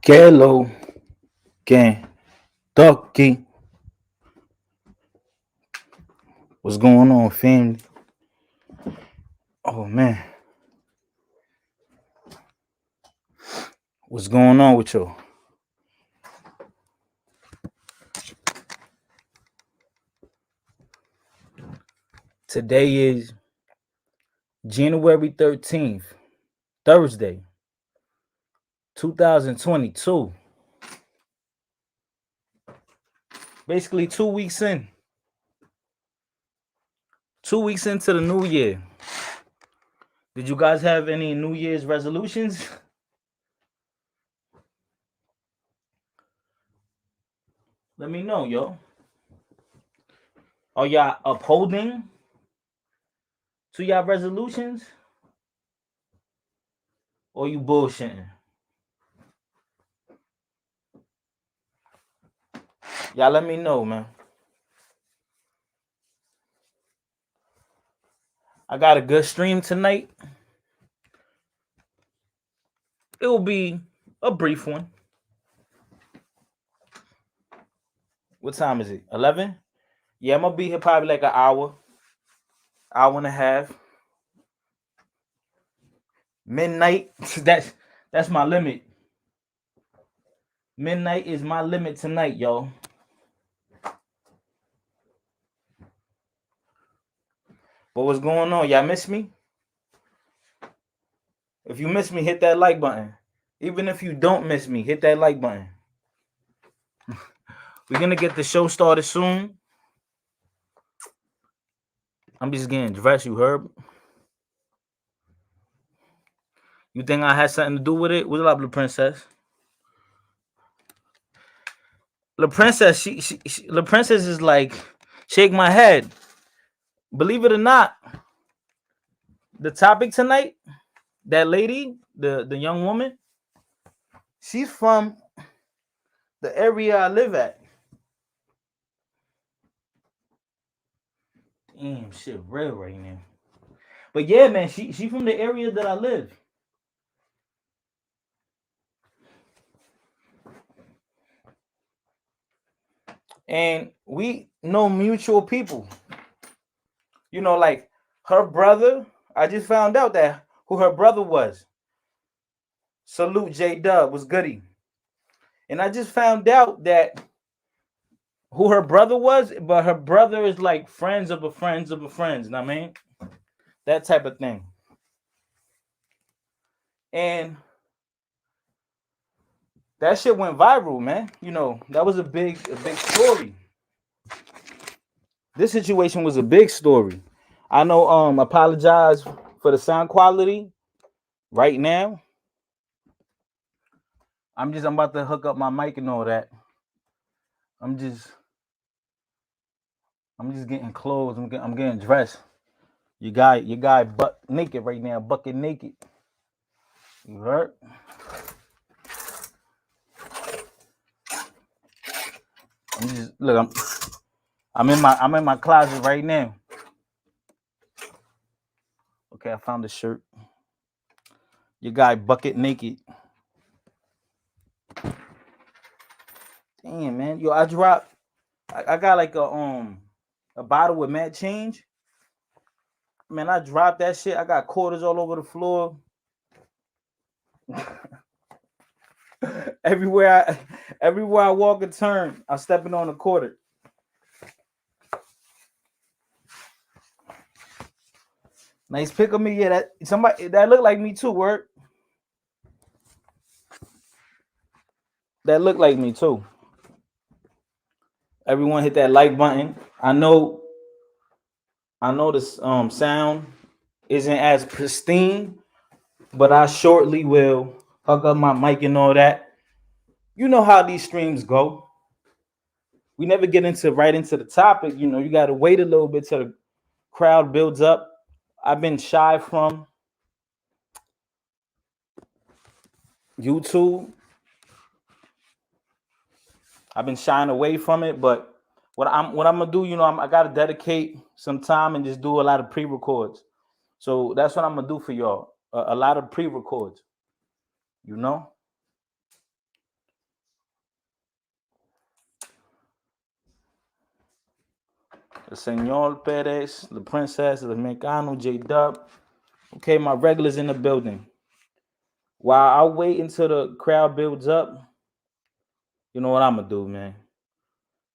Hello, Kentucky. What's going on, family? Oh man, what's going on with you? Today is January 13th, Thursday, 2022. Basically 2 weeks in. 2 weeks into the new year. Did you guys have any New Year's resolutions? Let me know, yo. Are y'all upholding to y'all resolutions? Or you bullshitting? Y'all let me know, man. I got a good stream tonight. It will be a brief one. What time is it? 11? Yeah, I'm gonna be here probably like an hour and a half. Midnight. That's my limit. Midnight is my limit tonight, y'all. But what's going on? Y'all miss me? If you miss me, hit that like button. Even if you don't miss me, hit that like button. We're gonna get the show started soon. I'm just getting dressed, you heard? You think I had something to do with it? What's up, La Princess? La Princess, La Princess is like, shake my head. Believe it or not, the topic tonight, that lady, the young woman, she's from the area I live at. Damn, shit real right now. But yeah, man, she from the area that I live. And we know mutual people. You know, like her brother, I just found out that who her brother was. Salute J Dub was Goody. And I just found out that who her brother was, but her brother is like friends of a friends of a friends, know what I mean? That type of thing. And that shit went viral, man. You know, that was a big story. This situation was a big story. I know apologize for the sound quality right now. I'm about to hook up my mic and all that. I'm just getting clothes. I'm getting dressed. Your guy butt naked right now, bucket naked. You heard? I'm in my closet right now. Okay, I found the shirt. Your guy bucket naked. Damn, man. Yo, I dropped. I got like a bottle with mad change. Man, I dropped that shit. I got quarters all over the floor. everywhere I walk a turn, I'm stepping on a quarter. Nice pick of me. Yeah, that somebody that looked like me too, word. That looked like me too. Everyone hit that like button. I know this sound isn't as pristine, but I shortly will hook up my mic and all that. You know how these streams go. We never get into right into the topic. You know, you got to wait a little bit till the crowd builds up. I've been shy from YouTube. I've been shying away from it, but what I'm gonna do, you know, I gotta dedicate some time and just do a lot of pre-records. So that's what I'm gonna do for y'all. A lot of pre-records, you know. the Senor Perez, the Princess, the Mecano, J Dub. Okay, my regulars in the building. While I wait until the crowd builds up, you know what I'm gonna do, man?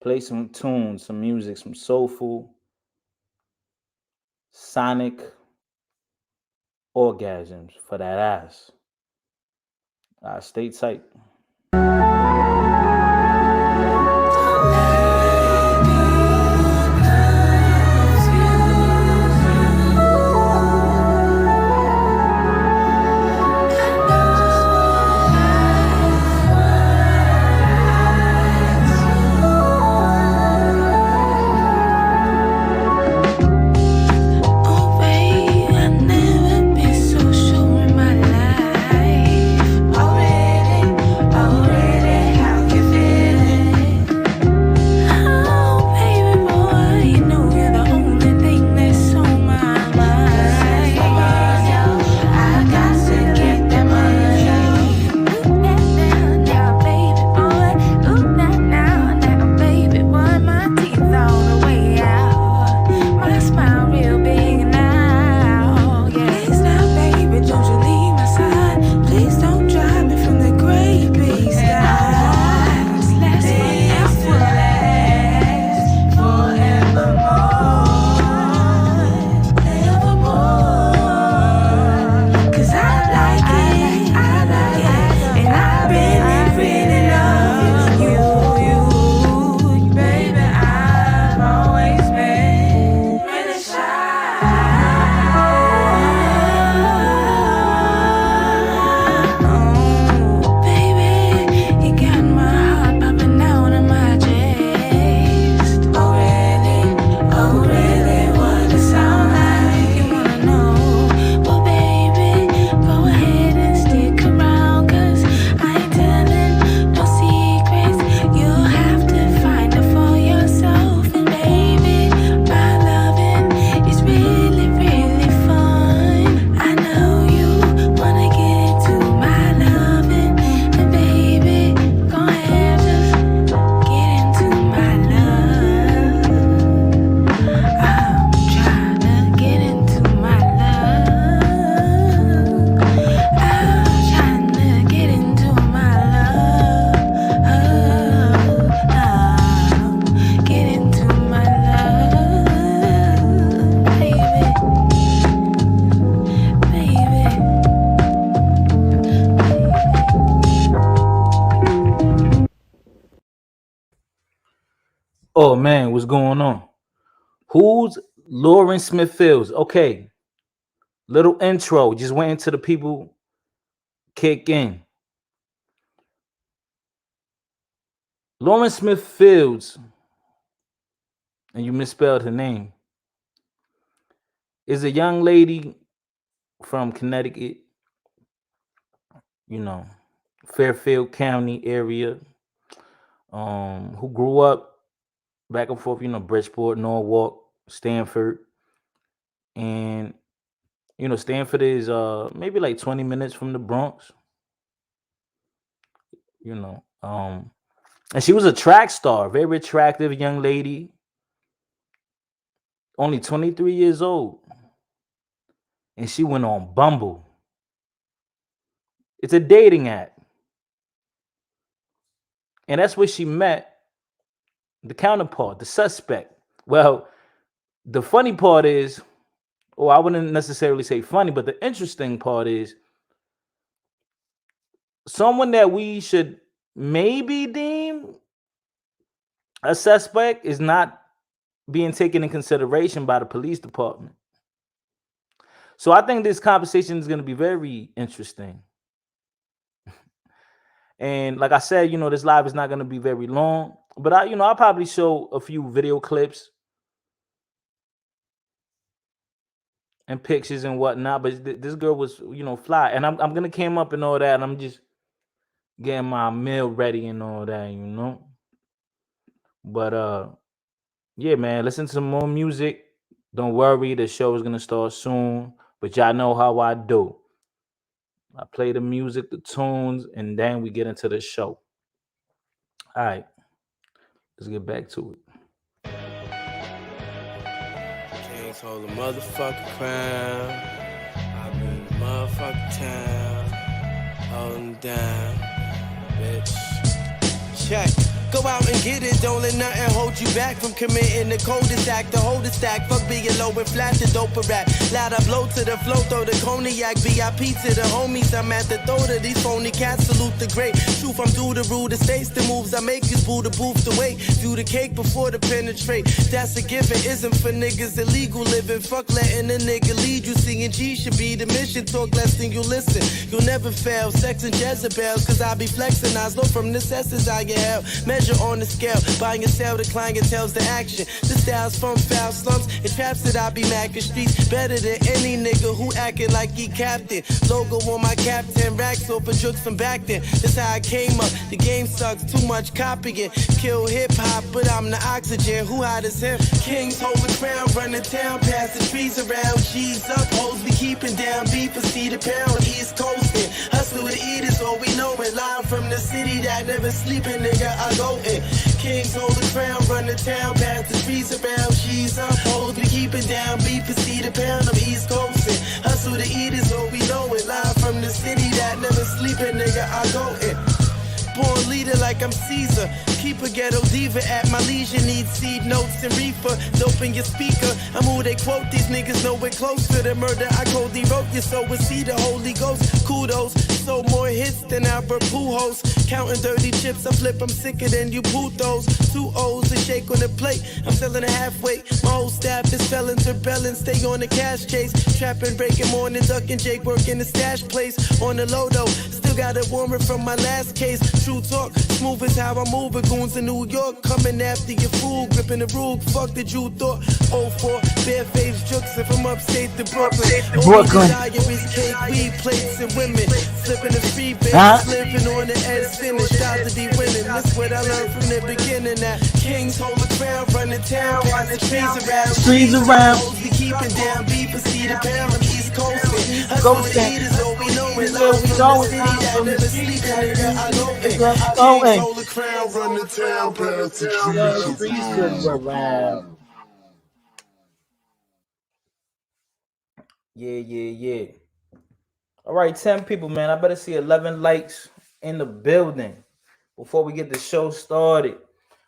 Play some tunes, some music, some soulful, sonic orgasms for that ass. Stay tight. Oh man, what's going on? Who's Lauren Smith Fields? Okay, little intro. Just waiting till the people kick in. Lauren Smith Fields, and you misspelled her name, is a young lady from Connecticut, you know, Fairfield County area, who grew up back and forth, Bridgeport, Norwalk, Stanford. And, Stanford is maybe like 20 minutes from the Bronx, and she was a track star, very attractive young lady, only 23 years old. And she went on Bumble. It's a dating app. And that's where she met the counterpart, the suspect. Well, the funny part is, or I wouldn't necessarily say funny, but the interesting part is someone that we should maybe deem a suspect is not being taken in consideration by the police department. So I think this conversation is going to be very interesting. And like I said, this live is not going to be very long, but I'll probably show a few video clips and pictures and whatnot. But this girl was, fly, and I'm gonna came up and all that, and I'm just getting my meal ready and all that. But yeah, man, listen to some more music. Don't worry, the show is gonna start soon. But y'all know how I do. I play the music, the tunes, and then we get into the show. All right, let's get back to it. Kings hold a motherfucking crown. I mean, motherfucking town. Holding down, bitch. Check. Go out and get it, don't let nothing hold you back from committing the coldest act, the holdest stack. Fuck being low and flat, the doper rap. Loud I blow to the flow, throw the cognac. VIP to the homies, I'm at the throat of these phony cats. Salute the great truth, I'm due to rule the states. The moves I make is boo the booth the weight. View the cake before the penetrate. That's a given, isn't for niggas illegal living. Fuck letting a nigga lead you. Singing G should be the mission. Talk less than you listen. You'll never fail. Sex and Jezebels, cause I be flexing. I slow from necessities I get help. Measure on the scale, buying and sell the clientele's the action. The styles from foul slumps and traps that I be macking streets better than any nigga who acting like he captain. Logo on my cap, 10 racks off of jokes from back then. That's how I came up. The game sucks, too much copying. Kill hip hop, but I'm the oxygen. Who hot as him? Kings hold the crown, run the town, pass the trees around. G's up, hoes be keeping down beef for see the pound. East coasting, hustle to eat is all we know. And live from the city that never sleeping, nigga, I go in. Kings hold the crown, run the town, pass the streets around. She's up, hoes be keeping down beef for see the pound. I'm East Coastin', hustle to eat is all we know. And live from the city that never sleeping, nigga, I go in. Born leader like I'm Caesar. Keep a ghetto diva at my leisure. Need seed notes and reefer. Dope in your speaker. I'm who they quote. These niggas know we're close to the murder. I coldly wrote you, so we'll see the Holy Ghost. Kudos. So more hits than Albert Pujols. Counting dirty chips, I flip. I'm sicker than you putos. 2 O's, a shake on the plate. I'm selling a halfway. My whole staff is felons, rebelling. Stay on the cash chase. Trapping, breaking morning, ducking Jake, working the stash place. On the low though. Still got a warrant from my last case. True talk, smooth as how I move it. Goons in New York, coming after your fool, gripping the rule. Fuck did you thought? 04, bare-faced jokes if I'm upstate to Brooklyn. Desire is cake, weed plates and women. Slipping the free base, living on the edge, finished out to be winning. That's what I learned from the beginning. That kings hold the crown, run the town, run the trees around. We keeping down beef and see the pound. I'm East Coastin', hustle to eat is all we know. And love from the city that never sleep, nigga, I go in. Kings hold the crown, run the town, pass the trees around. Yeah. All right, 10 people, man. I better see 11 likes in the building before we get the show started.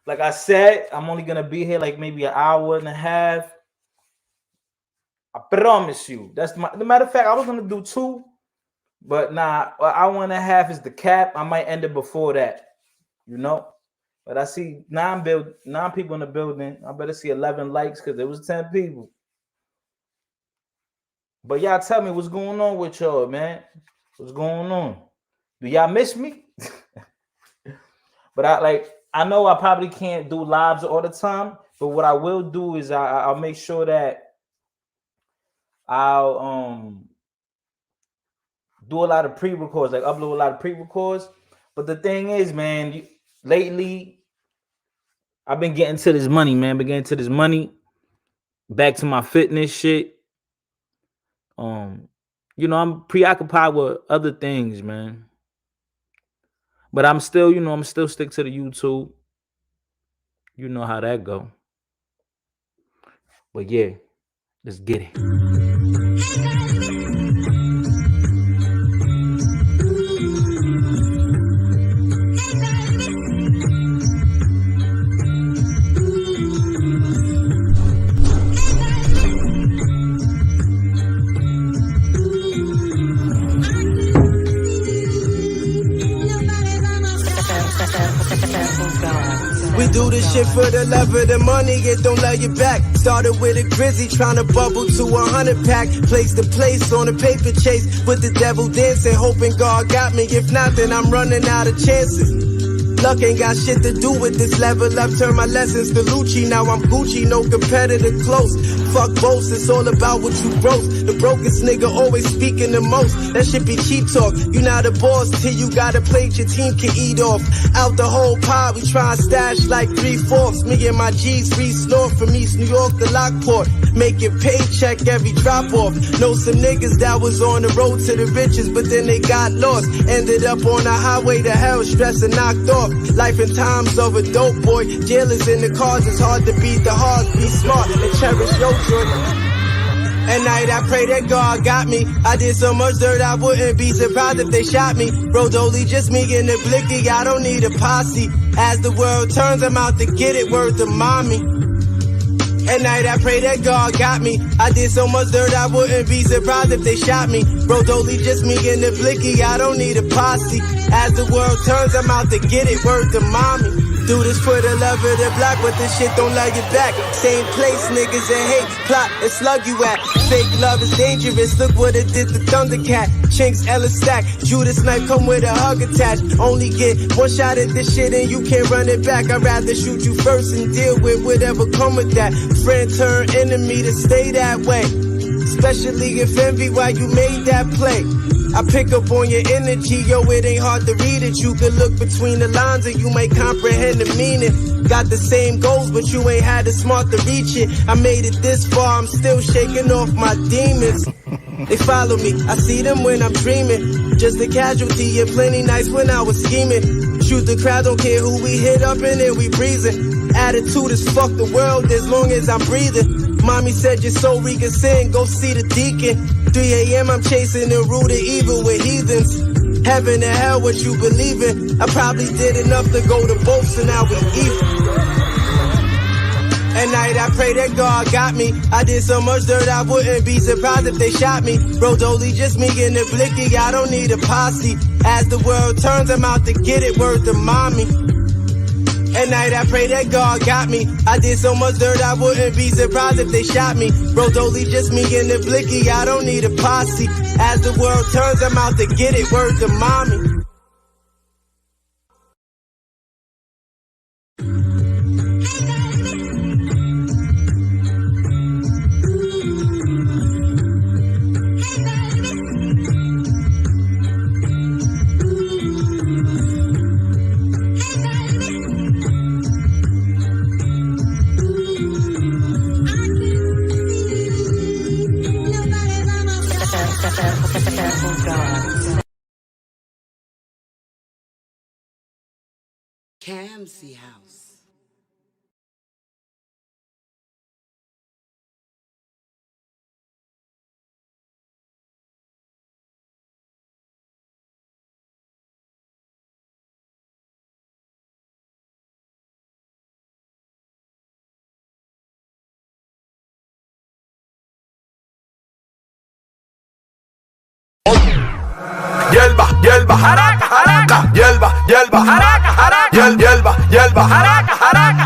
Like I said, I'm only going to be here like maybe an hour and a half. I promise you. That's the matter of fact, I was going to do 2, but nah, an hour and a half is the cap. I might end it before that, you know? But I see 9 people in the building. I better see 11 likes because there was 10 people. But y'all tell me what's going on with y'all, man. What's going on? Do y'all miss me? But I know I probably can't do lives all the time, but what I will do is I'll make sure that I'll do a lot of pre-records, like upload a lot of pre-records. But the thing is, man, lately I've been getting to this money, man. Back to my fitness shit. You know, I'm preoccupied with other things, man. But I'm still stick to the YouTube. You know how that go. But yeah, let's get it. We do this shit for the love of the money, it don't love you back. Started with a grizzy, trying to bubble to 100 pack. Place to place on a paper chase, with the devil dancing, hoping God got me. If not, then I'm running out of chances. Luck ain't got shit to do with this level up. Turn my lessons to Lucci, now I'm Gucci, no competitor close. Fuck boast, it's all about what you broke. The brokest nigga always speaking the most. That shit be cheap talk. You not a boss till you got a plate your team can eat off. Out the whole pie, we try and stash like 3/4. Me and my G's free snort from East New York to Lockport. Making paycheck every drop off. Know some niggas that was on the road to the riches, but then they got lost. Ended up on the highway to hell, stressed and knocked off. Life and times of a dope boy. Jailers in the cars, it's hard to beat the heart. Be smart and cherish your joy. At night I pray that God got me. I did so much dirt I wouldn't be surprised if they shot me. Bro, Dolly, just me in the blicky, I don't need a posse. As the world turns, I'm out to get it, word to mommy. At night I pray that God got me. I did so much dirt I wouldn't be surprised if they shot me. Bro, Dolly, just me in the blicky, I don't need a posse. As the world turns, I'm out to get it, word to mommy. Do this for the love of the block, but this shit don't like it back. Same place, niggas that hate, plot and slug you at. Fake love is dangerous, look what it did to Thundercat. Chinks, Ellis Stack, Judas knife come with a hug attached. Only get one shot at this shit and you can't run it back. I'd rather shoot you first and deal with whatever come with that. Friend turn enemy to stay that way. Especially if envy why you made that play. I pick up on your energy, yo, it ain't hard to read it. You can look between the lines and you might comprehend the meaning. Got the same goals, but you ain't had the smart to reach it. I made it this far, I'm still shaking off my demons. They follow me, I see them when I'm dreaming. Just a casualty and plenty nights when I was scheming. Shoot the crowd, don't care who we hit up and then we breezing. Attitude is fuck the world as long as I'm breathing. Mommy said your soul we can sin, go see the deacon. 3 a.m. I'm chasing the root of evil with heathens. Heaven and hell, what you believe in. I probably did enough to go to both, so now we even. At night I pray that God got me. I did so much dirt I wouldn't be surprised if they shot me. Bro, Dolly, just me in the blicky, I don't need a posse. As the world turns, I'm out to get it, word to mommy. At night I pray that God got me. I did so much dirt I wouldn't be surprised if they shot me. Bro, Dolly, just me in the blicky, I don't need a posse. As the world turns, I'm out to get it, word to mommy. Camsey House. Yelba, jaraca, jaraca, yelba, jaraca, jaraca, yelba, jaraca, jaraca,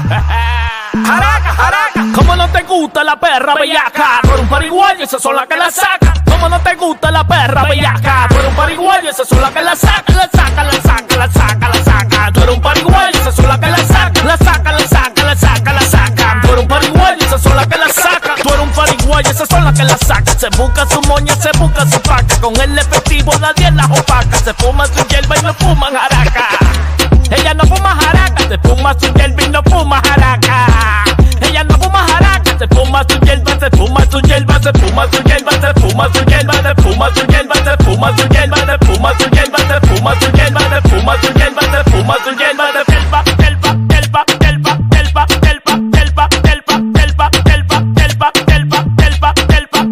jaraca, jaraca. ¿Cómo no te gusta la perra bellaca? Tú eres un pariguayo, esas son las que la sacan. ¿Cómo no te gusta la perra bellaca? Tú eres un pariguayo, esas son las que la sacan. La sacan, la sacan, la sacan, la sacan. Tú eres un pariguayo, esas son las que la sacan. La sacan, la sacan, la sacan, la sacan. Tú eres un pariguayo, esas son las que la sacan. Tú eres un pariguayo, esas son las que la sacan. Se busca su moña, se busca su paca. Con el efectivo nadie las opaca. Se fuma su hierba y no fuman jaraca. Ella no fuma jaraca. Se fuma su hierba y no fuma jaraca. Ella no fuma jaraca. Se fuma su hierba, se fuma su hierba, se fuma su hierba, se fuma su hierba, se fuma su hierba, se fuma su hierba, se fuma su hierba, se fuma su hierba, se fuma su hierba, se fuma su hierba, se hierba, hierba, hierba, hierba, hierba, hierba, hierba, hierba, hierba, hierba, hierba, hierba, hierba, hierba, hierba,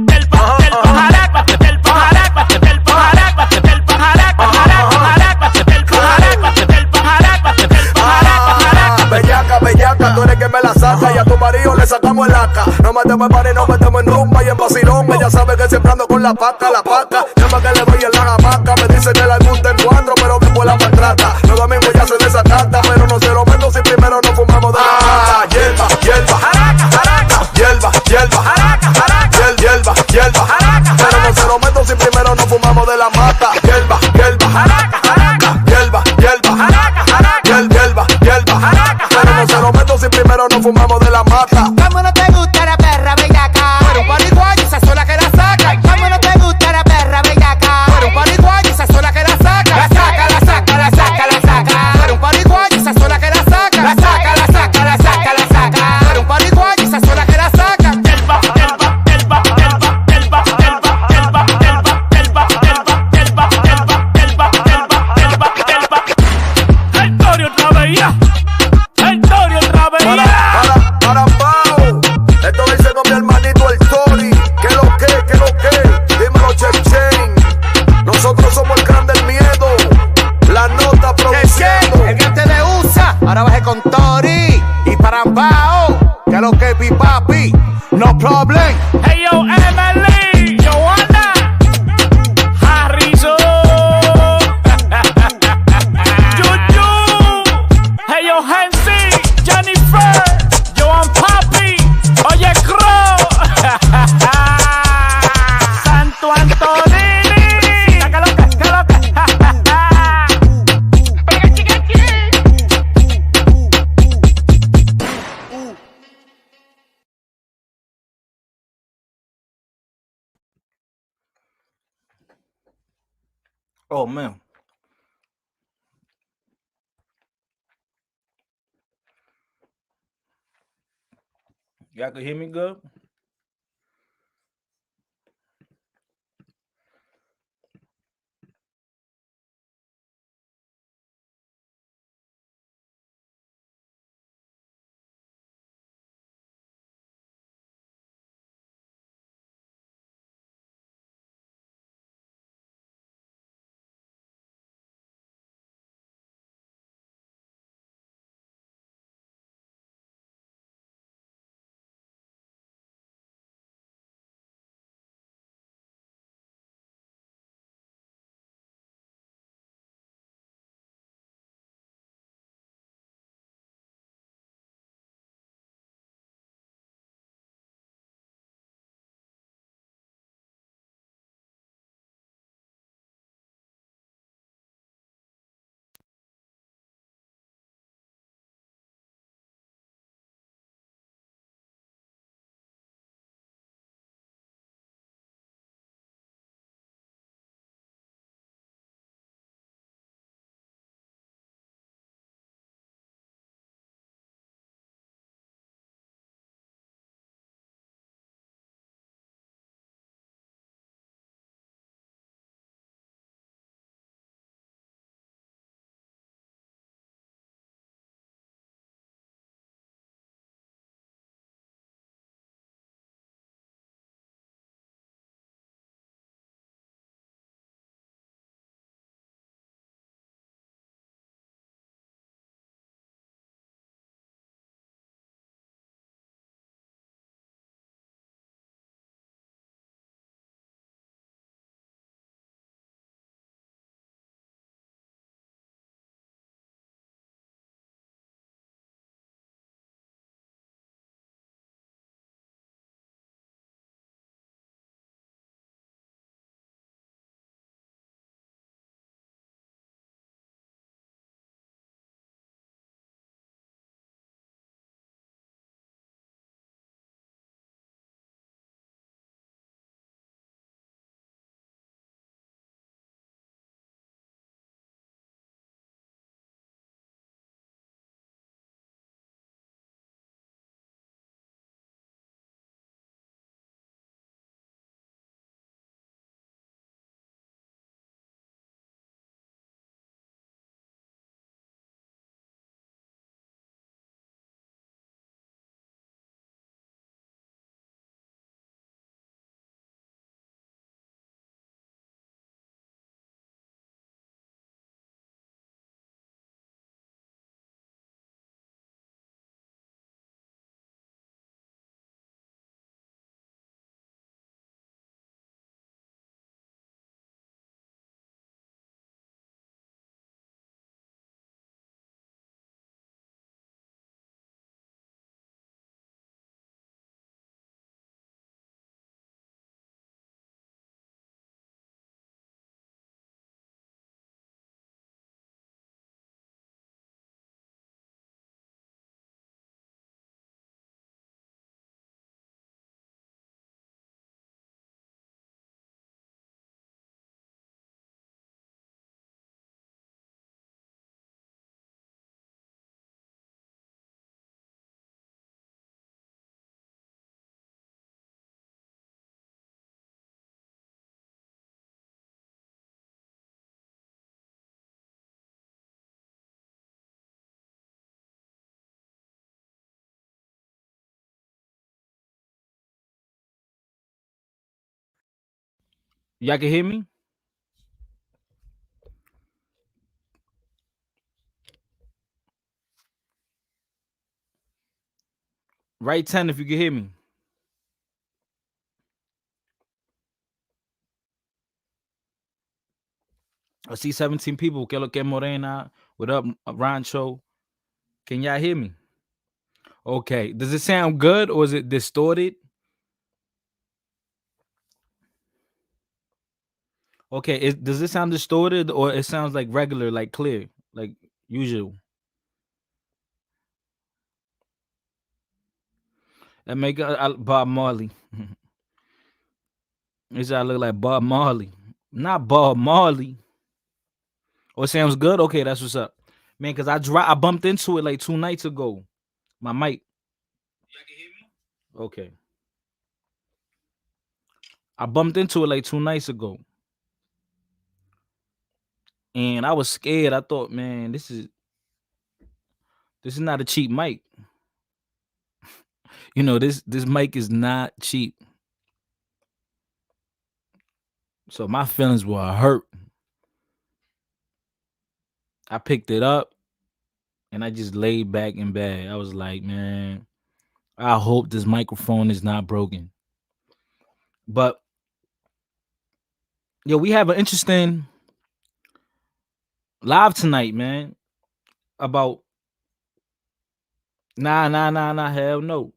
hierba, jaraca, hierba, jaraca, hierba, jaraca, hierba, jaraca, jaraca, hierba, jaraca, hierba, jaraca, hierba, jaraca. Bellaca, bellaca, tú eres que me la saca y a tu marido le sacamos el aca. No metemos en pared, no metemos en rumba y en vacilón. Ella sabe que siempre ando con la paca, la paca. Llama que le doy en la hamaca. Me dice que le gusta el cuadro, pero después la maltrata. Los domingos ya se desacata, pero no se lo meto si primero no fumamos de la mata. Hierba, hierba, jaraca, jaraca. Hierba, hierba, jaraca, jaraca. Hierba, hierba, jaraca, pero no se lo meto si primero no fumamos de la mata. Hierba, hierba, jaraca, jaraca. Hierba, hierba, jaraca, jaraca. Hierba, hierba, jaraca, pero no se lo meto si primero no fumamos de la mata. ¿Cómo no te gusta la perra bellaca? Tú eres un pariguayo, esa sola que la saca. ¿Cómo no te gusta la perra bellaca? Tú eres un pariguayo, esa sola que la saca. La saca, la saca, la saca, la saca. Tú eres un pariguayo, esa sola que la saca. La saca, la saca, la saca, la saca. Tú eres un pariguayo, esa sola que la saca. Hierba, hierba, hierba, hierba, hierba, hierba, hierba, hierba, hierba, hierba, hierba, hierba, hierba, hierba, hierba. El Torio otra vez ya. El Torio otra vez ya. Carambao, No problem. Hey yo, Emily, Joanna, Harrison, Juju. Hey yo, Hansi, Jennifer, Joan Papi, Oye Crow, Santo Antonini. Que lo que. Oh man. Y'all can hear me good? Y'all can hear me? Write 10 if you can hear me. I see 17 people. Que lo que Morena. What up, Rancho? Can y'all hear me? Okay. Does it sound good or is it distorted? Okay. Does it sound distorted or it sounds like regular, like clear, like usual? That make Bob Marley. This I look like Bob Marley, not Bob Marley. Oh, it sounds good. Okay, that's what's up, man. Cause I bumped into it like 2 nights ago. My mic. Okay, I bumped into it like 2 nights ago, and I was scared. I thought, man, this is not a cheap mic. You know, this mic is not cheap. So my feelings were hurt. I picked it up and I just laid back in bed. I was like, man, I hope this microphone is not broken. But yo, we have an interesting live tonight, man. About nah, hell no.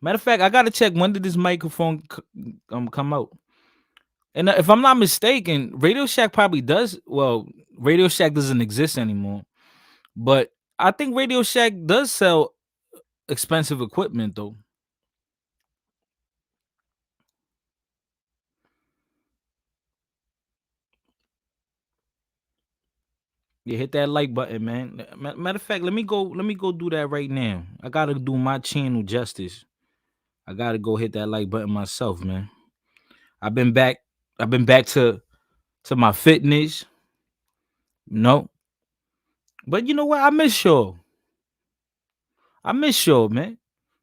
Matter of fact, I gotta check when did this microphone come out. And if I'm not mistaken, Radio Shack probably does. Well, Radio Shack doesn't exist anymore, but I think Radio Shack does sell expensive equipment though. Yeah, hit that like button, man. Matter of fact, let me go do that right now. I gotta do my channel justice. I gotta go hit that like button myself, man. I've been back to my fitness. No. But you know what? I miss y'all. Man.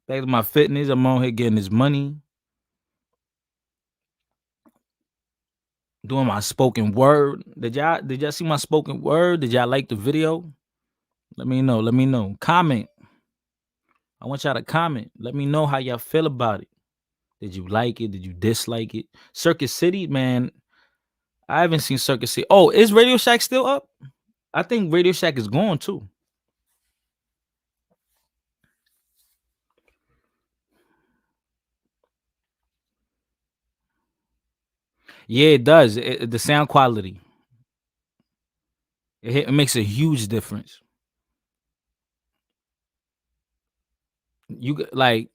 Back to my fitness. I'm on here getting this money. Doing my spoken word. Did y'all see my spoken word? Did y'all like the video? Let me know. Comment. I want y'all to comment. Let me know how y'all feel about it. Did you like it? Did you dislike it? Circuit City, man. I haven't seen Circuit City. Oh, is Radio Shack still up? I think Radio Shack is gone too. Yeah, it does. The sound quality. It makes a huge difference. Like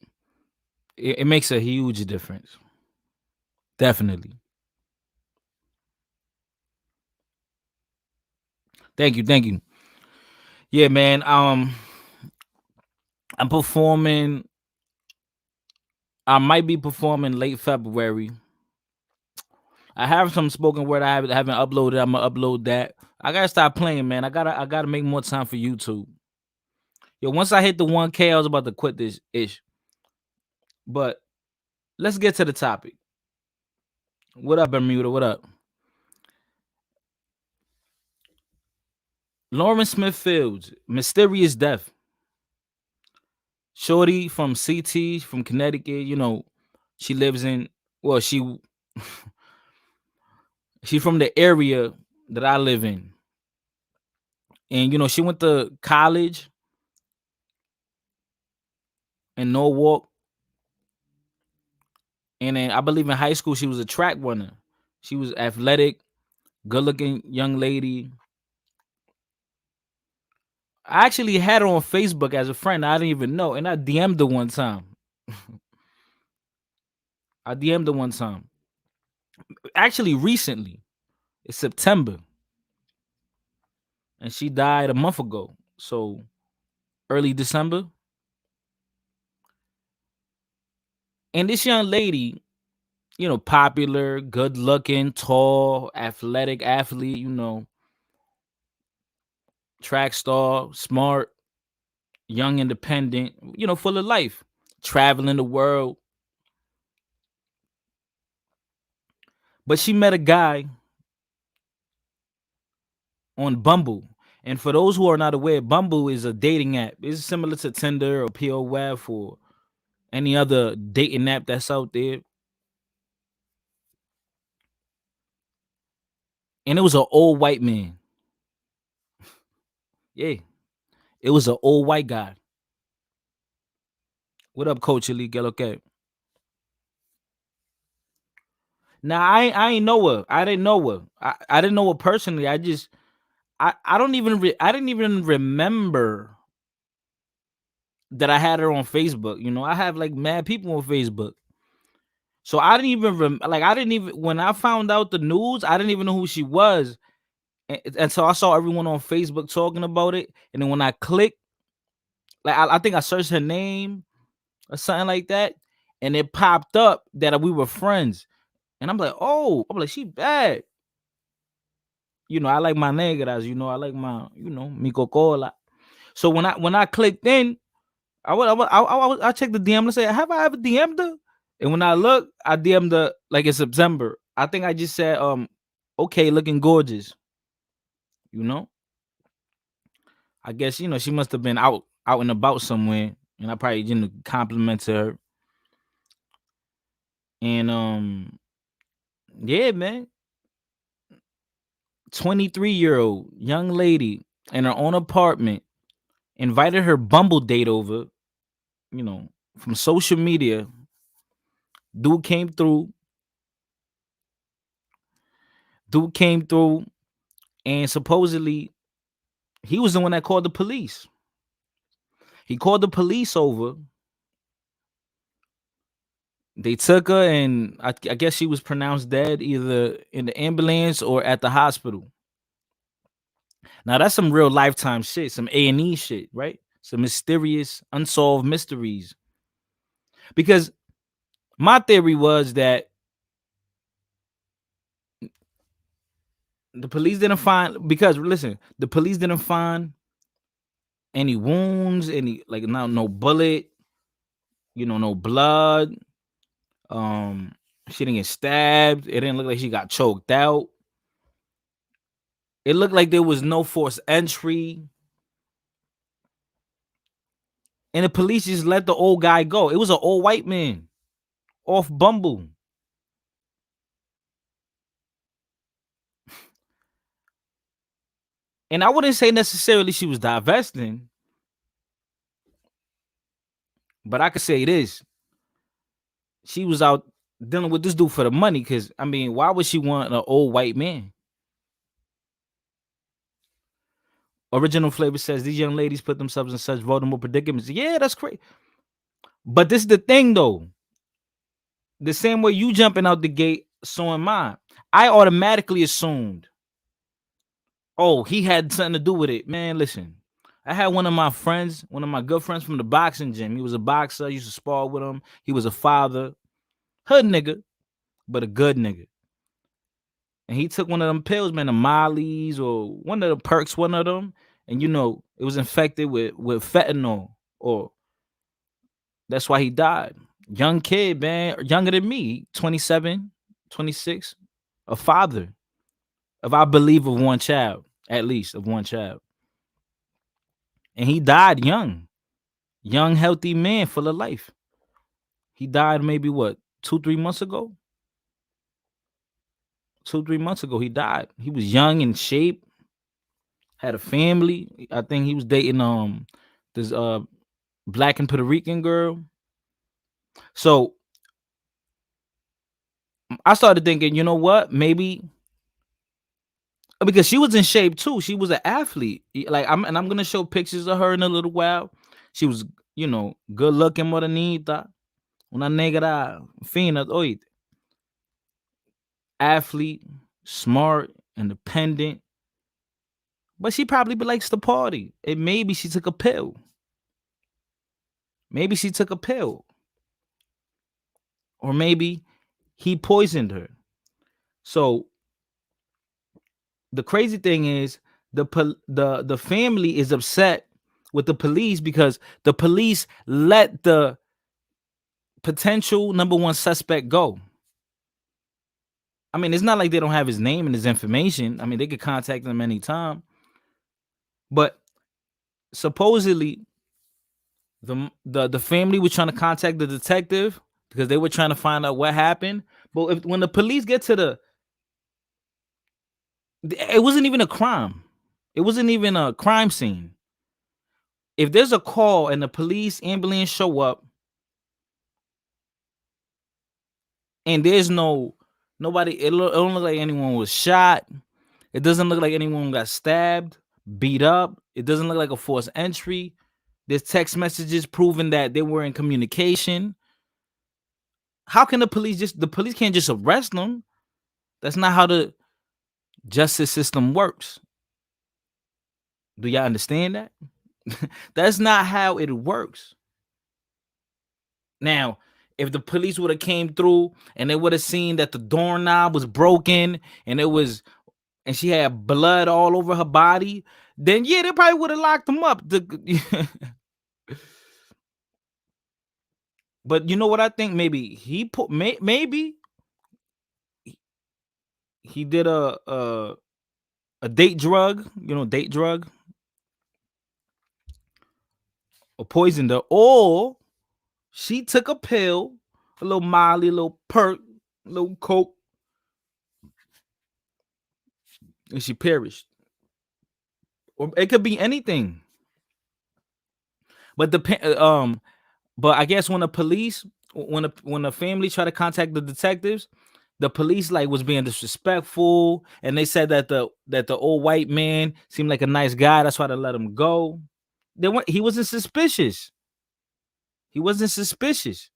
it makes a huge difference. Definitely. Thank you. Yeah, man. I'm performing. I might be performing late February. I have some spoken word I haven't uploaded. I'm gonna upload that. I gotta stop playing, man. I gotta make more time for YouTube. Yo, once I hit the 1K, I was about to quit this ish. But let's get to the topic. What up, Bermuda? What up? Lauren Smith Fields, mysterious death. Shorty from CT, from Connecticut. You know, she lives in. Well, she's from the area that I live in, and you know, she went to college in Norwalk, and then I believe in high school she was a track runner. She was athletic, good-looking young lady. I actually had her on Facebook as a friend. I didn't even know, and I DM'd her one time. Actually, recently, it's September, and she died a month ago. So early December. And this young lady, you know, popular, good looking, tall, athletic athlete, you know, track star, smart, young, independent, you know, full of life, traveling the world. But she met a guy on Bumble. And for those who are not aware, Bumble is a dating app. It's similar to Tinder or POF or any other dating app that's out there. And it was an old white man. Yeah, it was an old white guy. What up, Coach Lee? Get okay. Now I ain't know her. I didn't know her. I didn't know her personally. I don't even I didn't even remember that I had her on Facebook. You know, I have like mad people on Facebook. So I didn't even I didn't even, when I found out the news, I didn't even know who she was. And so I saw everyone on Facebook talking about it. And then when I clicked, like I think I searched her name or something like that, and it popped up that we were friends. And I'm like, oh, I'm like, she bad. You know, I like my negras, you know, I like my, you know, mi cocola. So when I clicked in, I checked the DM and say, have I ever DM'd her? And when I look, I DM'd her like in September. I think I just said, okay, looking gorgeous. You know? I guess, you know, she must have been out and about somewhere. And I probably didn't compliment her. And yeah, man. 23-year-old young lady in her own apartment invited her Bumble date over, you know, from social media. Dude came through, and supposedly he was the one that called the police. He called the police over. They took her, and I guess she was pronounced dead either in the ambulance or at the hospital. Now that's some real Lifetime shit, some A&E shit, right? Some mysterious, unsolved mysteries. Because my theory was that the police didn't find, because listen, the police didn't find any wounds, any like no bullet, you know, no blood. She didn't get stabbed. It didn't look like she got choked out. It looked like there was no forced entry. And the police just let the old guy go. It was an old white man off Bumble. And I wouldn't say necessarily she was divesting, but I could say this. She was out dealing with this dude for the money, because, I mean, why would she want an old white man? Original Flavor says, these young ladies put themselves in such vulnerable predicaments. Yeah, that's crazy. But this is the thing, though. The same way you jumping out the gate, so am I. I automatically assumed, oh, he had something to do with it. Man, listen. I had one of my good friends from the boxing gym. He was a boxer. I used to spar with him. He was a father. Hood nigga, but a good nigga. And he took one of them pills, man, the Molly's or one of the perks, one of them. And, you know, it was infected with fentanyl. Or that's why he died. Young kid, man, younger than me, 27, 26, a father of, I believe, of one child, at least of one child. And he died young, healthy man, full of life. He died maybe 2-3 months ago? 2-3 months ago, he died. He was young, in shape, had a family. I think he was dating this Black and Puerto Rican girl. So I started thinking, you know what? Maybe because she was in shape too. She was an athlete. Like I'm gonna show pictures of her in a little while. She was, you know, good looking, morenita, una negra fina, oíste. Athlete, smart, independent. But she probably likes to party. And maybe she took a pill. Or maybe he poisoned her. So the crazy thing is the family is upset with the police because the police let the potential number one suspect go. I mean, it's not like they don't have his name and his information. I mean, they could contact him anytime. But supposedly the family was trying to contact the detective because they were trying to find out what happened. But when the police get to It wasn't even a crime. It wasn't even a crime scene. If there's a call and the police ambulance show up and there's nobody, it don't look like anyone was shot. It doesn't look like anyone got stabbed, beat up. It doesn't look like a forced entry. There's text messages proving that they were in communication. How can the police can't just arrest them? That's not how the justice system works. Do y'all understand that? That's not how it works. Now, if the police would have came through and they would have seen that the doorknob was broken and she had blood all over her body, then yeah, they probably would have locked them up. But you know what I think? Maybe maybe he did a date drug, date drug, or poisoned her, or she took a pill, a little Molly, a little perk, a little coke, and she perished. Or it could be anything. But but I guess when the family tried to contact the detectives, the police was being disrespectful, and they said that the old white man seemed like a nice guy. That's why they let him go. He wasn't suspicious. He wasn't suspicious.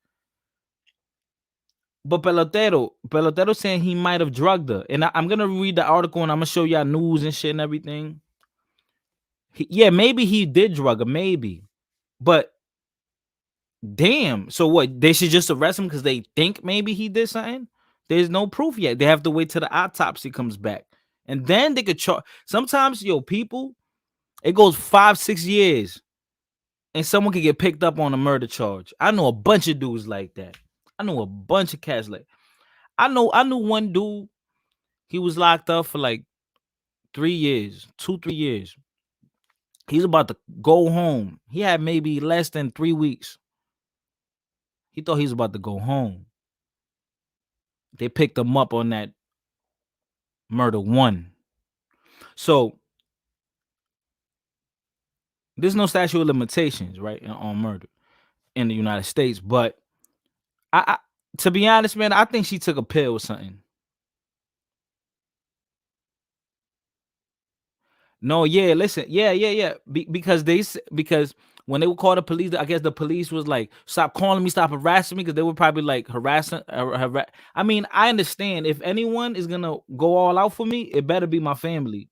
But Pelotero saying he might have drugged her. And I'm gonna read the article and I'm gonna show y'all news and shit and everything. Maybe he did drug her, maybe. But damn, so what? They should just arrest him because they think maybe he did something? There's no proof yet. They have to wait till the autopsy comes back. And then they could charge. Sometimes, people, it goes 5-6 years and someone could get picked up on a murder charge. I know a bunch of dudes like that. I know a bunch of cats I knew one dude, he was locked up for 3 years, 2-3 years. He's about to go home. He had maybe less than 3 weeks. He thought he was about to go home. They picked him up on that murder 1. So there's no statute of limitations, right, on murder in the United States. But I to be honest, man, I think she took a pill or something. No, yeah, listen, yeah. Because when they would call the police, I guess the police was like, "Stop calling me, stop harassing me," because they were probably harassing. I mean, I understand if anyone is gonna go all out for me, it better be my family.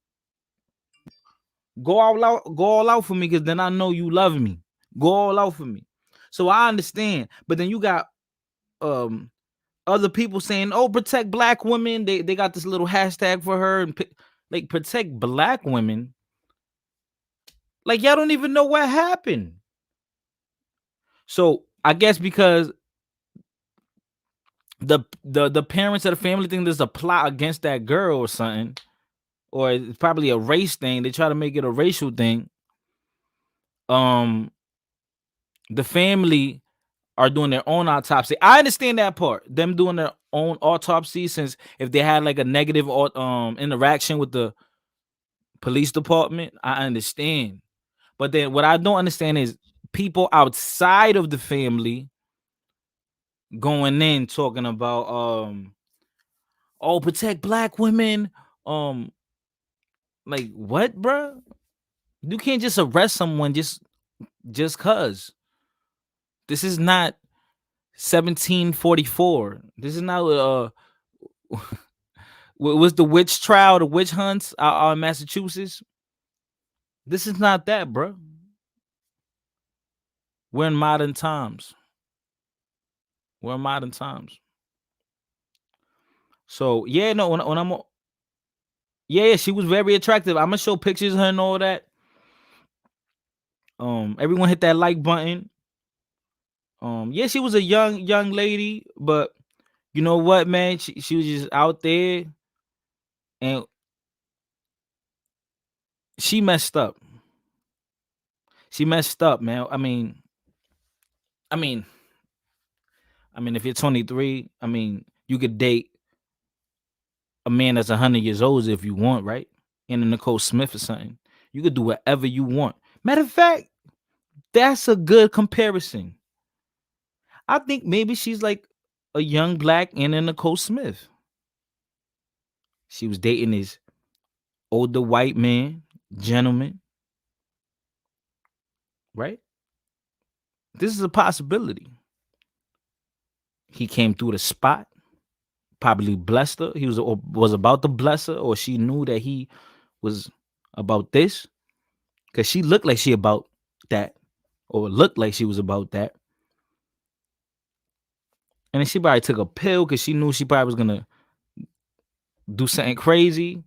Go all out for me, because then I know you love me. Go all out for me. So I understand, but then you got other people saying, "Oh, protect black women." They got this little hashtag for her and protect black women. Y'all don't even know what happened. So I guess because the parents of the family think there's a plot against that girl or something, or it's probably a race thing. They try to make it a racial thing. The family are doing their own autopsy. I understand that part. Them doing their own autopsy, since if they had a negative interaction with the police department, I understand. But then what I don't understand is people outside of the family going in talking about oh, protect black women. What, bro? You can't just arrest someone just cause. This is not 1744. This is not was the witch trial, the witch hunts out in Massachusetts. This is not that, bro. We're in modern times. So yeah, no, when I'm yeah, she was very attractive. I'm gonna show pictures of her and all that. Everyone hit that like button. Yeah, she was a young lady, but you know what, man? She was just out there, and she messed up. She messed up, man. I mean, if you're 23, you could date a man that's 100 years old if you want, right? Anna Nicole Smith or something. You could do whatever you want. Matter of fact, that's a good comparison. I think maybe she's like a young black Anna Nicole Smith. She was dating his older white man, gentleman, right? This is a possibility. He came through the spot, probably blessed her. He was about to bless her, or she knew that he was about this, because she looked like she about that, or looked like she was about that. And then she probably took a pill because she knew she probably was gonna do something crazy.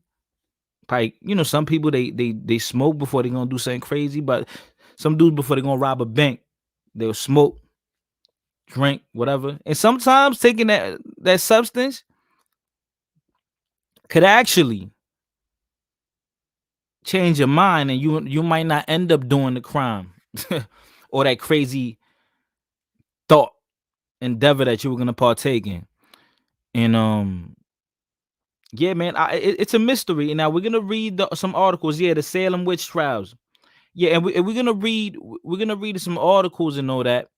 Probably, you know, some people they smoke before they're gonna do something crazy, but some dudes before they're gonna rob a bank, they'll smoke, drink, whatever. And sometimes taking that substance could actually change your mind, and you might not end up doing the crime or that crazy thought endeavor that you were gonna partake in. And yeah, man, it's a mystery. And now we're gonna read some articles. Yeah, the Salem witch trials. Yeah, and we're gonna read some articles and all that.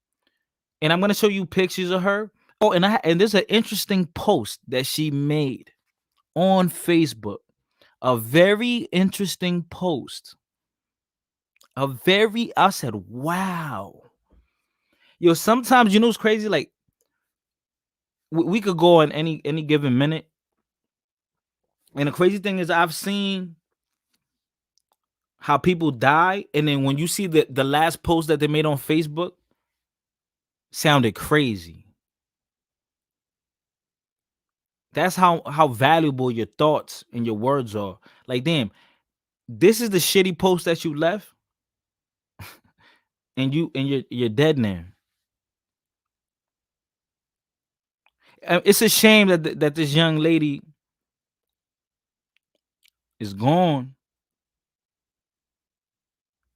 And I'm gonna show you pictures of her. Oh, and there's an interesting post that she made on Facebook. A very interesting post. I said, wow. Yo, sometimes, you know what's crazy? Like, we could go on any given minute. And the crazy thing is, I've seen how people die, and then when you see the last post that they made on Facebook, sounded crazy. That's how valuable your thoughts and your words are. Like, damn, this is the shitty post that you left, and you're dead now. It's a shame that this young lady is gone.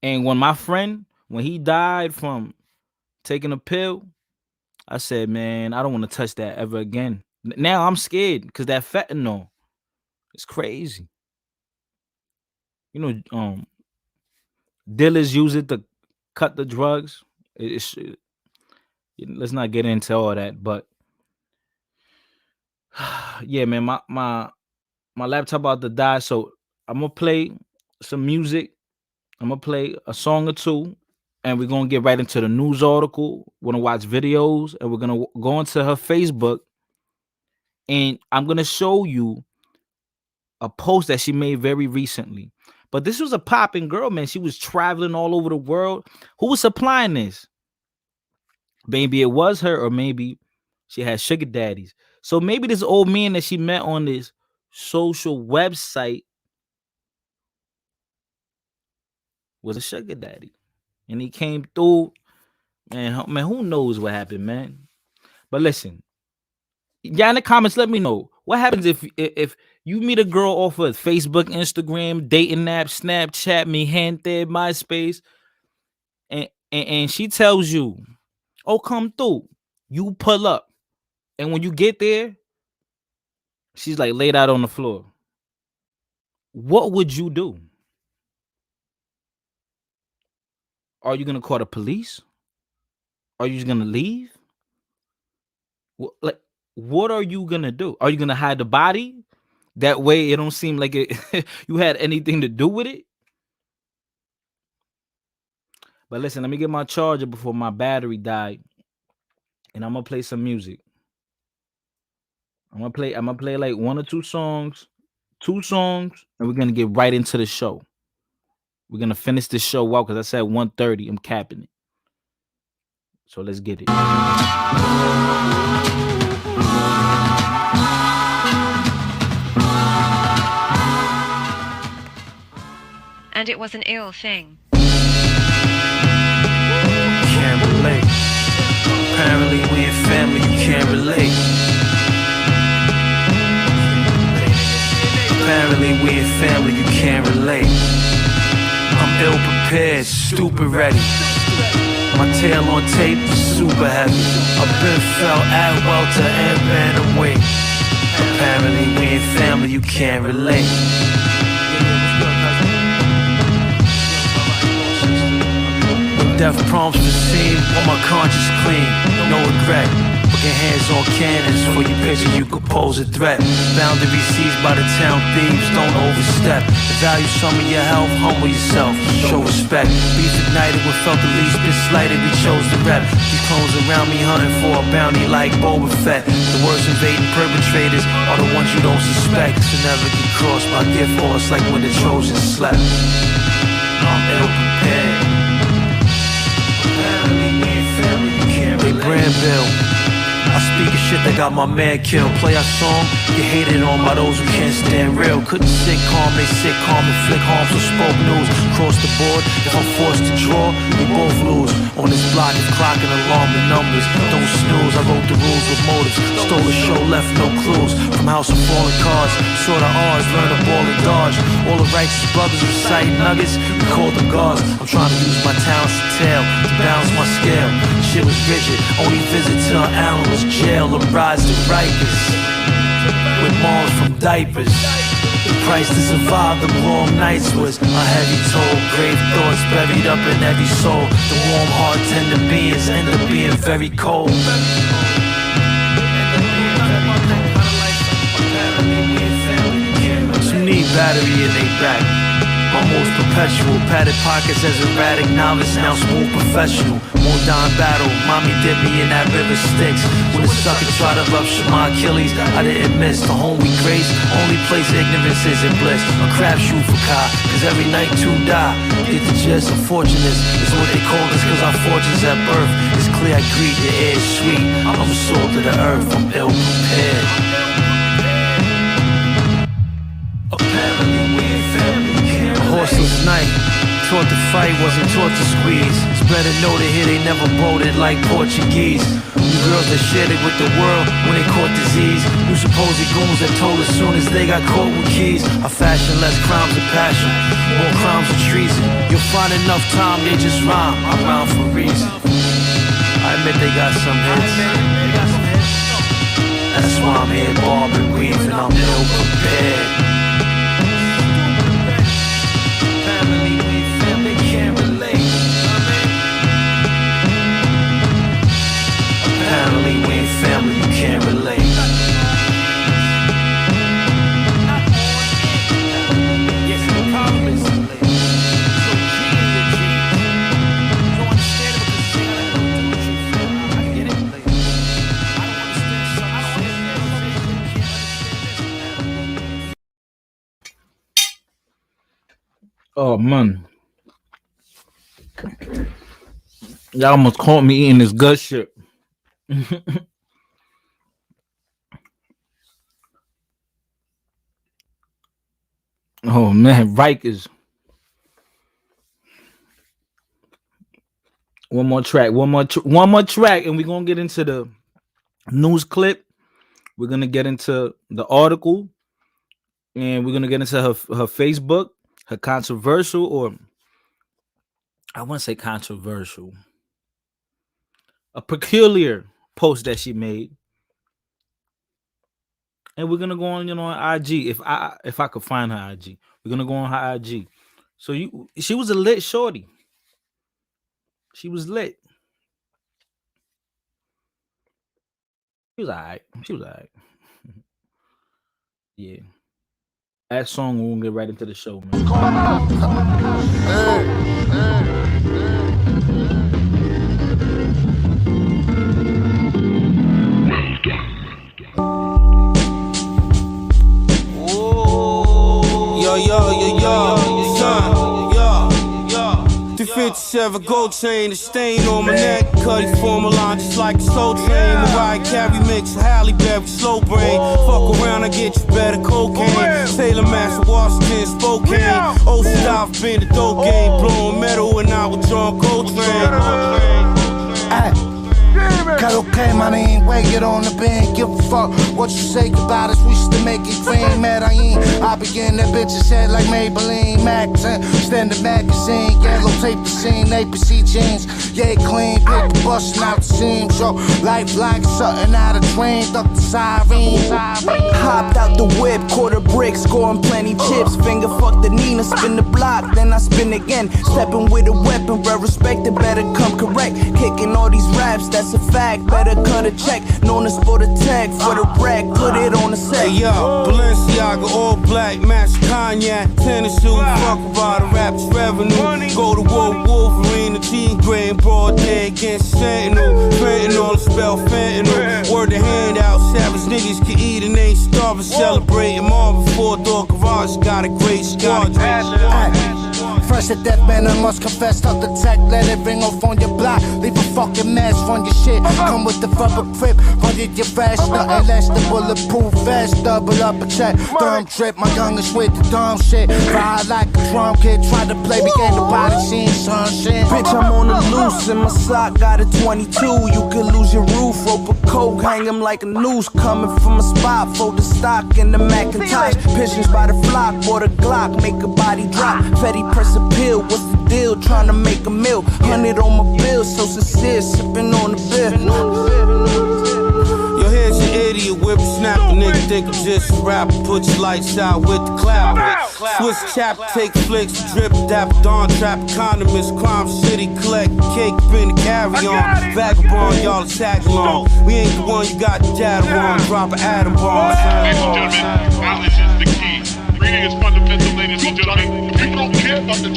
And when my friend, when he died from taking a pill, I said, man, I don't want to touch that ever again. Now I'm scared because that fentanyl is crazy. You know, dealers use it to cut the drugs. Let's not get into all that, but yeah, man, my laptop about to die, so I'm gonna play some music. I'm gonna play a song or two, and we're gonna get right into the news article. We're gonna watch videos, and we're gonna go into her Facebook, and I'm gonna show you a post that she made very recently. But this was a popping girl, man. She was traveling all over the world. Who was supplying this? Maybe it was her, or maybe she had sugar daddies. So maybe this old man that she met on this social website was a sugar daddy, and he came through. Man, who knows what happened, man? But listen, y'all in the comments, let me know what happens if you meet a girl off of Facebook, Instagram, dating app, Snapchat, Mi Gente, MySpace, and she tells you, "Oh, come through." You pull up, and when you get there, she's like laid out on the floor. What would you do? Are you gonna call the police? Are you just gonna leave? Like, what are you gonna do? Are you gonna hide the body? That way it don't seem like it you had anything to do with it. But listen, let me get my charger before my battery died, and I'm gonna play some music. I'm gonna play like one or two songs, and we're gonna get right into the show. We're gonna finish this show out because I said 1:30. I'm capping it. So let's get it. And it was an ill thing. Can't relate. Apparently we in family, you can't relate. Apparently we in family, you can't relate. I'm ill prepared, stupid ready. My tail on tape, super heavy. I've been felt at welter and bantamweight. Apparently we ain't family, you can't relate. When death prompts for scene, on my conscience clean, no regret. Putting hands on cannons for your picture, you could pose a threat. Boundary seized by the town thieves, don't overstep. Value some of your health, humble yourself, show respect. Beef ignited when felt the least been slighted, we chose to rep. These clones around me hunting for a bounty like Boba Fett. The worst invading perpetrators are the ones you don't suspect. So never get crossed by gift horse like when the Trojan slept. I'm ill prepared. Apparently we ain't family, you can't relate. They brand bill. I speak of shit that got my man killed. Play our song, get hated on by those who can't stand real. Couldn't sit calm, they sit calm, inflict harm, so spoke news. Across the board, if I'm forced to draw, we both lose. On this block, it's clocking alarm the numbers. Don't snooze, I wrote the rules with motives. Stole the show, left no clues. From House of Fallen Cards, saw the R's, learn to ball and dodge. All the righteous brothers recite nuggets, we called them gods. I'm trying to use my talents to tell, to balance my scale. Shit was rigid, only visit to an Allen was jail or rise to Rikers with moms from diapers. The price to survive them long nights was a heavy toll. Grave thoughts buried up in every soul. The warm heart tender beings end up being very cold. Some need battery in they back. Almost perpetual, padded pockets as erratic novice, now smooth professional. More dime battle, mommy did me in that river Styx. When the sucker tried to rupture my Achilles, I didn't miss. The home we grace, only place ignorance is in bliss. A crapshoot for Kai, cause every night two die. Get the gist, unfortunate is what they called us, cause our fortunes at birth. It's clear I greet your air sweet. I'm a soul to the earth, I'm ill prepared. Apparently we ain't family. Horseless night, taught to fight, wasn't taught to squeeze. It's better know to hear they never boated like Portuguese. You girls that shared it with the world when they caught disease. You supposed goons that told as soon as they got caught with keys. I fashion less crimes of passion, more crimes of treason. You'll find enough time, they just rhyme. I rhyme for a reason. I admit they got some hits. That's why I'm here barbing, weaving, I'm ill prepared. Apparently we ain't family, you can't relate. Yes, the problem is so G and your G. You don't understand it because you ain't gotta do what you feel. I get it later. I don't understand some shit. Oh man, y'all almost caught me eating this gut shit. Oh man, Rikers. One more track, and we're gonna get into the news clip. We're gonna get into the article, and we're gonna get into her Facebook, her controversial, or I wouldn't say controversial, a peculiar post that she made, and we're gonna go on, on IG. If I could find her IG, we're gonna go on her IG. So she was a lit shorty. She was lit. She was alright. Yeah. That song, we're gonna get right into the show, man. Yo, son, yo. 357 gold chain, the stain on my neck. Cuddy form a line just like a slow train. Mariah Carey mix, Halle Berry, slow brain. Fuck around, I get you better cocaine. Taylor Master, Washington, Spokane. Ocean dive, been the dope game. Blowing metal and I was John Coltrane. Cocaine, my name, weigh it on the band, give a fuck what you say about us, we still make it green, Medellin, I be in that bitch's head like Maybelline Maxine. Standard magazine, yellow tape the scene, APC jeans. Yeah, clean, paper busting out the seams. So life like something out of dream, duck the sirens. Hopped out the whip, quarter brick, scoring plenty chips. Finger fuck the Nina, spin the block, then I spin again. Stepping with a weapon, well respected, better come correct. Kicking all these raps, that's a fact, better cut a check. Known as for the tag, for the rack, put it on the set. Hey yo, Balenciaga, all black, match Kanye, tennis shoes, fuck about the rap's revenue. Go to war, Wolverine, the team gray and broad day against Sentinel. Fentanyl, spell fentanyl. Word the handout, savage niggas can eat and ain't starving. Celebrating Marvin before door garage, got a great squad. Fresh to death, man, I must confess. Tuck the tech, let it ring off on your block. Leave a fucking mess on your shit. Come with the rubber grip, run it your fast. Nothing less than bulletproof vest. Double up a check, dumb trip. My youngest with the dumb shit. Ride like a drum kid, try to play, became the body scene, son shit. Bitch, I'm on the loose, and my sock got a 22. You could lose your roof, rope a coke, hang him like a noose. Coming from a spot, fold the stock in the Macintosh. Pigeons by the flock, bought a Glock, make a body drop. Fetty press a pill, what's the deal? Trying to make a meal, 100 on my bill, so sincere, sipping on the bill. Your head's an idiot, whip snap a nigga, think I'm just a rapper. Put your lights out with the clap. Swiss chap, take flicks, drip, dap, dawn, trap, economist, crime city, collect cake, been the carry on. Vagabond, y'all tag along. We ain't the one you got the data on. Drop an atom bomb. Ladies and gentlemen, knowledge is the key. Reading is fundamental, ladies and gentlemen. People don't care about the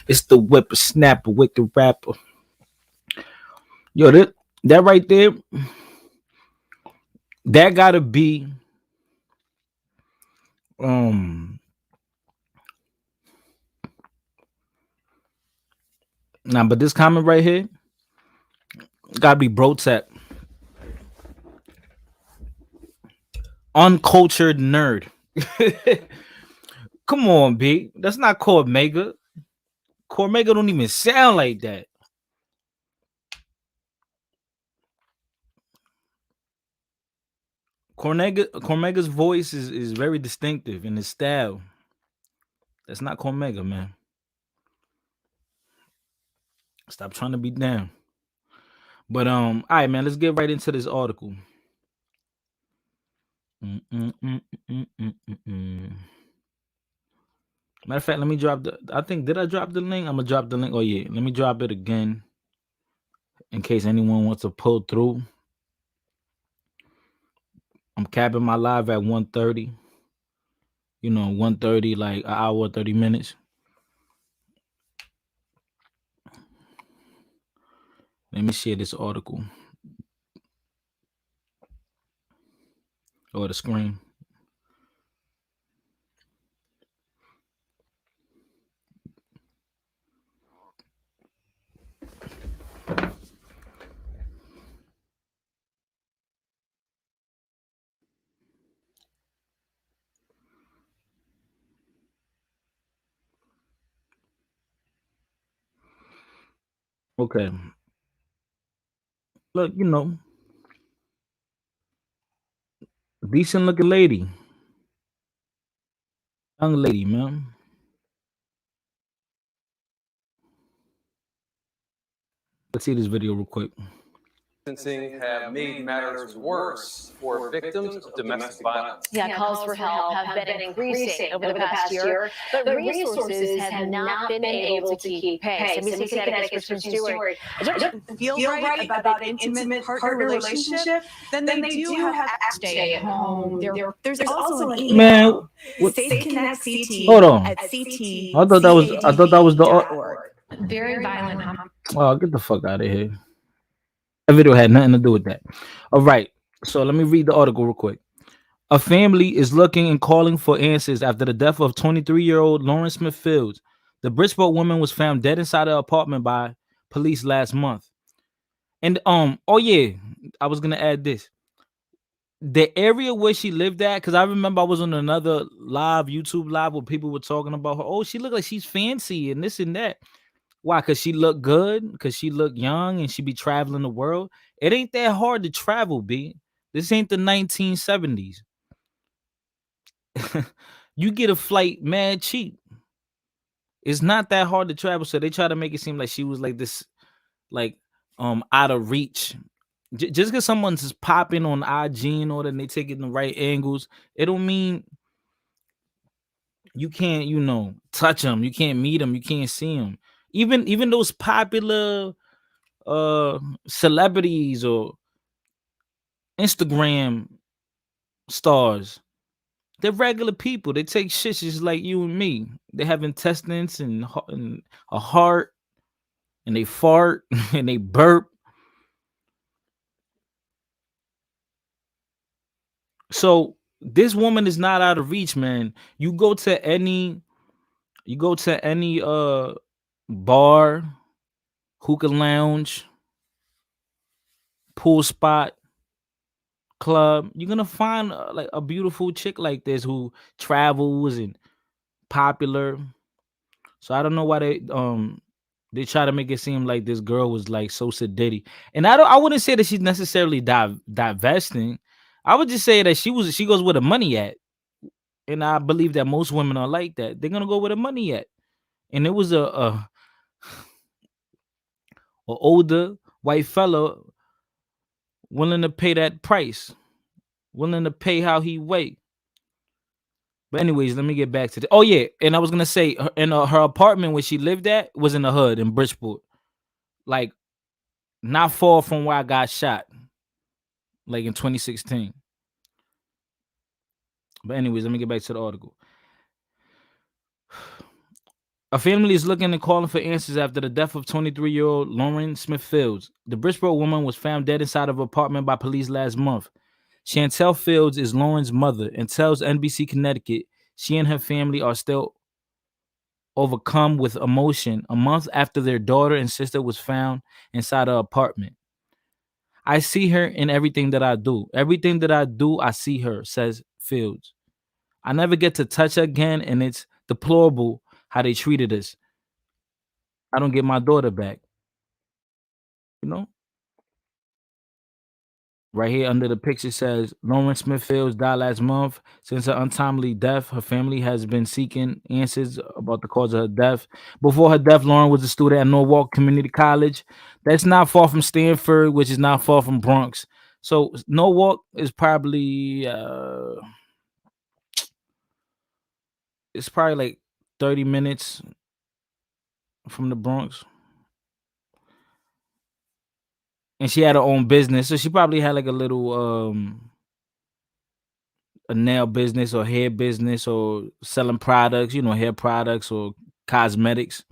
It's the whippersnapper, wicked rapper. Yo, that right there, that gotta be nah, but this comment right here gotta be Brotep. Uncultured nerd. Come on, B. That's not Cormega. Cormega don't even sound like that. Cormega's voice is very distinctive in his style. That's not Cormega, man. Stop trying to be down. But all right, man, let's get right into this article. Matter of fact, let me drop did I drop the link? I'm gonna drop the link. Oh yeah, let me drop it again in case anyone wants to pull through. I'm capping my live at 1:30. You know, 1:30, like an hour, 30 minutes. Let me share this article. Or the screen. Okay. Look, you know, decent looking lady. Young lady, man. Let's see this video real quick. Have made matters worse for victims of domestic violence. Yeah, calls for help have been increasing over the past year, but resources have not been able to keep pace. NBC Connecticut's Kristen Stewart. Feel right about an intimate partner relationship, then they do have to stay at home. There's also an email. Safe Connect CT. Hold on. At CT. I thought that was the Very violent. Oh, get the fuck out of here. That video had nothing to do with that. All right. So let me read the article real quick. A family is looking and calling for answers after the death of 23-year-old Lauren Smith Fields. The Bridgeport woman was found dead inside her apartment by police last month. And oh yeah, I was gonna add this. The area where she lived at, because I remember I was on another YouTube live where people were talking about her. Oh, she looked like she's fancy and this and that. Why? Because she looked good, because she looked young and she be traveling the world. It ain't that hard to travel, B. This ain't the 1970s. You get a flight mad cheap. It's not that hard to travel, so they try to make it seem like she was like this, like out of reach. Just because someone's just popping on IG and all that, and they taking the right angles, it don't mean you can't, touch them. You can't meet them. You can't see them. Even those popular celebrities or Instagram stars, they're regular people. They take shit just like you and me. They have intestines and a heart, and they fart and they burp. So this woman is not out of reach, man. You go to any bar, hookah lounge, pool spot, club, you're gonna find like a beautiful chick like this who travels and popular. So I don't know why they try to make it seem like this girl was like so sedity. And I wouldn't say that she's necessarily divesting. I would just say that she goes where the money at. And I believe that most women are like that. They're gonna go where the money at. And it was a older white fella willing to pay that price, willing to pay how he weighed. But anyways, let me get back to oh yeah, and I was gonna say, her apartment where she lived at was in the hood in Bridgeport, like not far from where I got shot, like in 2016. But anyways, let me get back to the article. A family is looking and calling for answers after the death of 23-year-old Lauren Smith Fields. The Bridgeport woman was found dead inside of her apartment by police last month. Chantel Fields is Lauren's mother and tells NBC Connecticut she and her family are still overcome with emotion a month after their daughter and sister was found inside her apartment. I see her in everything that I do. Everything that I do, I see her, says Fields. I never get to touch her again, and it's deplorable how they treated us. I don't get my daughter back. Right here under the picture says Lauren Smith Fields died last month. Since her untimely death, her family has been seeking answers about the cause of her death. Before her death, Lauren was a student at Norwalk Community College. That's not far from Stanford, which is not far from Bronx. So Norwalk is probably it's probably like 30 minutes from the Bronx. And she had her own business, so she probably had like a little a nail business or hair business or selling products, hair products or cosmetics.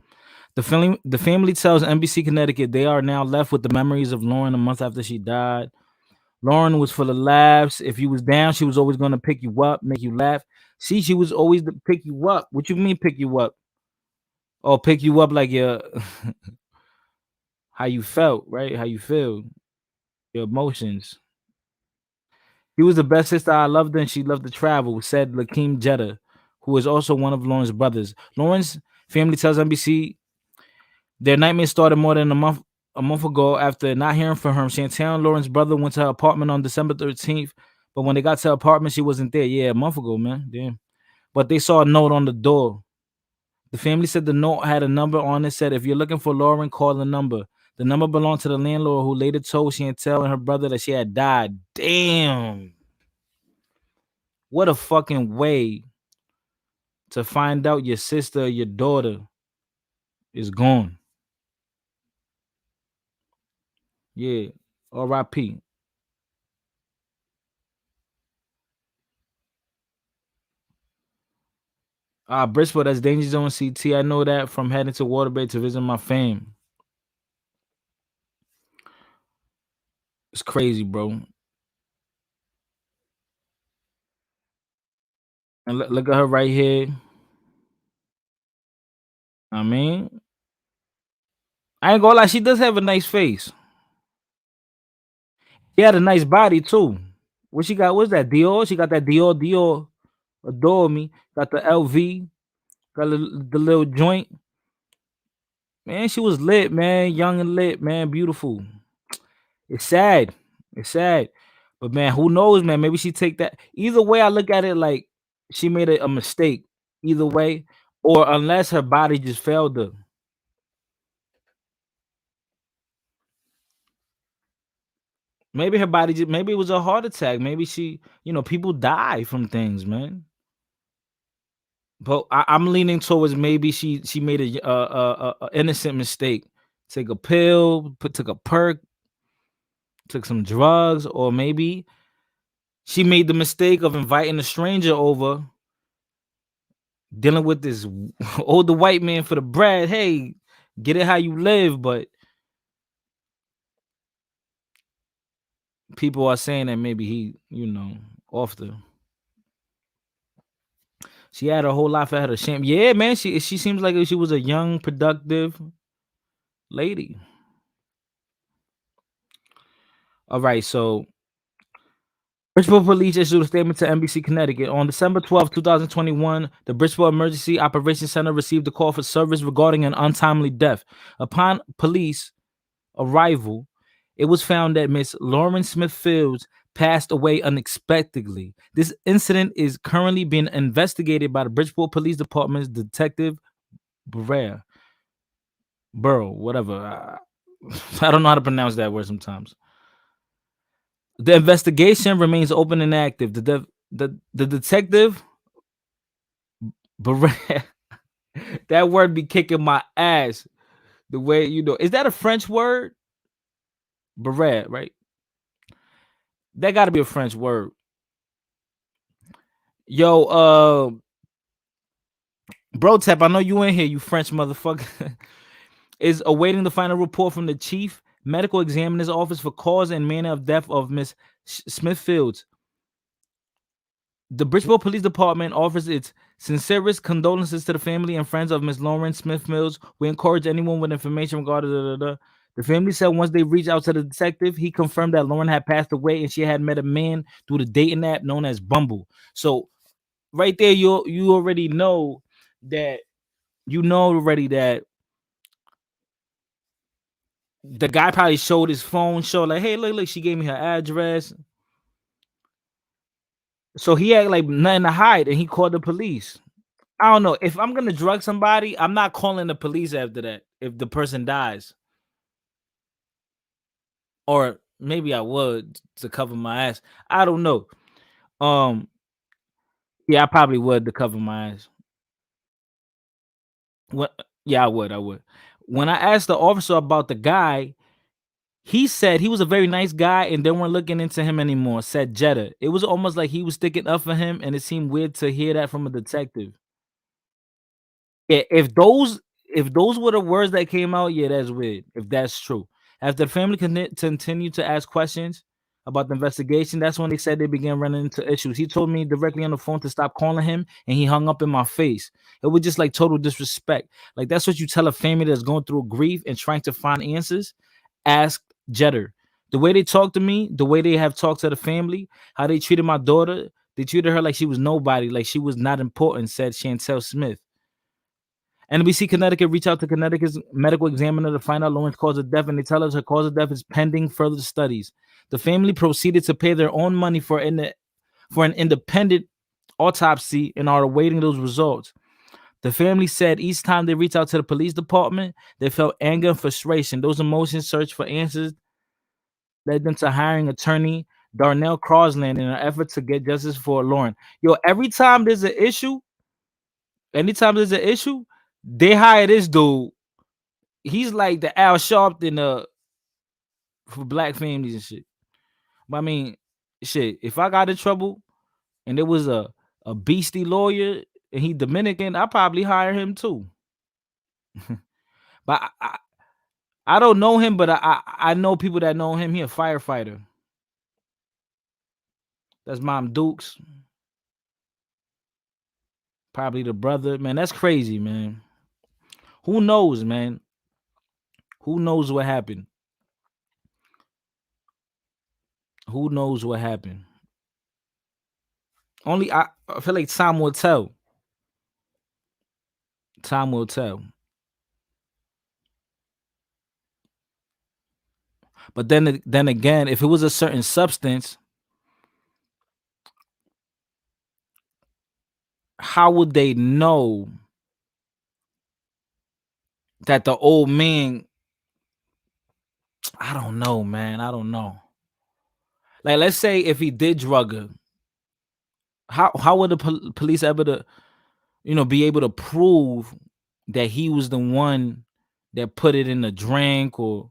The family tells NBC Connecticut they are now left with the memories of Lauren a month after she died. Lauren was full of laughs. If you was down, she was always going to pick you up, make you laugh. See, she was always to pick you up. What you mean pick you up? Or pick you up like your how you felt, right? How you feel, your emotions. She was the best sister. I loved her and she loved to travel, said Lakeem Jetta, who is also one of Lauren's brothers. Lauren's family tells NBC their nightmare started more than a month ago after not hearing from her. Chantel, Lauren's brother, went to her apartment on December 13th, but when they got to her apartment, she wasn't there. Yeah, a month ago, man. Damn. But they saw a note on the door. The family said the note had a number on it, said, if you're looking for Lauren, call the number. The number belonged to the landlord, who later told Chantel and her brother that she had died. Damn. What a fucking way to find out your sister or your daughter is gone. Yeah. R.I.P. Bridgeport, that's Danger Zone CT. I know that from heading to Waterbury to visit my fam. It's crazy, bro. And look at her right here. I mean, I ain't gonna lie, she does have a nice face. She had a nice body too. What she got? What's that? Dior? She got that Dior. Adore Me. Got the LV. Got the little joint. Man, she was lit, man. Young and lit, man. Beautiful. It's sad. It's sad. But man, who knows, man? Maybe she take that. Either way, I look at it like she made a mistake. Either way, or unless her body just failed her. Maybe her body just, maybe it was a heart attack. Maybe she, people die from things, man. But I'm leaning towards maybe she made a innocent mistake. Take a pill, took a perk, took some drugs, or maybe she made the mistake of inviting a stranger over, dealing with this older white man for the bread. Hey, get it how you live, but people are saying that maybe he, off the. She had a whole lot for her to shame. Yeah, man. She seems like she was a young, productive lady. All right, so Bridgeport Police issued a statement to NBC Connecticut. On December 12, 2021, the Bridgeport Emergency Operations Center received a call for service regarding an untimely death. Upon police arrival, it was found that Miss Lauren Smith Fields passed away unexpectedly. This incident is currently being investigated by the Bridgeport Police Department's Detective Burrow, whatever. I don't know how to pronounce that word sometimes. The investigation remains open and active. The detective Burrow, that word be kicking my ass. The way, is that a French word? Burrow, right? That got to be a French word. Yo, Bro Tap, I know you in here, you French motherfucker. Is awaiting the final report from the chief medical examiner's office for cause and manner of death of Miss Smith Fields. The Bridgeport Police Department offers its sincerest condolences to the family and friends of Miss Lauren Smith Fields. We encourage anyone with information regarding The family said once they reached out to the detective, he confirmed that Lauren had passed away and she had met a man through the dating app known as Bumble. So right there, you already know that the guy probably showed his phone, showed like, hey, look, she gave me her address. So he had like nothing to hide and he called the police. I don't know. If I'm gonna drug somebody, I'm not calling the police after that if the person dies. Or maybe I would to cover my ass. I don't know. Yeah, I probably would to cover my ass. What? Yeah, I would. When I asked the officer about the guy, he said he was a very nice guy and they weren't looking into him anymore, said Jetta. It was almost like he was sticking up for him, and it seemed weird to hear that from a detective. Yeah, if those were the words that came out, yeah, that's weird. If that's true. After the family continued to ask questions about the investigation, that's when they said they began running into issues. He told me directly on the phone to stop calling him, and he hung up in my face. It was just like total disrespect. Like that's what you tell a family that's going through grief and trying to find answers. Ask Jetter. The way they talk to me, the way they have talked to the family, how they treated my daughter, they treated her like she was nobody, like she was not important, said Chantel Smith. NBC Connecticut reached out to Connecticut's medical examiner to find out Lauren's cause of death, and they tell us her cause of death is pending further studies. The family proceeded to pay their own money for an independent autopsy and are awaiting those results. The family said each time they reached out to the police department, they felt anger and frustration. Those emotions searched for answers led them to hiring attorney Darnell Crosland in an effort to get justice for Lauren. Yo, anytime there's an issue, they hire this dude. He's like the Al Sharpton for black families and shit. But I mean, shit, if I got in trouble and there was a beastie lawyer and he Dominican, I probably hire him too. But I don't know him, but I know people that know him. He a firefighter. That's Mom Dukes. Probably the brother. Man, that's crazy, man. Who knows, man? Who knows what happened? Who knows what happened? Only I feel like time will tell. Time will tell. But then again, if it was a certain substance, how would they know that the old man? I don't know, man. I don't know. Like, let's say if he did drug her, how would the police ever be able to prove that he was the one that put it in the drink? Or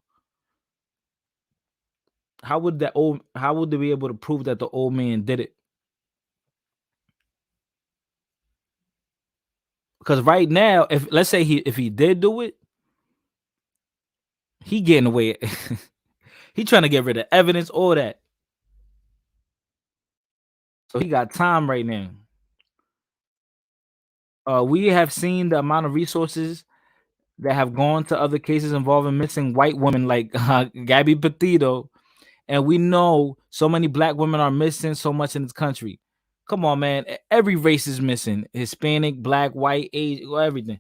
how would they be able to prove that the old man did it? Because right now, if let's say if he did do it, he getting away. He trying to get rid of evidence, all that. So he got time right now. We have seen the amount of resources that have gone to other cases involving missing white women like Gabby Petito, and we know so many black women are missing so much in this country. Come on, man. Every race is missing. Hispanic, black, white, Asian, everything.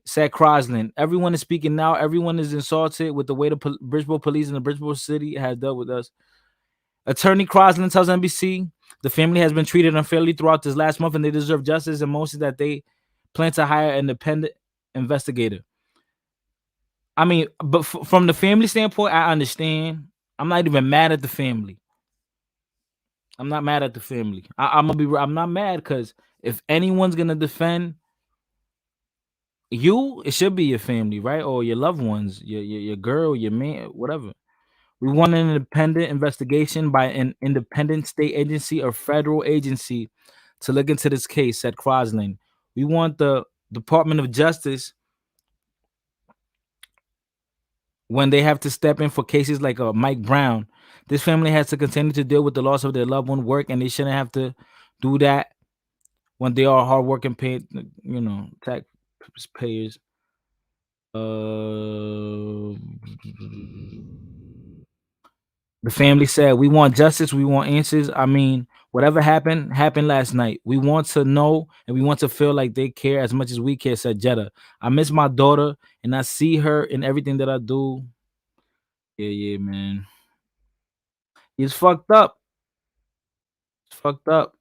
Said Crosland. Everyone is speaking now. Everyone is insulted with the way the Bridgeport police in the Bridgeport city has dealt with us. Attorney Crosland tells NBC the family has been treated unfairly throughout this last month and they deserve justice, and most that they plan to hire an independent investigator. I mean, but from the family standpoint, I understand. I'm not even mad at the family. I'm not mad at the family. I'm not mad because if anyone's gonna defend you, it should be your family, right? Or your loved ones, your girl, your man, whatever. We want an independent investigation by an independent state agency or federal agency to look into this case, said Crosland. We want the Department of Justice, when they have to step in for cases like Mike Brown. This family has to continue to deal with the loss of their loved one work, and they shouldn't have to do that when they are hardworking, paid, taxpayers. The family said, we want justice, we want answers. I mean, whatever happened last night. We want to know and we want to feel like they care as much as we care, said Jetta. I miss my daughter and I see her in everything that I do. Yeah, man. It's fucked up. It's fucked up.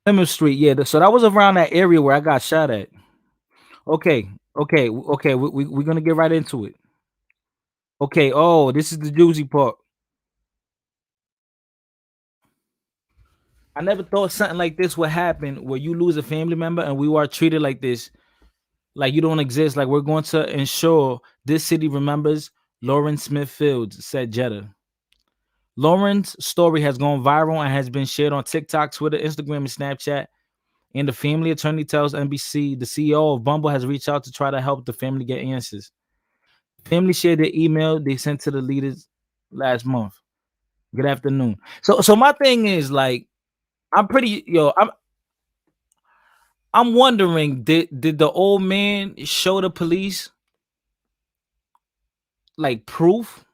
Plymouth Street, yeah. So that was around that area where I got shot at. Okay. We're gonna get right into it. Okay. Oh, this is the juicy part. I never thought something like this would happen, where you lose a family member and we are treated like this, like you don't exist. Like, we're going to ensure this city remembers Lauren Smith Fields, said Jetta. Lauren's story has gone viral and has been shared on TikTok, Twitter, Instagram, and Snapchat. And the family attorney tells NBC the CEO of Bumble has reached out to try to help the family get answers. The family shared their email they sent to the leaders last month. Good afternoon. So my thing is, like, I'm wondering, did the old man show the police like proof?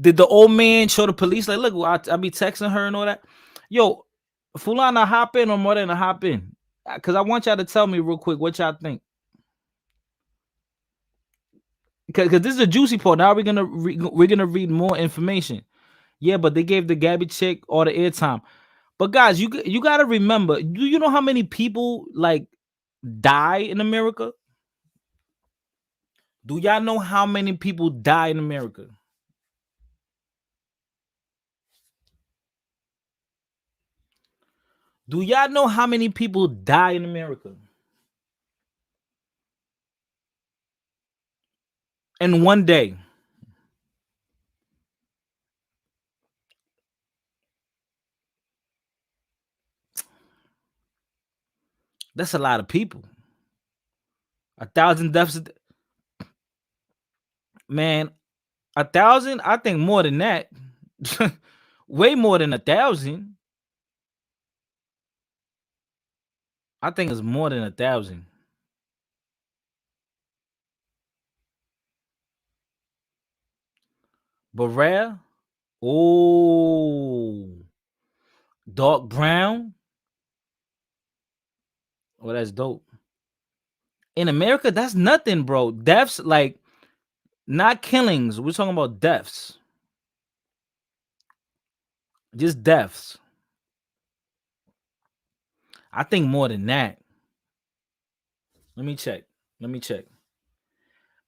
Did the old man show the police like, look, I be texting her and all that? Yo, Fulana, hop in or more than a hop in? Because I want y'all to tell me real quick what y'all think. Because this is a juicy part. Now we're gonna read more information. Yeah, but they gave the Gabby chick all the airtime. But guys, you got to remember, do you know how many people like die in America? Do y'all know how many people die in America? Do y'all know how many people die in America? In one day. That's a lot of people. 1,000 deaths. Man, 1,000? I think more than that. Way more than 1,000. I think it's more than 1,000. Barrera? Oh. Dark brown? Oh, that's dope. In America, that's nothing, bro. Deaths, like, Not killings. We're talking about deaths. Just deaths. I think more than that. Let me check.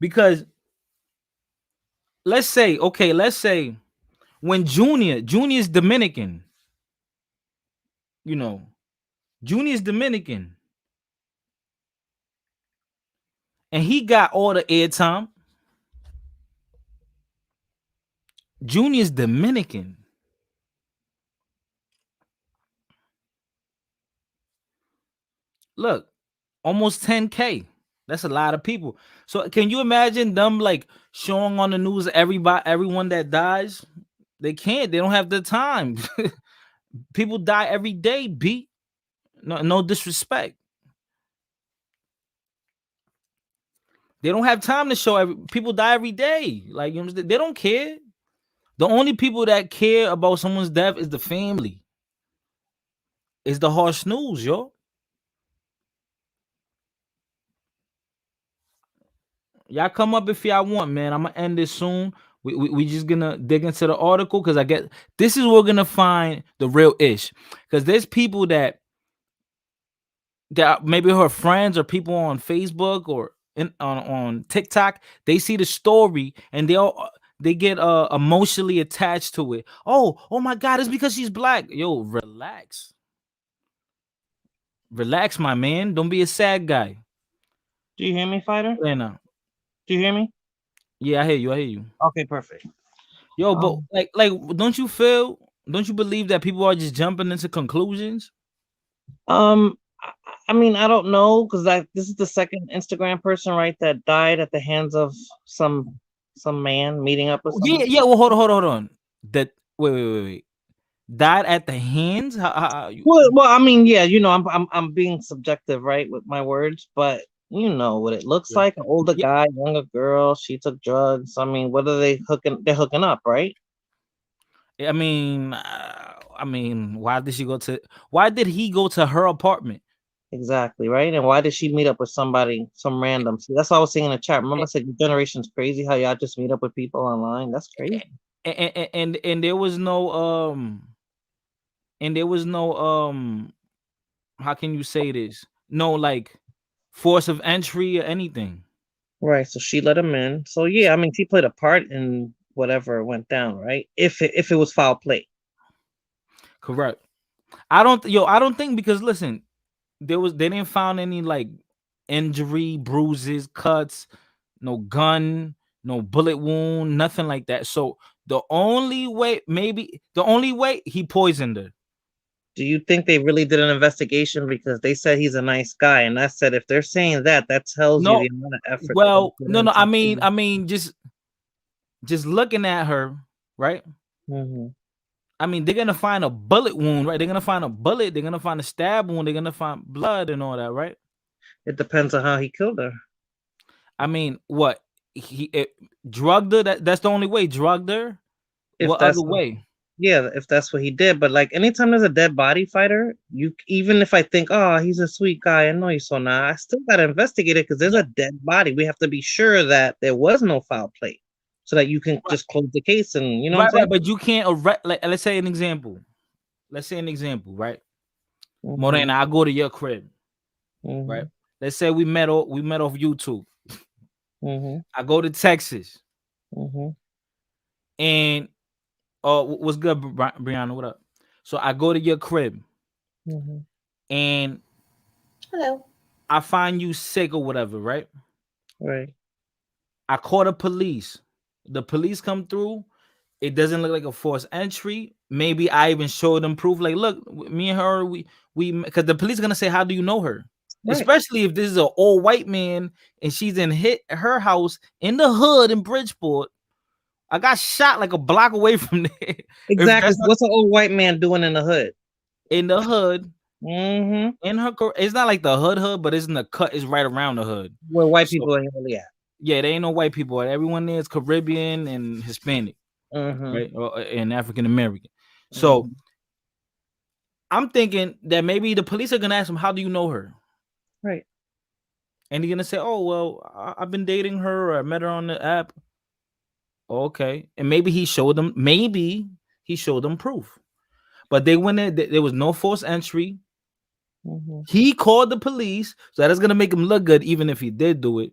Because let's say when Junior's Dominican, Junior's Dominican, and he got all the airtime. Junior's Dominican. Look, almost 10K. That's a lot of people. So can you imagine them like showing on the news everyone that dies? They can't. They don't have the time. People die every day, B. No disrespect. They don't have time to show people die every day. Like, you know, they don't care. The only people that care about someone's death is the family. It's the harsh news, yo. Y'all come up if y'all want, man. I'm gonna end this soon. We just gonna dig into the article because I get this is where we're gonna find the real ish. Because there's people that maybe her friends or people on Facebook or on TikTok, they see the story and they get emotionally attached to it. Oh my God, it's because she's black. Yo, relax, my man. Don't be a sad guy. Do you hear me, Fighter? Yeah, no. Do you hear me? Yeah, I hear you. Okay, perfect. Yo, but don't you believe that people are just jumping into conclusions? I mean, I don't know, because this is the second Instagram person, right, that died at the hands of some man meeting up with someone. Yeah. Well, hold on. That wait. Died at the hands? How well, I mean, yeah, you know, I'm being subjective, right, with my words, but you know what it looks like. An older guy, younger girl, she took drugs. I mean, what are they hooking? They're hooking up, right? I mean, why did he go to her apartment? Exactly, right? And why did she meet up with somebody, some random? See, that's what I was saying in the chat. Remember I said your generation's crazy, how y'all just meet up with people online? That's crazy. And there was no how can you say this? No, like, force of entry or anything. Right. So she let him in. So yeah, I mean, she played a part in whatever went down, right? If it was foul play. Correct. I don't think, because listen, they didn't find any like injury, bruises, cuts, no gun, no bullet wound, nothing like that. So the only way he poisoned her. Do you think they really did an investigation? Because they said he's a nice guy, and I said if they're saying that tells you the amount of effort. Well, no. I mean, just looking at her, right? Mm-hmm. I mean, they're gonna find a bullet wound, right? They're gonna find a bullet. They're gonna find a stab wound. They're gonna find blood and all that, right? It depends on how he killed her. I mean, what he drugged her? That's the only way. Drugged her. What other way? Yeah, if that's what he did. But like, anytime there's a dead body, Fighter, even if I think, oh, he's a sweet guy, I know he's so nice, I still gotta investigate it because there's a dead body. We have to be sure that there was no foul play, so that you can just close the case. And you know, right, but you can't arrest. Like, let's say an example, right? Mm-hmm. Morena, I go to your crib, right? Let's say we met off YouTube. Mm-hmm. I go to Texas, and what's good, Brianna? What up? So I go to your crib, and hello. I find you sick or whatever, right? Right. I call the police. The police come through. It doesn't look like a forced entry. Maybe I even show them proof. Like, look, me and her, we because the police are gonna say, how do you know her? Right. Especially if this is an old white man and she's in her house in the hood in Bridgeport. I got shot like a block away from there. Exactly. What's an old white man doing in the hood? In the hood. Mm-hmm. In her, it's not like the hood, but it's in the cut. It's right around the hood. Where white people ain't really at. Yeah, there ain't no white people. Everyone there is Caribbean and Hispanic, mm-hmm. right, and African American. So I'm thinking that maybe the police are gonna ask him, "How do you know her?" Right. And he's gonna say, "Oh, well, I've been dating her, or I met her on the app." Okay, and maybe he showed them. Maybe he showed them proof, but they went in. There was no forced entry. He called the police, so that's gonna make him look good, even if he did do it.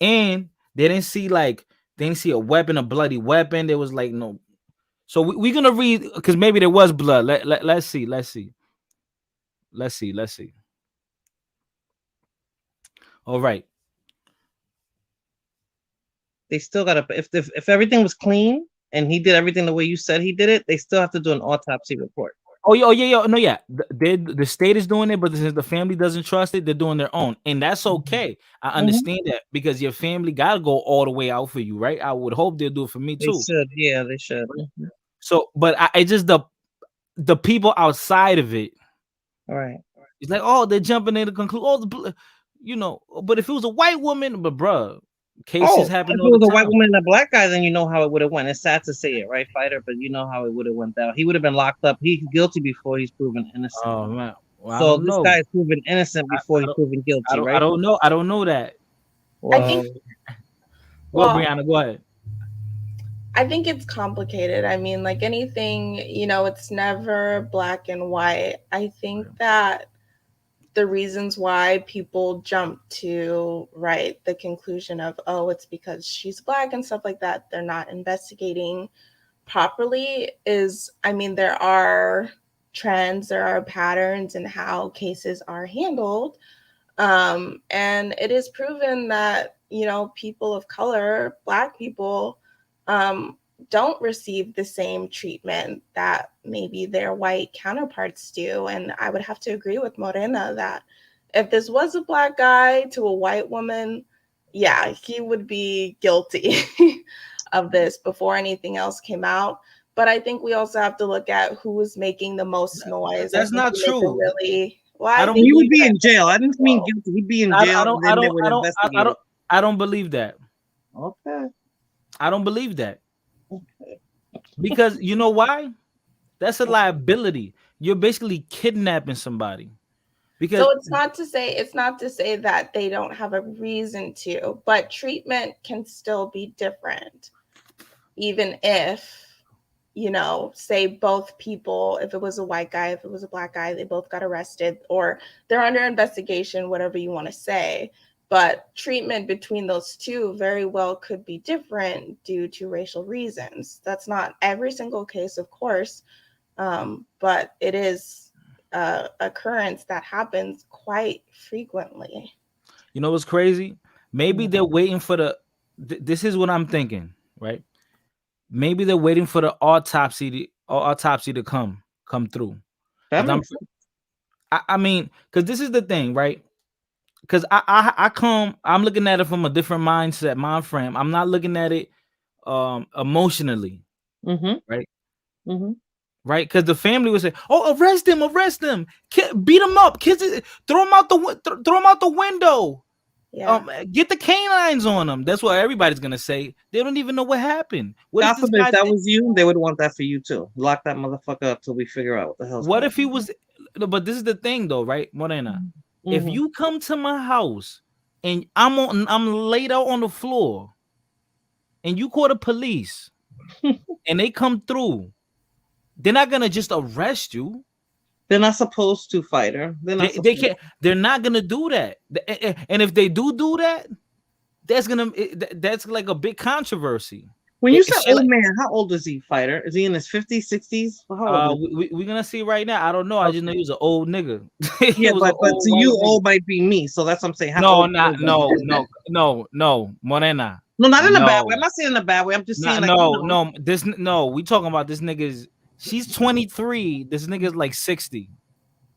And they didn't see a weapon, a bloody weapon. There was like no. So we're gonna read because maybe there was blood. Let's see. All right. They still gotta if everything was clean and he did everything the way you said he did it, they still have to do an autopsy report. Oh yeah. No, yeah. The state is doing it, but since the family doesn't trust it, they're doing their own, and that's okay. I understand that because your family gotta go all the way out for you, right? I would hope they'll do it for me too. They should, yeah, they should. So, but I just the people outside of it, all right? It's like, oh, they're jumping in to conclude. Oh, but if it was a white woman, but bruh, cases happen. If it was a white woman and a black guy, then you know how it would have went. It's sad to say it, right, Fighter? But you know how it would have went down. He would have been locked up. He's guilty before he's proven innocent. Oh man, so this guy is proven innocent before he's proven guilty, right? I don't know that. I think. Well, Brianna, go ahead. I think it's complicated. I mean, like anything, it's never black and white. I think that the reasons why people jump to the conclusion of, oh, it's because she's black and stuff like that, they're not investigating properly is, I mean, there are trends, there are patterns in how cases are handled. And it is proven that, people of color, black people, don't receive the same treatment that maybe their white counterparts do. And I would have to agree with Morena that if this was a black guy to a white woman, yeah, he would be guilty of this before anything else came out. But I think we also have to look at who was making the most noise. That's not true. Really, he would be in jail. I didn't mean guilty. He'd be in jail. I don't believe that. Okay. I don't believe that. Because you know why? That's a liability. You're basically kidnapping somebody. Because so it's not to say that they don't have a reason to, but treatment can still be different. Even if, say both people, if it was a white guy, if it was a black guy, they both got arrested or they're under investigation, whatever you want to say. But treatment between those two very well could be different due to racial reasons. That's not every single case, of course, but it is an occurrence that happens quite frequently. You know what's crazy? Maybe they're waiting for this is what I'm thinking, right? Maybe they're waiting for the autopsy to come through. I mean, because this is the thing, right? Because I'm looking at it from a different mindset, mind frame. I'm not looking at it emotionally, right? Right? Because the family would say, "Oh, arrest him, beat him up, kids, throw him out the window, get the canines on him." That's what everybody's gonna say. They don't even know what happened. God forbid if that was you, they would want that for you too. Lock that motherfucker up till we figure out what the hell's what if he was? But this is the thing, though, right, Morena? If you come to my house and I'm laid out on the floor and you call the police and they come through, they're not gonna just arrest you. They're not supposed to, Fighter. They can't. They're not gonna do that. And if they do that, that's like a big controversy. When you say old man, how old is he, Fighter? Is he in his 50s, 60s? We're gonna see right now. I don't know. I just know he was an old nigga. Yeah, but to you, old might be me. So that's what I'm saying. No, Morena. No, not in a bad way. I'm not saying in a bad way. I'm just saying we talking about this nigga's. She's 23. This nigga's like 60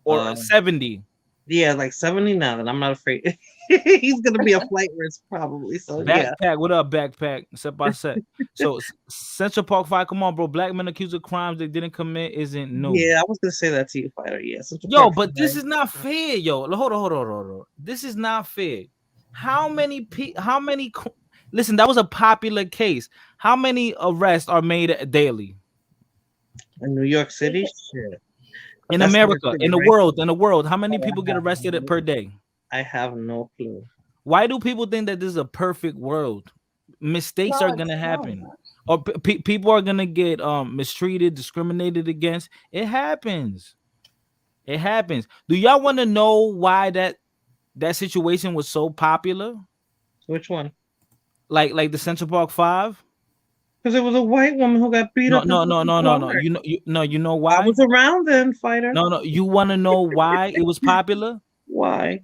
or 70. Yeah, like 70 now. Then I'm not afraid. He's gonna be a flight risk probably. So backpack, what up, backpack? Step by step. So Central Park 5, come on, bro. Black men accused of crimes they didn't commit isn't new. Yeah, I was gonna say that to you, Fighter. Yeah, but this is not fair, yo. Hold on. This is not fair. How many? Listen, that was a popular case. How many arrests are made daily in New York City? Shit. In America, in the world, how many people get arrested per day? I have no clue. Why do people think that this is a perfect world? Mistakes are gonna happen. or people are gonna get mistreated, discriminated against. It happens. It happens. Do y'all want to know why that situation was so popular? Which one? Like the Central Park 5? Because it was a white woman who got beat up. No. You know why? I was around then, fighter. No. You want to know why it was popular? Why?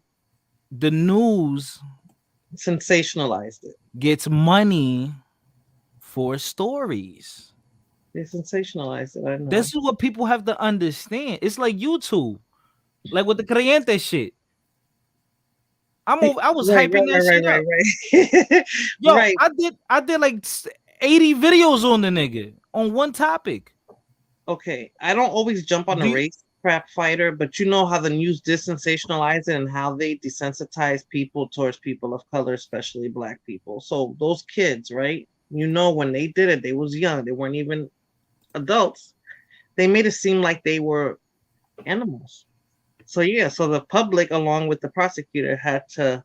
The news sensationalized it. Gets money for stories. They sensationalized it. I know. This is what people have to understand. It's like YouTube, like with the Creyente shit. I was hyping that shit up. Right. Yo, right. I did like 80 videos on the nigga on one topic. Okay, I don't always jump on the race crap fighter, but you know how the news desensationalize it and how they desensitize people towards people of color, especially black people. So those kids, right? You know, when they did it, they was young. They weren't even adults. They made it seem like they were animals. So yeah, so the public, along with the prosecutor, had to,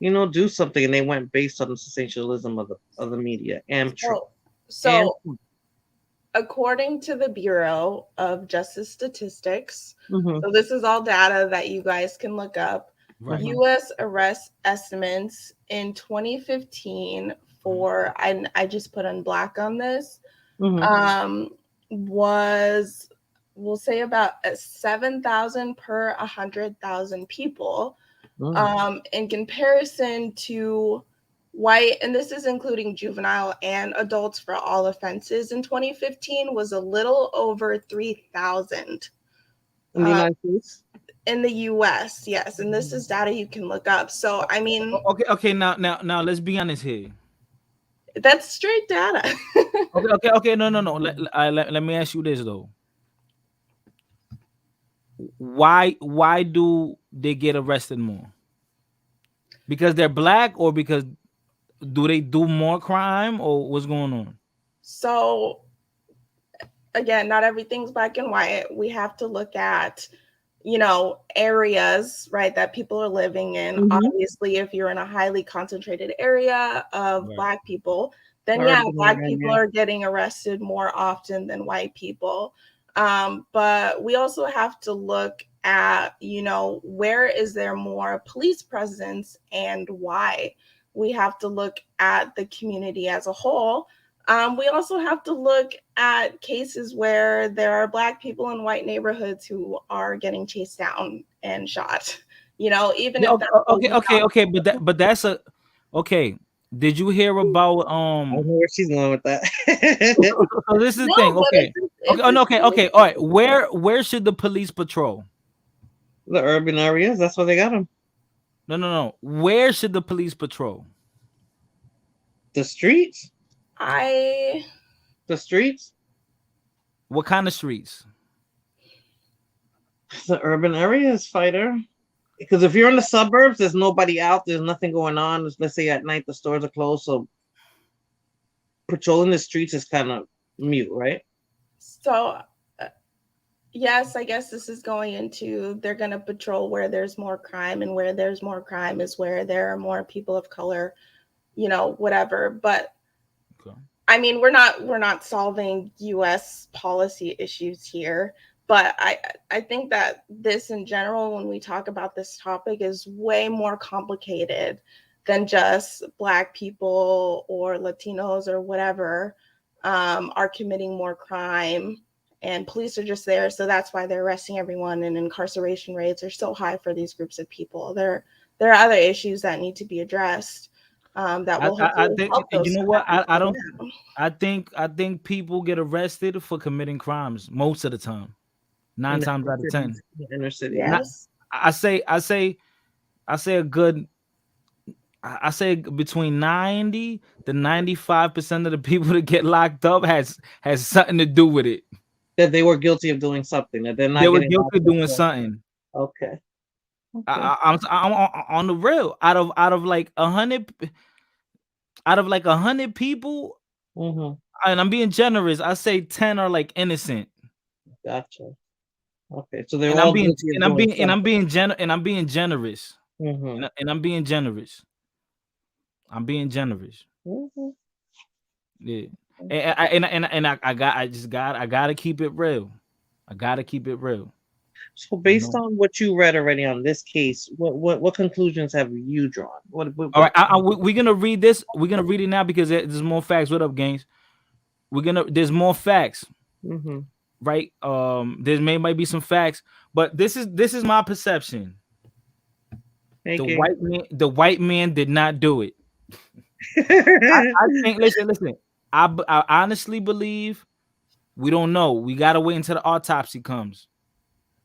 do something, and they went based on the sensationalism of the media and So according to the Bureau of Justice Statistics, so this is all data that you guys can look up. Right. U.S. arrest estimates in 2015 for I just put in black on this was, we'll say, about 7,000 per 100,000 people. In comparison to white, and this is including juvenile and adults for all offenses, in 2015 was a little over 3,000. In the United States? In the US, yes. And this is data you can look up. So I mean, okay, now let's be honest here. That's straight data. okay. No. Let me ask you this though. Why do they get arrested more? Because they're black, or because do they do more crime, or what's going on? So again, not everything's black and white. We have to look at, areas, right, that people are living in. Obviously, if you're in a highly concentrated area of black people, then black people are getting arrested more often than white people. But we also have to look at, where is there more police presence and why? We have to look at the community as a whole. We also have to look at cases where there are black people in white neighborhoods who are getting chased down and shot. Even if that's but that's a okay. Did you hear about I know where she's going with that. So this is the thing. Okay. All right. Where should the police patrol? The urban areas. That's where they got them. No. Where should the police patrol? The streets. The streets. What kind of streets? The urban areas, fighter. Because if you're in the suburbs, there's nobody out. There's nothing going on. Let's say at night the stores are closed, so patrolling the streets is kind of mute, right? So, yes, I guess this is going into, they're going to patrol where there's more crime, and where there's more crime is where there are more people of color, whatever. But I mean, we're not solving U.S. policy issues here. But I think that this in general, when we talk about this topic, is way more complicated than just black people or Latinos or whatever are committing more crime, and police are just there. So that's why they're arresting everyone, and incarceration rates are so high for these groups of people. There are other issues that need to be addressed. That will I think, you know what? I think people get arrested for committing crimes most of the time. 9 times out of 10. Inner city. Yes. I say between 90 to 95% of the people that get locked up has something to do with it. That they were guilty of doing something. That they're not. They were guilty of doing something. Okay. I'm on the real. Out of like 100 people, and I'm being generous, I say 10 are like innocent. Gotcha. Okay, so they're and all I'm being guilty of generous. I'm being generous. Mm-hmm. And I'm being generous. I'm being generous. Mm-hmm. Yeah, and I gotta keep it real. I gotta keep it real. So based on what you read already on this case, what conclusions have you drawn? What All right, we're gonna read this. We're gonna read it now because there's more facts. What up, Gaines? There's more facts, right? There might be some facts, but this is my perception. The white man did not do it. I think. Listen. I honestly believe we don't know. We gotta wait until the autopsy comes.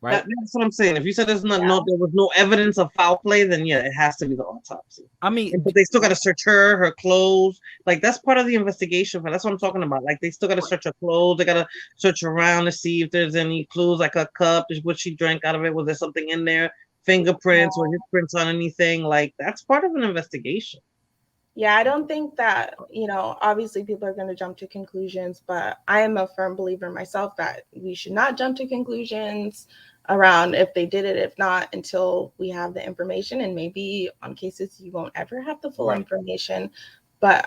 Right. That's what I'm saying. If you said there was no evidence of foul play, then yeah, it has to be the autopsy. I mean, but they still got to search her clothes. Like that's part of the investigation. But that's what I'm talking about. Like they still got to search her clothes. They got to search around to see if there's any clues, like a cup, what she drank out of it. Was there something in there? Fingerprints or his prints on anything? Like that's part of an investigation. Yeah, I don't think that, obviously people are going to jump to conclusions, but I am a firm believer myself that we should not jump to conclusions around if they did it, if not, until we have the information. And maybe on cases you won't ever have the full information. But,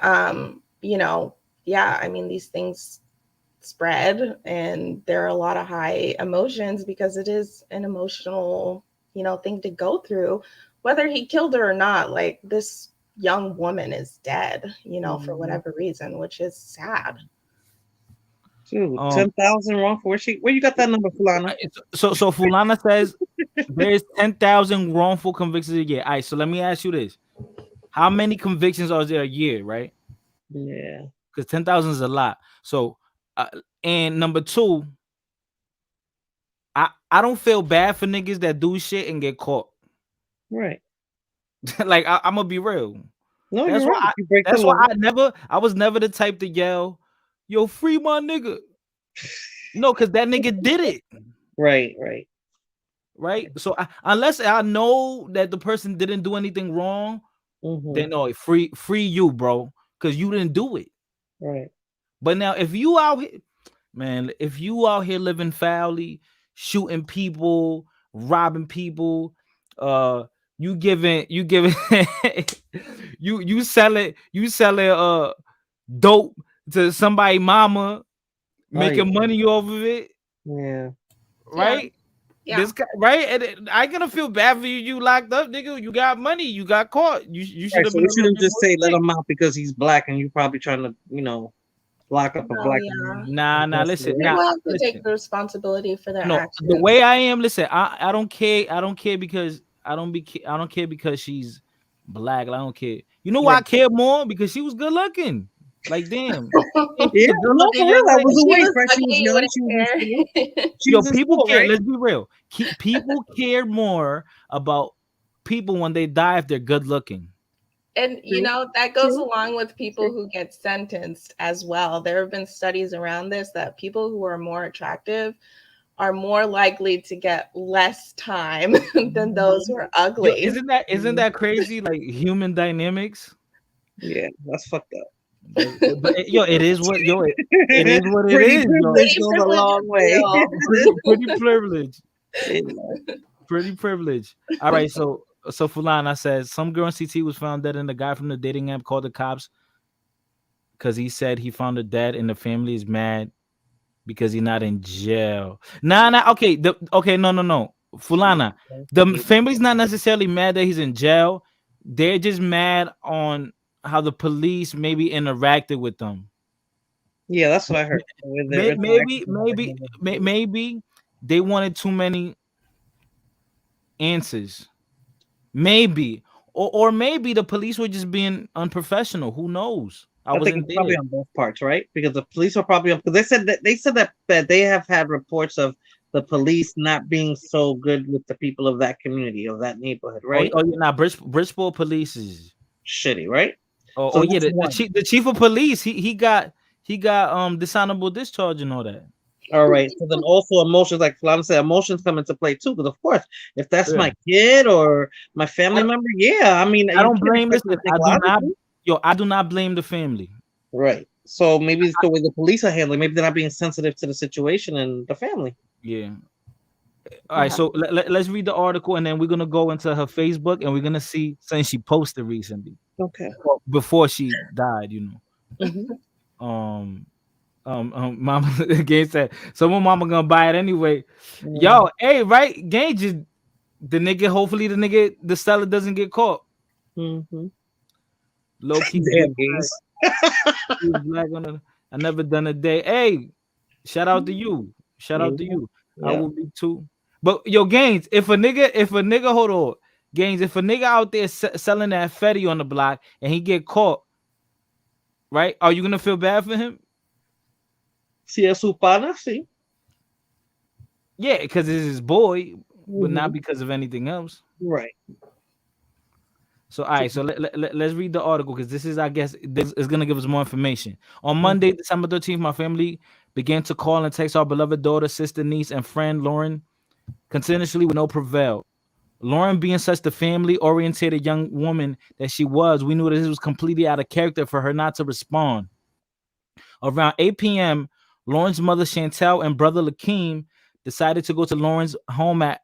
yeah, I mean, these things spread and there are a lot of high emotions because it is an emotional, thing to go through, whether he killed her or not. Like this young woman is dead, for whatever reason, which is sad. Dude, 10,000 wrongful. Where you got that number, Fulana? So Fulana says there's 10,000 wrongful convictions a year. All right, so let me ask you this: how many convictions are there a year? Right? Yeah, because 10,000 is a lot. So, and number two, I don't feel bad for niggas that do shit and get caught. Right. Like I'm gonna be real. No, that's you're why. right. That's why I was never the type to yell, "Yo, free my nigga." No, because that nigga did it. Right. So unless I know that the person didn't do anything wrong, then no, free you, bro, because you didn't do it. Right. But now, if you out here, man, living foully, shooting people, robbing people, you giving you selling dope to somebody mama, making money off of it. Yeah. Right? Yeah. This guy, right? And I gonna feel bad for you. You locked up, nigga. You got money. You got caught. You should have. So we shouldn't just say let him out because he's black and you probably trying to, lock up a black man. Nah. Listen, they will have to take the responsibility for their actions. The way I am, listen, I don't care. I don't care because I don't care because she's black. I don't care. You know why I care more? Because she was good looking. Like damn. Yeah, that was a waste, right? She was people care. Right? Let's be real. People care more about people when they die if they're good looking. And that goes along with people who get sentenced as well. There have been studies around this that people who are more attractive are more likely to get less time than those who are ugly. Isn't that crazy? Like human dynamics. Yeah, that's fucked up. But it is what it is. What it is. Privilege goes a long way. Pretty privilege. Pretty privilege. All right, so Fulana says some girl in CT was found dead, and the guy from the dating app called the cops because he said he found her dead, and the family is mad because he's not in jail. Nah. Okay, no. Fulana, the family's not necessarily mad that he's in jail. They're just mad on how the police maybe interacted with them. Yeah, that's what I heard. Maybe they wanted too many answers. Maybe, or maybe the police were just being unprofessional. Who knows? I think it's probably on both parts, right? Because the police are probably because they said that they have had reports of the police not being so good with the people of that community, of that neighborhood, right? Oh, yeah, Bridgeport police is shitty, right? The chief of police, he got dishonorable discharge and all that. All right. So then also emotions, like Fulana said, emotions come into play too. Because of course, if that's my kid or my family member, I mean, I don't blame this. I do not blame the family. Right. So maybe it's the way the police are handling. Maybe they're not being sensitive to the situation and the family. Yeah. All right. So let's read the article, and then we're gonna go into her Facebook, and we're gonna see something she posted recently. Okay. Before she died, Mama Gang said, someone mama gonna buy it anyway. Yo, hey, right? Gang just the nigga. Hopefully, the seller doesn't get caught. Mm-hmm. Low key, damn gays. Black on the, I never done a day. Hey, shout out to you. Shout out to you. I will be too. But yo, Gaines, if a nigga, hold on, Gaines, if a nigga out there selling that Fetty on the block and he get caught, right? Are you gonna feel bad for him? Si es su pana, sí. Yeah, because it's his boy, but not because of anything else. Right. So, all right. So let's read the article because this is, I guess, this is gonna give us more information. On Monday, December 13th, my family began to call and text our beloved daughter, sister, niece, and friend Lauren continuously with no prevail. Lauren, being such the family-oriented young woman that she was, we knew that this was completely out of character for her not to respond. Around 8 p.m., Lauren's mother, Chantel, and brother, Lakeem, decided to go to Lauren's home at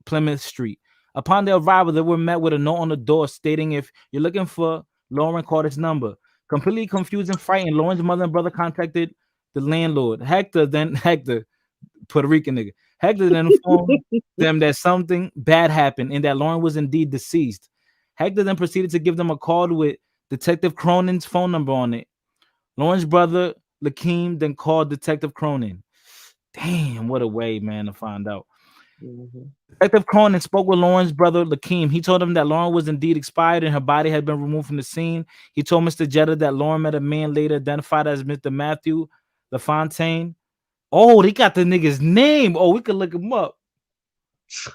Plymouth Street. Upon their arrival, they were met with a note on the door stating, if you're looking for Lauren, call this number. Completely confused and frightened, Lauren's mother and brother contacted the landlord. Hector, Puerto Rican nigga. Hector then informed them that something bad happened and that Lauren was indeed deceased. Hector then proceeded to give them a call with Detective Cronin's phone number on it. Lauren's brother, Lakeem, then called Detective Cronin. Damn, what a way, man, to find out. Detective Cronin spoke with Lauren's brother, Lakeem. He told him that Lauren was indeed expired and her body had been removed from the scene. He told Mr. Jetta that Lauren met a man later identified as Mr. Matthew LaFontaine. Oh, they got the nigga's name. Oh, we could look him up.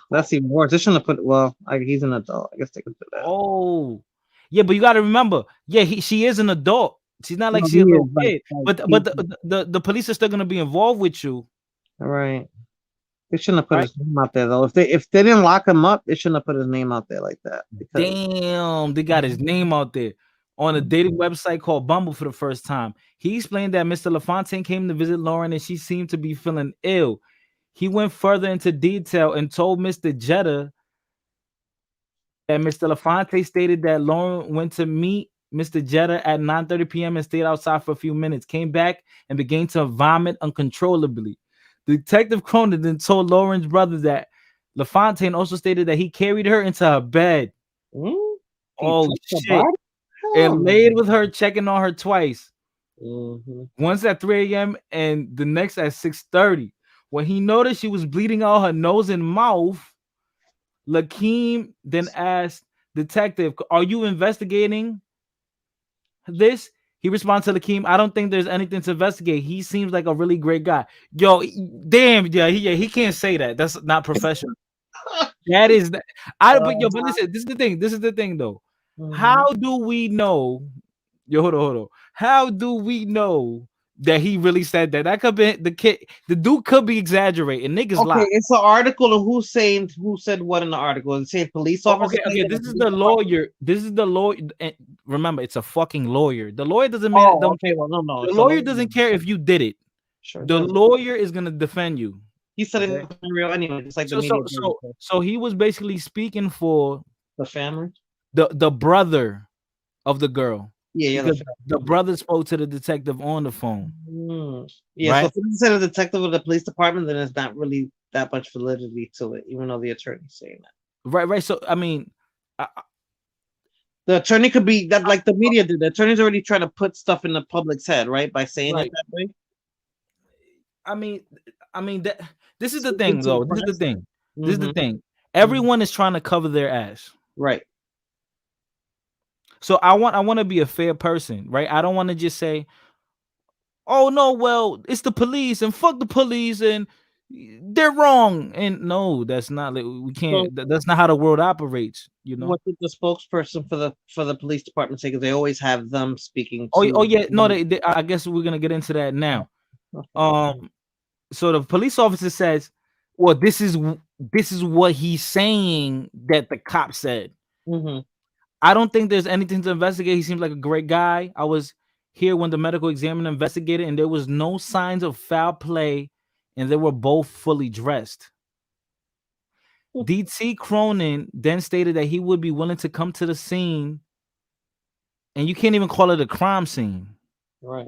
That's even worse. They shouldn't have put. Well, he's an adult. I guess they could do that. Oh, yeah, but you got to remember, yeah, she is an adult. She's not like she's a little kid. But the police are still gonna be involved with you. All right. They shouldn't have put his name out there though. If they didn't lock him up, they shouldn't have put his name out there like that. Damn, they got his name out there on a dating website called Bumble for the first time. He explained that Mr. LaFontaine came to visit Lauren and she seemed to be feeling ill. He went further into detail and told Mr. Jetta that Mr. LaFontaine stated that Lauren went to meet Mr. Jetta at 9:30 p.m. and stayed outside for a few minutes, came back and began to vomit uncontrollably. Detective Cronin then told Lauren's brother that LaFontaine also stated that he carried her into her bed. Oh, shit. And laid with her, checking on her twice. Once at 3 a.m. and the next at 6:30. When he noticed she was bleeding out her nose and mouth, Lakeem then asked Detective, are you investigating this? He responded to Lakeem, I don't think there's anything to investigate. He seems like a really great guy. Yo, damn, he can't say that. That's not professional. That is but listen, this is the thing though. How do we know? Yo, hold on. How do we know that he really said that? That could be the dude could be exaggerating. Niggas lie. It's an article of who said what in the article. It said police officer. Okay. This is the lawyer. Remember, it's a fucking lawyer. The lawyer doesn't mean no. The lawyer doesn't care if you did it. Sure. The lawyer is gonna defend you. He said it in real anyway. It's like so he was basically speaking for the family, the brother of the girl. Yeah. The brother spoke to the detective on the phone. Yeah, right? so if you said a detective of the police department, then there's not really that much validity to it, even though the attorney's saying that. Right. So I mean, the attorney could be that, like the media did. The attorney's already trying to put stuff in the public's head, right? By saying it that way. I mean this is the thing, though. This is the thing. This is the thing. Everyone is trying to cover their ass. Right. So I want to be a fair person, right? I don't want to just say, oh no, well, it's the police and fuck the police and they're wrong. And no, that's not, we can't, that's not how the world operates, you know. What did the spokesperson for the police department say? Because they always have them speaking. Oh yeah, no, they, I guess we're gonna get into that now. So the police officer says, well, this is what he's saying that the cop said. I don't think there's anything to investigate. He seems like a great guy. I was here when the medical examiner investigated, and there was no signs of foul play, and they were both fully dressed. DT Cronin then stated that he would be willing to come to the scene, and you can't even call it a crime scene. Right.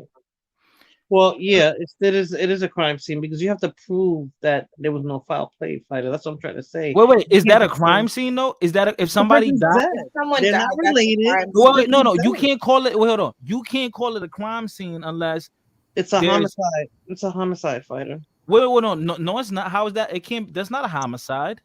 Well, yeah, it is a crime scene because you have to prove that there was no foul play, fighter. That's what I'm trying to say. Wait, You is can't that a just say crime scene though? Is that if the somebody person's died? dead. If someone They're died, not that's a related. crime The Well, scene. no, person's you dead. can't call it. Wait, hold on. You can't call it a crime scene unless It's a there's. homicide. It's a homicide, fighter. Wait, no, it's not. How is that? It can't. That's not a homicide.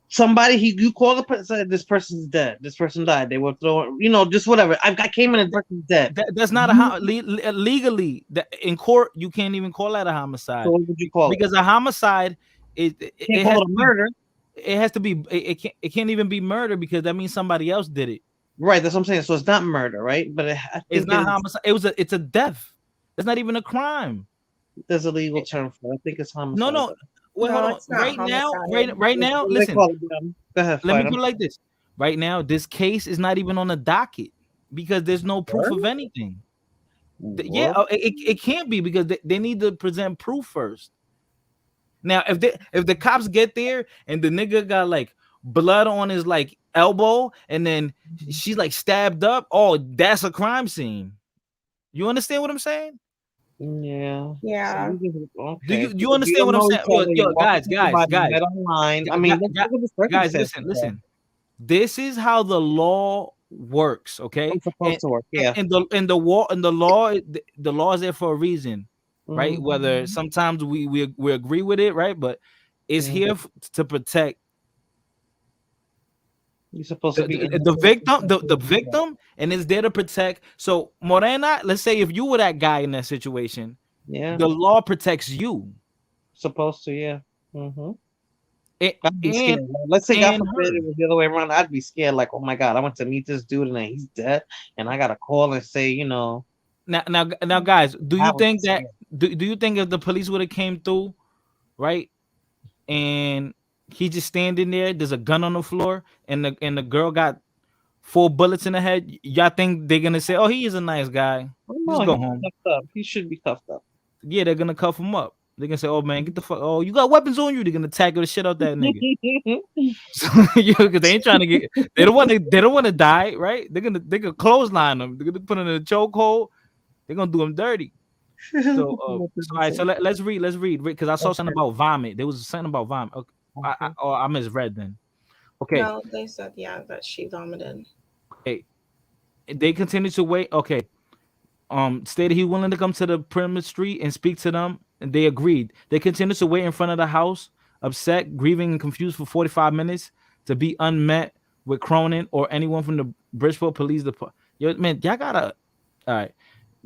Somebody you call the person, this person's dead. This person died. They were throwing, just whatever. I came in and the person's dead. That's not a legally. In court, you can't even call that a homicide. So what would you call it? Because a homicide, Can't call it a murder. It has to be. It can't even be murder because that means somebody else did it. Right. That's what I'm saying. So it's not murder, right? But It's not homicide. It's a death. It's not even a crime. There's a legal term for it. I think it's homicide. No. Wait, No, hold it's on. not Right now, What do they listen. call it, Go ahead, Let me fight put it like this. Right now, this case is not even on the docket because there's no proof of anything. Yeah, it can't be because they need to present proof first. Now, if the cops get there and the nigga got like blood on his like elbow and then she's like stabbed up, oh, that's a crime scene. You understand what I'm saying? Yeah. Yeah. Okay. Do you understand what I'm saying? Yo, guys. Online. I mean, guys, listen. This is how the law works, okay? It's supposed to work, yeah. And the law is there for a reason, right? Whether sometimes we agree with it, right? But it's here to protect. You're supposed to be the victim, and it's there to protect. So Morena, let's say if you were that guy in that situation, yeah, the law protects you. Supposed to, yeah. I'd be scared. Let's say God forbid it was the other way around. I'd be scared, like, oh my God, I went to meet this dude and then he's dead, and I gotta call and say, Now, guys, do you think that do you think if the police would have came through, right, and he just standing there, there's a gun on the floor, and the girl got 4 bullets in the head, y'all think they're gonna say, oh, he is a nice guy, just go home? He should be cuffed up. Yeah, they're gonna cuff him up. They're gonna say, oh man, get the fuck, oh, you got weapons on you. They're gonna tackle the shit out that nigga. Because they ain't trying to get, they don't want to die, right? They're gonna clothesline him. They're gonna put him in a chokehold. They're gonna do him dirty. So all right, so let's read because I saw something about vomit. There was something about vomit. Okay. I misread then. Okay. No, they said that she vomited. Okay. They continued to wait. Okay. Stated he willing to come to the perimeter street and speak to them, and they agreed. They continued to wait in front of the house, upset, grieving, and confused for 45 minutes to be unmet with Cronin or anyone from the Bridgeport Police Department. Yo, man, y'all gotta. All right.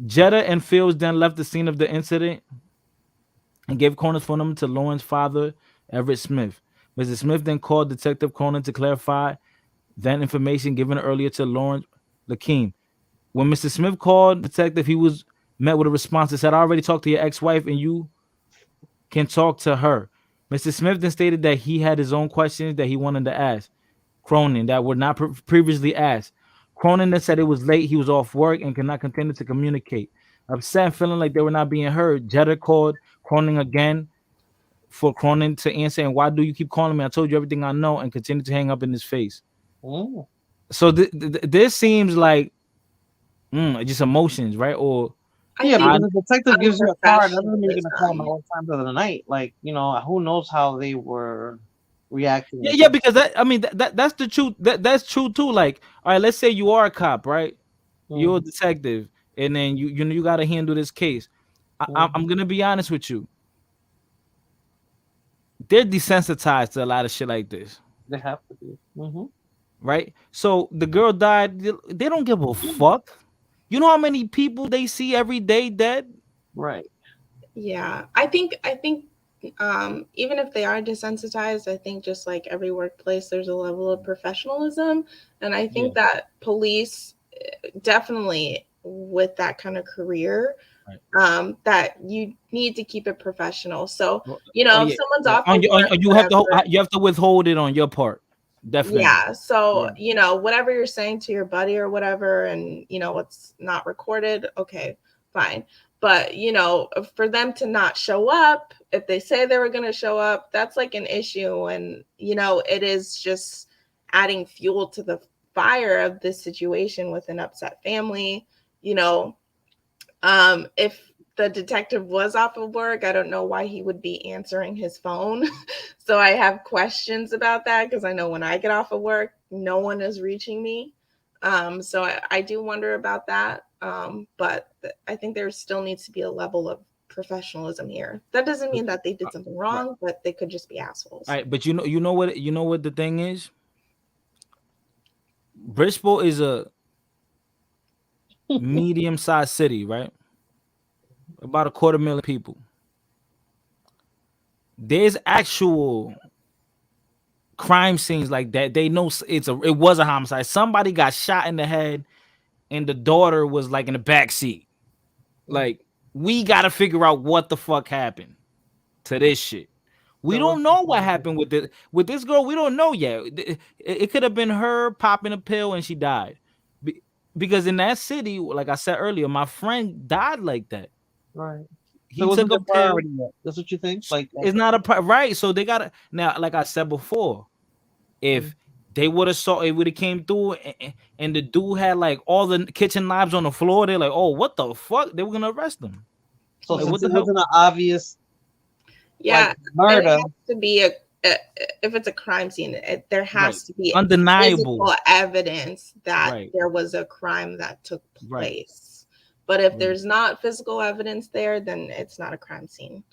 Jetta and Fields then left the scene of the incident and gave Cronin's phone number to Lauren's father, Everett Smith. Mr. Smith then called Detective Cronin to clarify that information given earlier to Lawrence Lakeem. When Mr. Smith called Detective, he was met with a response that said, I already talked to your ex-wife and you can talk to her. Mr. Smith then stated that he had his own questions that he wanted to ask Cronin that were not previously asked. Cronin then said it was late, he was off work and could not continue to communicate. Upset and feeling like they were not being heard, Jetta called Cronin again for Cronin to answer, and why do you keep calling me? I told you everything I know, and continued to hang up in his face. Oh. So this seems like just emotions, right? Or yeah, but the detective gives you a card. Doesn't mean you're gonna call them all times of the night. Like, who knows how they were reacting? Yeah, because that's the truth. That's true too. Like, all right, let's say you are a cop, right? You're a detective, and then you got to handle this case. I'm gonna be honest with you. They're desensitized to a lot of shit like this. They have to be. Right? So the girl died. They don't give a fuck. You know how many people they see every day dead? Right. Yeah. I think even if they are desensitized, I think just like every workplace, there's a level of professionalism. And I think that police definitely with that kind of career, that you need to keep it professional. So, if someone's off, you have to withhold it on your part. Definitely. Yeah. So, whatever you're saying to your buddy or whatever, and it's not recorded. Okay, fine. But, for them to not show up, if they say they were going to show up, that's like an issue. And, it is just adding fuel to the fire of this situation with an upset family. If the detective was off of work. I don't know why he would be answering his phone. So I have questions about that because I know when I get off of work, no one is reaching me. So I do wonder about that. But I think there still needs to be a level of professionalism here. That doesn't mean that they did something wrong, but they could just be assholes. All right, but you know what the thing is? Bridgeport is a medium-sized city, right? About 250,000 people. There's actual crime scenes like that. They know it was a homicide. Somebody got shot in the head, and the daughter was like in the back seat. Like, we gotta figure out what the fuck happened to this shit. We don't know what happened with this girl. We don't know yet. It could have been her popping a pill and she died. Because in that city, like I said earlier, my friend died like that. Right. He So it wasn't took a a priority yet. That's what you think? Like, it's not a right. So they gotta now, like I said before, if they would have saw it, would have came through, and the dude had like all the kitchen knives on the floor. They're like, "Oh, what the fuck?" They were gonna arrest him. So like, since it wasn't an obvious, murder. murder. It has to be if it's a crime scene, there has to be undeniable physical evidence that Right. there was a crime that took place. Right. But if there's not physical evidence there, then it's not a crime scene.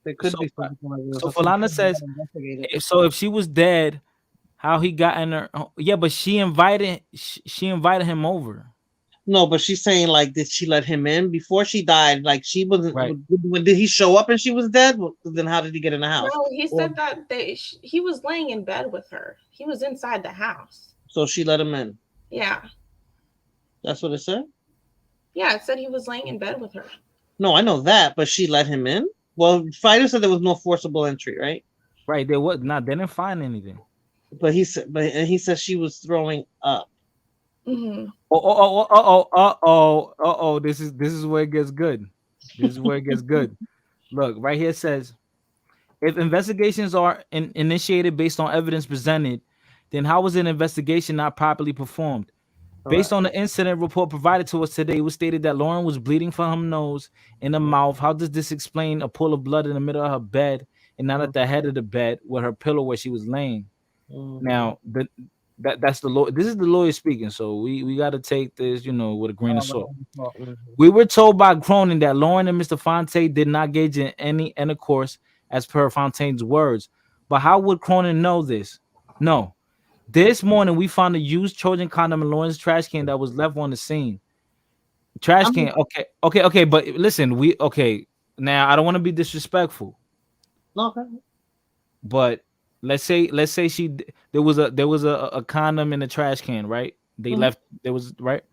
There could So- be physical evidence. So Falana says, if she was dead, how he got in her? Yeah, but she invited him over. No, but she's saying like, did she let him in before she died? Like she wasn't. Right. When did he show up and she was dead? Well, then how did he get in the house? No, he said that he was laying in bed with her. He was inside the house. So she let him in. Yeah. That's what it said. Yeah, it said he was laying in bed with her. No, I know that, but she let him in. Well, Fighter said there was no forcible entry, right? Right. There was not. They didn't find anything. But he said she was throwing up. Mm-hmm. Oh. This is where it gets good. This is where it gets good. Look, right here it says, if investigations are initiated based on evidence presented, then how was an investigation not properly performed? Based on the incident report provided to us today, it was stated that Lauren was bleeding from her nose and the mouth. How does this explain a pool of blood in the middle of her bed and not at the head of the bed with her pillow where she was laying? Now, that's the lawyer. This is the lawyer speaking, so we got to take this, with a grain of salt. We were told by Cronin that Lauren and Mr. Fonte did not engage in any intercourse, as per Fontaine's words. But how would Cronin know this? No. This morning, we found a used Trojan condom in Lauren's trash can that was left on the scene. Trash can. Okay. But listen, now I don't want to be disrespectful. Okay. But let's say there was a condom in the trash can, right? They left. There was right,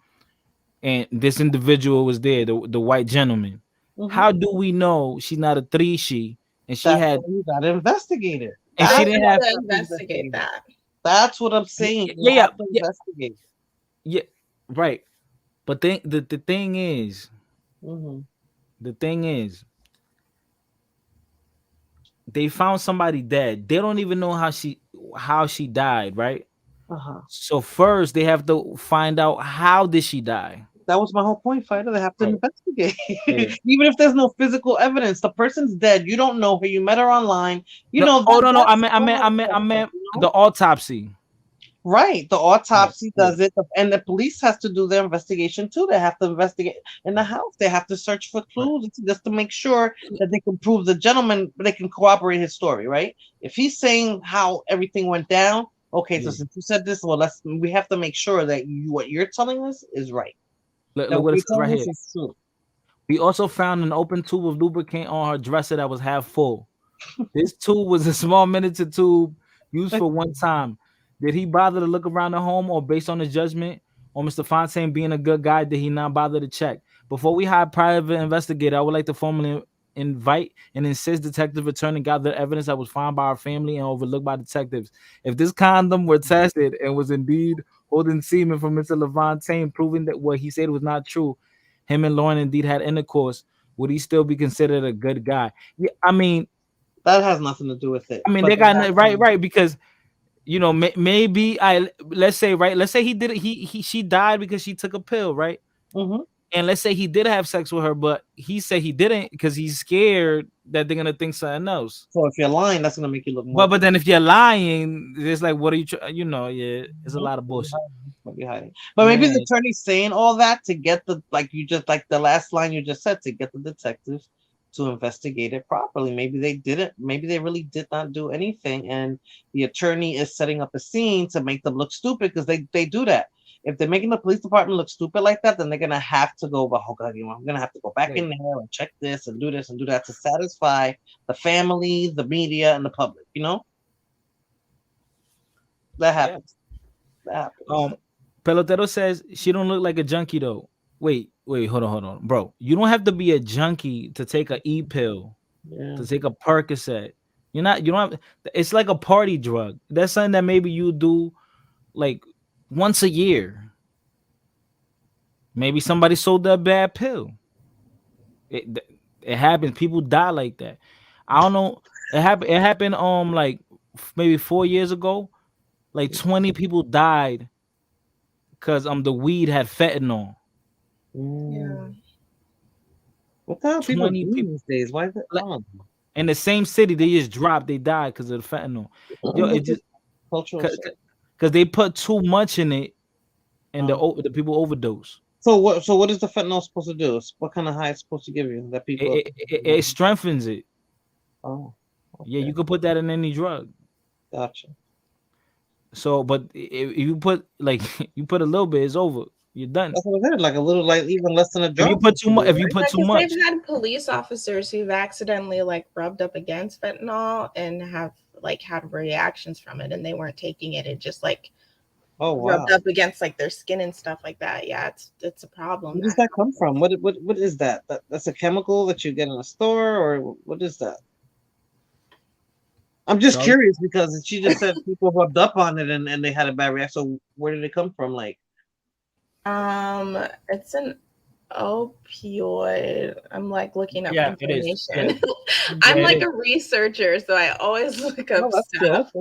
and this individual was there, the white gentleman. How do we know she's not a three-she and she had? You got to investigate it. And she didn't have to investigate that. That's what I'm saying. Yeah. Investigate. Yeah, right. But the thing is, they found somebody dead. They don't even know how she died, right? So first they have to find out how did she die. That was my whole point, Fighter. They have to investigate. Even if there's no physical evidence, the person's dead. You don't know her. You met her online. No. I meant the autopsy. Right. The autopsy does it, and the police has to do their investigation too. They have to investigate in the house. They have to search for clues just to make sure that they can prove the gentleman, they can corroborate his story, right? If he's saying how everything went down, okay, so since you said this, well, we have to make sure that what you're telling us is right. Look what it says right here. We also found an open tube of lubricant on her dresser that was half full. This tube was a small miniature tube used for one time. Did he bother to look around the home, or based on his judgment on Mr. Fontaine being a good guy, did he not bother to check? Before we hire private investigator, I would like to formally invite and insist Detective return and gather evidence that was found by our family and overlooked by detectives. If this condom were tested and was indeed holding semen from Mr. Levantain, proving that what he said was not true, him and Lauren indeed had intercourse, would he still be considered a good guy? Yeah, I mean, that has nothing to do with it. I mean, they got right because maybe let's say he did it. She died because she took a pill, right? And and let's say he did have sex with her, but he said he didn't because he's scared that they're gonna think something else. So if you're lying, that's gonna make you look more. But then if you're lying, it's like, what are you? Yeah, it's a lot of bullshit. Might be hiding. But maybe Yeah. the attorney's saying all that to get the the last line you just said, to get the detectives to investigate it properly. Maybe they didn't. Maybe they really did not do anything, and the attorney is setting up a scene to make them look stupid because they do that. If they're making the police department look stupid like that, then they're gonna have to go. Well, oh God, I'm gonna have to go back in there and check this and do that to satisfy the family, the media, and the public. That happens. That happens. Pelotero says she don't look like a junkie though. Wait, hold on, bro. You don't have to be a junkie to take a E-pill, to take a Percocet. You don't have. It's like a party drug. That's something that maybe you do like once a year. Maybe somebody sold that bad pill. It happens. People die like that. I don't know. It happened like maybe 4 years ago. Like 20 people died because the weed had fentanyl. Yeah. What the hell people do these days? Why is that? In the same city, they just dropped. They died because of the fentanyl. Yo, it just because they put too much in it, and the people overdose. So what is the fentanyl supposed to do? What kind of high it's supposed to give you that people? It strengthens it. Oh, okay. Yeah, you could put that in any drug. Gotcha. So, but if you put you put a little bit, it's over. You're done. That's what I said. Like a little, like even less than a drug. If you put too much, they've had police officers who've accidentally rubbed up against fentanyl and have had reactions from it, and they weren't taking it. It just rubbed up against their skin and stuff like that. Yeah, it's a problem. Where does that come from? What is that? That's a chemical that you get in a store, or what is that? I'm just curious because she just said people rubbed up on it and they had a bad reaction. So where did it come from? It's an opioid. I'm looking up Yeah, it is. information. Yeah. I'm Yeah, it a researcher, so I always look up stuff.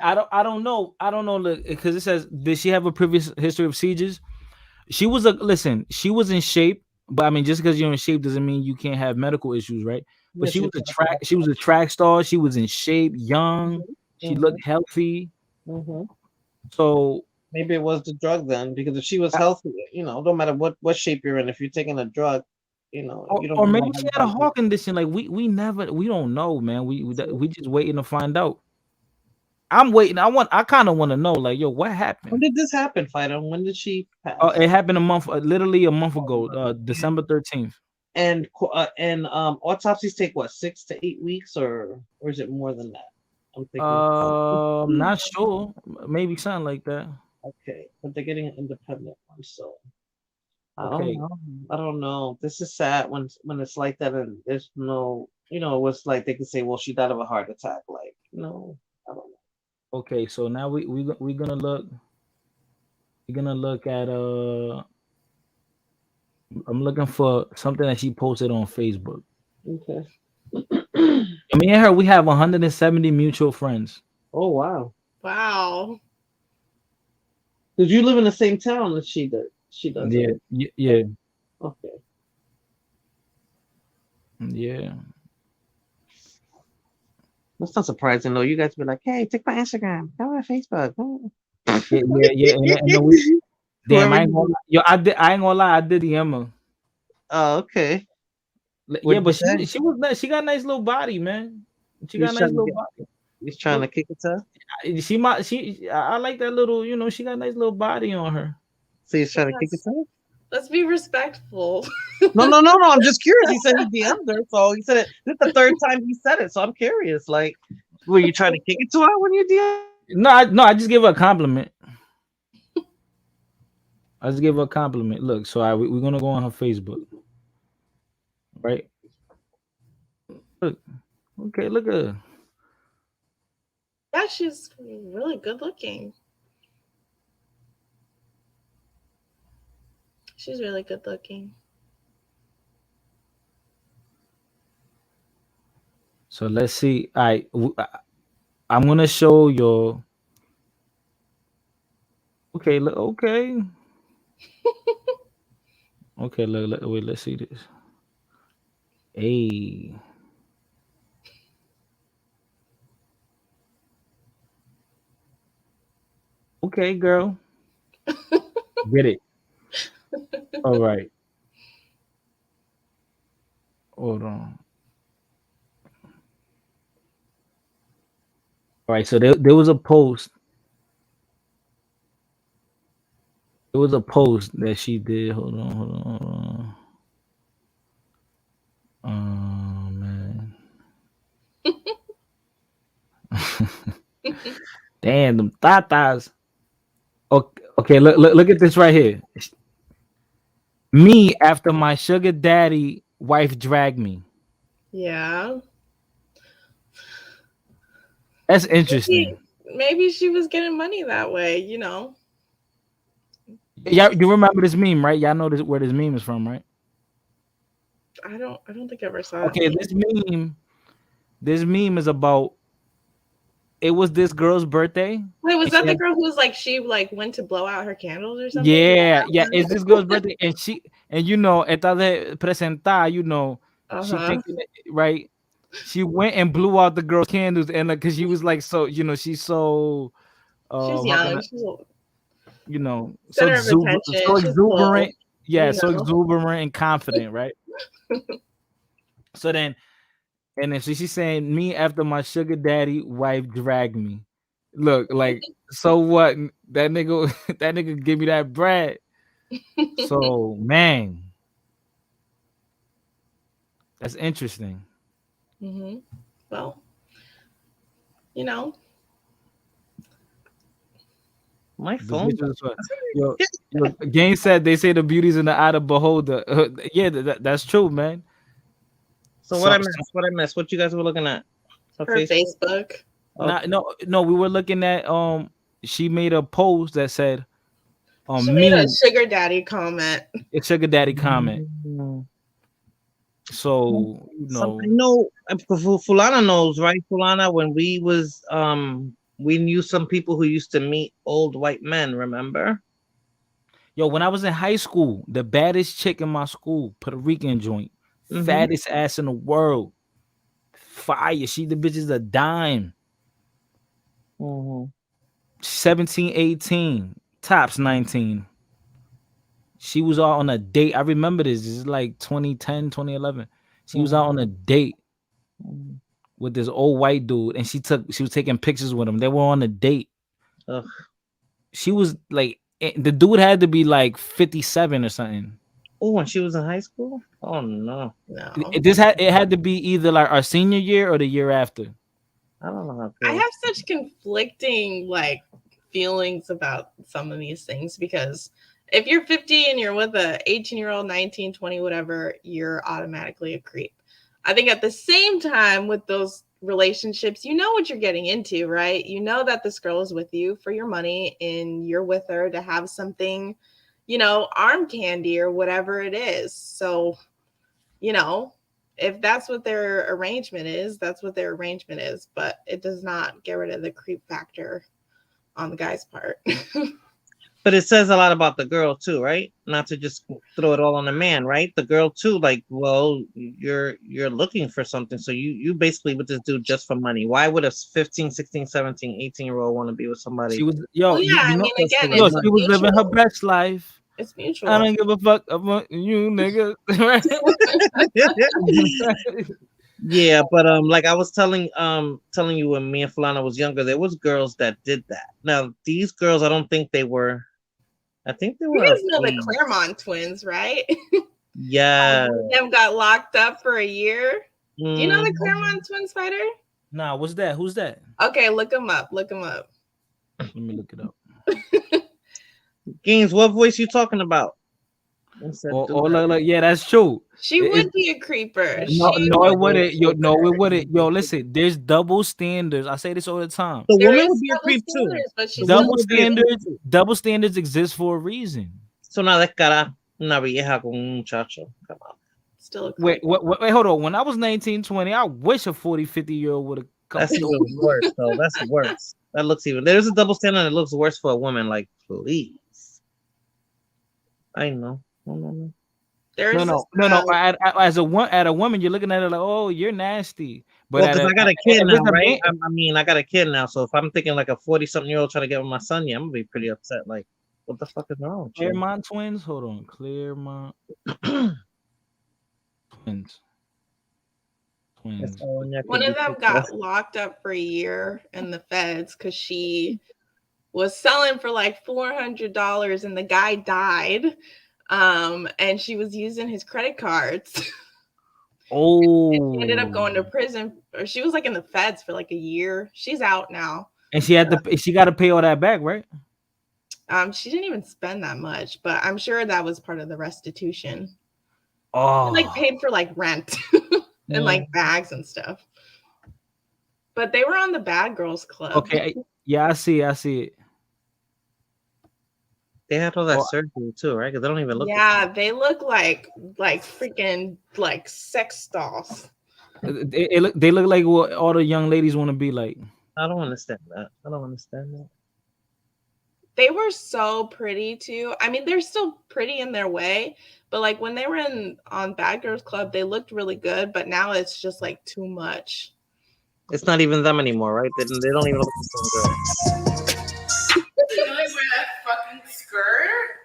I don't know because it says, did she have a previous history of seizures? She was in shape, but I mean, just because you're in shape doesn't mean you can't have medical issues, right? But she was a track star. She was in shape, young. She looked healthy. So maybe it was the drug then, because if she was healthy, no matter what shape you're in, if you're taking a drug, you don't. Or maybe she had a heart condition. We don't know, man. We just waiting to find out. I'm waiting. I kind of want to know, what happened? When did this happen, Fido? When did she pass? It happened literally a month ago, December 13th. And autopsies take what, 6 to 8 weeks, or is it more than that? I'm thinking. Not sure. Maybe something like that. Okay, but they're getting an independent one, so I don't know. This is sad when it's like that, and there's no, it was like they could say, well, she died of a heart attack. No, I don't know. Okay, so now we're gonna look. We're gonna look at I'm looking for something that she posted on Facebook. Okay. Me and her, we have 170 mutual friends. Oh wow. Wow. Did you live in the same town that she does? She does. Yeah. Yeah. Okay. Yeah. That's not surprising though. You guys be like, "Hey, take my Instagram, go on Facebook." Yeah. And damn, I ain't gonna lie. I did DM her. Oh, okay. Yeah, but she was nice. She got a nice little body, man. She got a nice little body. He's trying to kick it to her. I like that little. She got a nice little body on her. So he's trying to kick it to her. Let's be respectful. No. I'm just curious. He said he DM'd her, so he said it. This is the third time he said it, so I'm curious. Were you trying to kick it to her when you DM? No. I just gave her a compliment. I just gave her a compliment. Look, so we're gonna go on her Facebook, right? Look, okay, look at her. Yeah, she's really good looking. She's really good looking. So let's see. I'm gonna show you. Okay, look. Okay. Okay, wait, let's see this. Hey. Okay, girl. Get it. All right. Hold on. All right, so there was a post. There was a post that she did. Hold on. Oh man. Damn, them tatas. Okay, look at this right here. Me after my sugar daddy wife dragged me. Yeah. That's interesting. Maybe she was getting money that way, you know. Yeah, you remember this meme, right? Y'all know where this meme is from, right? I don't think I ever saw Okay, it. this meme is about. It was this girl's birthday. Wait, was that the girl who was like she went to blow out her candles or something? Yeah, it's this girl's birthday, and you know, esta de presentar, you know, she thinking right. She went and blew out the girl's candles, and like, cause she was like, so you know, she's so, she's young, she's you know, so center of attention. so exuberant, you so know. exuberant and confident, right? So then, and then she's saying, me after my sugar daddy wife dragged me. Look, like, so what? That nigga give me that bread. So man, that's interesting. Well, you know, my phone. Yo, Game said they say the beauty's in the eye of the beholder. Yeah, that's true, man. So what I missed? What you guys were looking at? Her Facebook. No, we were looking at she made a post that said she made a sugar daddy comment. A sugar daddy comment. So I know Fulana knows, right? Fulana, when we was we knew some people who used to meet old white men, remember? Yo, when I was in high school, the baddest chick in my school, Puerto Rican joint, fattest ass in the world, fire. She the bitch is a dime. 17, 18, tops 19. She was out on a date. I remember this. This is like 2010, 2011. She was out on a date with this old white dude, and she was taking pictures with him. They were on a date. She was like, the dude had to be like 57 or something. Oh, when she was in high school? Oh no. It had to be either like our senior year or the year after. I don't know. I have such conflicting like feelings about some of these things, because if you're 50 and you're with a 18-year-old, 19, 20, whatever, you're automatically a creep. I think at the same time with those relationships, you know what you're getting into, right? You know that this girl is with you for your money and you're with her to have something, you know, arm candy or whatever it is. So, you know, if that's what their arrangement is, that's what their arrangement is. But it does not get rid of the creep factor on the guy's part. But it says a lot about the girl too, right? Not to just throw it all on the man, right? The girl too, like, well, you're looking for something. So you basically with this dude just for money. Why would a 15, 16, 17, 18-year-old want to be with somebody? She was, she was living her best life. It's mutual. I don't give a fuck about you, nigga. Yeah, but like I was telling you, when me and Fulana was younger, there was girls that did that. Now these girls, I don't think they were. I think they were. You guys know the Claremont twins, right? Yeah. Them got locked up for a year. Do you know the Claremont twins, Spider? Nah, what's that? Who's that? Okay, look them up. Look them up. Let me look it up. Gaines, what voice you talking about? Yeah, that's true. She would be a creeper. No, it wouldn't. Yo, no, it wouldn't. Yo, listen, there's double standards. I say this all the time. The woman would be a creep too. Double standards exist for a reason. So now that cara una vieja con un muchacho. Come on. Still a wait, hold on. When I was 19, 20, I wish a 40, 50-year-old would have come. That's even worse, though. That's worse. That looks even. There's a double standard that looks worse for a woman. Like, please. I know. No. There's No. As a woman, you're looking at it like, oh, you're nasty. But Well, because I got a kid now, right? man, I mean, I got a kid now, so if I'm thinking like a 40-something-year-old trying to get with my son, yeah, I'm gonna be pretty upset. Like, what the fuck is wrong with you? Claremont twins. Hold on, Claremont twins. One of them got locked up for a year in the feds because she was selling for like $400 and the guy died. And she was using his credit cards. Oh, and she ended up going to prison, or she was like in the feds for like a year. She's out now. And she had to. She got to pay all that back, right? She didn't even spend that much, but I'm sure that was part of the restitution. Oh, She, like paid for like rent and like bags and stuff. But they were on the Bad Girls Club. Okay, yeah, I see it. They had all that surgery too, right? Because they don't even look. Yeah, they look like freaking like sex dolls. They look like what all the young ladies want to be like. I don't understand that. They were so pretty too. I mean, they're still pretty in their way, but like when they were on Bad Girls Club, they looked really good. But now it's just like too much. It's not even them anymore, right? They don't even look so good. You really wear that fucking skirt?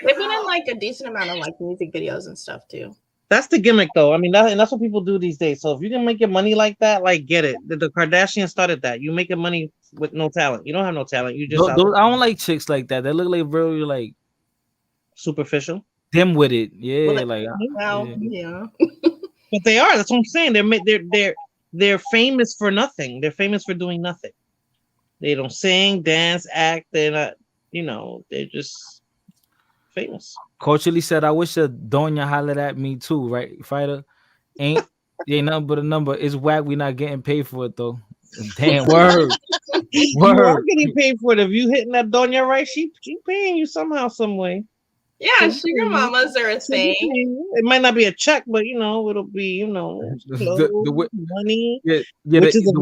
They've been in like a decent amount of like music videos and stuff too. That's the gimmick, though. I mean, that's what people do these days. So if you can make your money like that, like get it. The Kardashians started that. You make your money with no talent. You don't have no talent. You just I don't like chicks like that. They look like really like superficial. Them with it, yeah. Yeah. But they are. That's what I'm saying. They're famous for nothing. They're famous for doing nothing. They don't sing, dance, act. They're not. They're just famous. Culturally said, I wish a Doña hollered at me too, right? Fighter ain't nothing but a number. It's whack. We not getting paid for it though. Damn word. You are getting paid for it. If you hitting that Doña right, she paying you somehow, some way. Yeah, sugar mamas are a thing. It might not be a check, but it'll be the money. Yeah, which is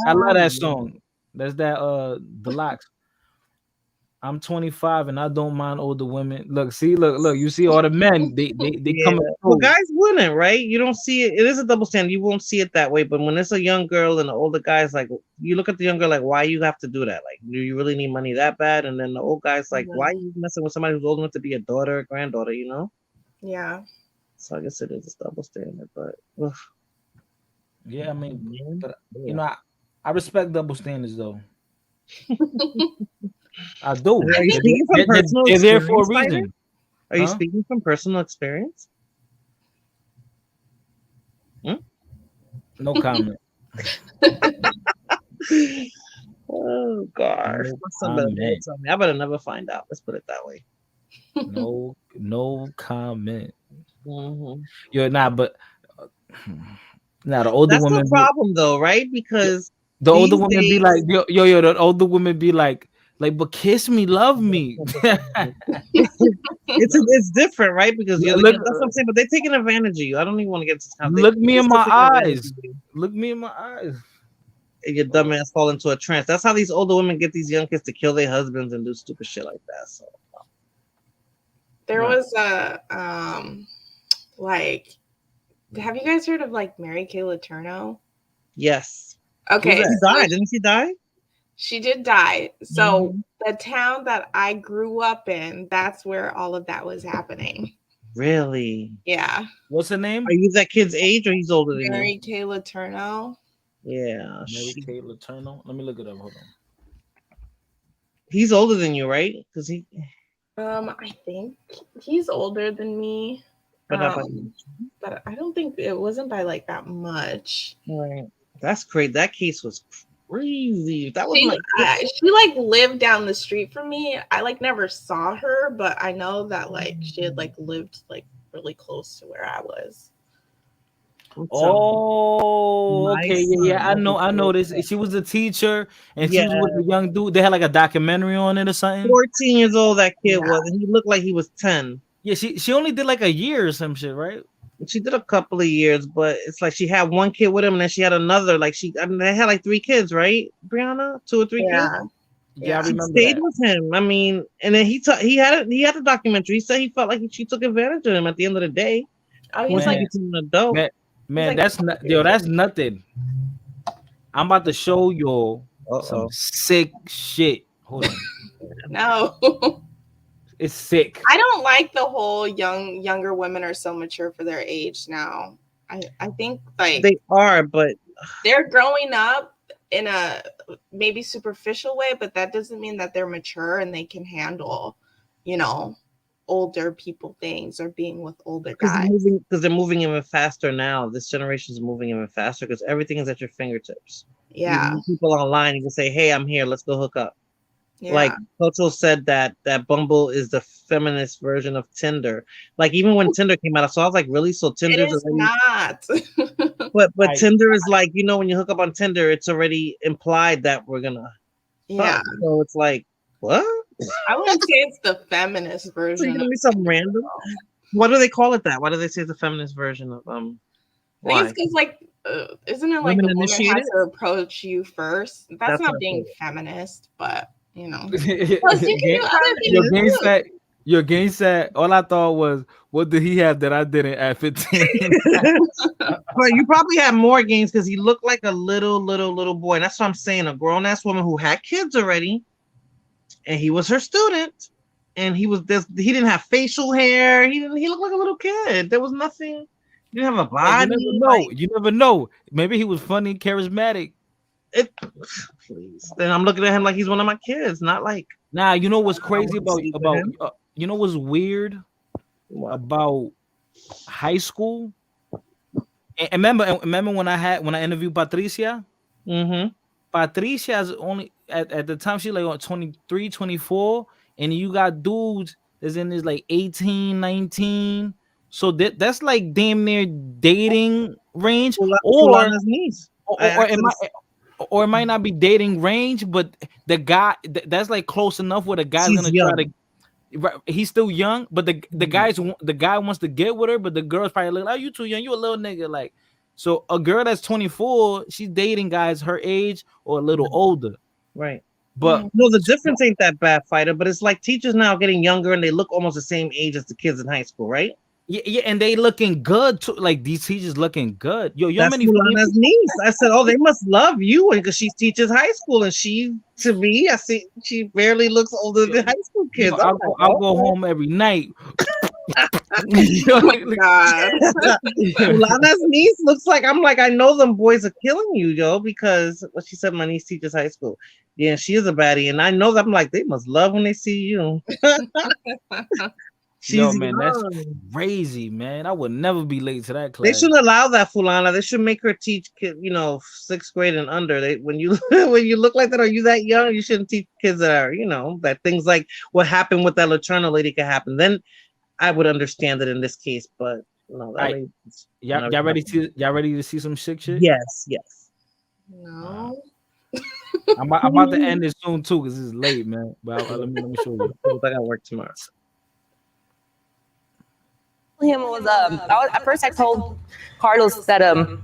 I love that song. That's that Deluxe. I'm 25 and I don't mind older women. Look, you see all the men, they come. Well, guys wouldn't, right? You don't see it. It is a double standard. You won't see it that way. But when it's a young girl and the older guy's like, you look at the young girl like, why you have to do that? Like, do you really need money that bad? And then the old guy's like, why are you messing with somebody who's old enough to be a daughter or granddaughter? Yeah. So I guess it is a double standard, but yeah, I mean, but I respect double standards though. I do. Are you speaking from personal experience? They're there for a Spider? reason. Are you speaking from personal experience? No comment. Oh gosh. I better never find out. Let's put it that way. No comment. Mm-hmm. The older women. That's the problem though, right? Because the older women be like, the older women be like, but kiss me, love me. It's different, right? Because that's what I'm saying. But they're taking advantage of you. I don't even want to get to this. Look me in my eyes. Look me in my eyes. And your dumb ass fall into a trance. That's how these older women get these young kids to kill their husbands and do stupid shit like that. So there was a have you guys heard of like Mary Kay Letourneau? Yes. Okay. She died. Didn't she die? She did die. So the town that I grew up in, that's where all of that was happening. Really? Yeah. What's her name? Are you that kid's age or he's older than you? Mary Kay Letourneau. Yeah. Mary Kay Letourneau. Let me look it up. Hold on. He's older than you, right? Because he. I think he's older than me. But I don't think it wasn't by like that much. Right. That's crazy. That case was crazy. That was she like lived down the street from me. I like never saw her, but I know that like she had like lived like really close to where I was. Oh, okay, yeah. I know this. She was a teacher, and she was with a young dude. They had like a documentary on it or something. 14 years old that kid was, and he looked like he was 10. Yeah, she only did like a year or some shit, right? She did a couple of years, but it's like she had one kid with him, and then she had another. Like they had like 3 kids, right, Brianna? 2 or 3 kids. Yeah, I She remember stayed that. with him. I mean, and then he had a documentary. He said he felt like she took advantage of him at the end of the day. Oh, Once he Man. became an adult. Man, that's not, yo, that's nothing. I'm about to show you some sick shit. Hold on. No. It's sick. I don't like the whole younger women are so mature for their age now. I think like They are, but they're growing up in a maybe superficial way, but that doesn't mean that they're mature and they can handle, older people things or being with older guys. Because they're moving even faster now. This generation is moving even faster because everything is at your fingertips. Yeah. You meet people online, you can say, "Hey, I'm here. Let's go hook up." Yeah. Like Cocho said that Bumble is the feminist version of Tinder. Like even when Tinder came out, I was like, really? So Tinder's It is already not. but Tinder is like, when you hook up on Tinder, it's already implied that we're gonna Yeah. fuck. So it's like, what? I wouldn't say it's the feminist So version. you're gonna be something random. What do they call it that? Why do they say it's the feminist version of I think why? it's because isn't it like Women the woman initiated? has to approach you first? That's That's not what I being think. feminist, but Plus, you can do other Your game things too. set. Your game set. All I thought was, what did he have that I didn't at 15? But you probably had more games because he looked like a little boy. And that's what I'm saying. A grown ass woman who had kids already, and he was her student, and he didn't have facial hair. He looked like a little kid. There was nothing. He didn't have a body. You never know. You never know. Maybe he was funny, charismatic. Please. Then I'm looking at him like he's one of my kids, not like. Nah, you know what's crazy about him? you know what's weird about high school? And remember when I interviewed Patricia? Mm-hmm. Patricia's only at the time she like on 23, 24, and you got dudes that's in this like 18, 19. So that's like damn near dating range, or it might not be dating range, but the guy that's like close enough where the guy's He's gonna young. try to. He's still young, but the guy wants to get with her, but the girl's probably like, "Oh, you too young, you a little nigga." Like, so a girl that's 24, she's dating guys her age or a little older, right? But no, the difference ain't that bad, Fighter. But it's like teachers now getting younger and they look almost the same age as the kids in high school, right? Yeah, and they looking good too. Like these teachers looking good. Yo, That's Mulana's niece. I said, "Oh, they must love you," because she teaches high school, and to me, I see she barely looks older than high school kids. I'll go home every night. Oh my god. Mulana's niece looks like I know them boys are killing you, yo, because what she said, my niece teaches high school. Yeah, she is a baddie, and I know that I'm like, they must love when they see you. Yo, man, that's crazy, man. I would never be late to that class. They shouldn't allow that, Fulana. They should make her teach kid, 6th grade and under. When you look like that or you that young, you shouldn't teach kids that are, that things like what happened with that Laterna lady could happen. Then I would understand it in this case, but no. Y'all ready to see some sick shit? Yes. No. I'm about to end this soon too, because it's late, man. But let me show you. I got work tomorrow. Him was at first I told Carlos that I'm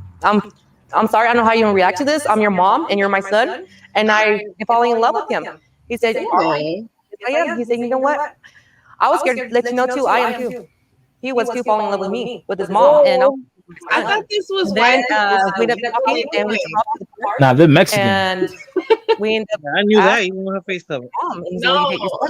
sorry, I don't know how you gonna react to this. I'm your mom and you're my son, and I'm falling in love with him. He said, I am. He said, you know what? I was scared to let you know too. I am too. He was too falling in love with me, with his mom, and I thought this was then we ended up talking and we talked to the park. Nah, they're Mexican. And we ended up. I knew that even with her face covered.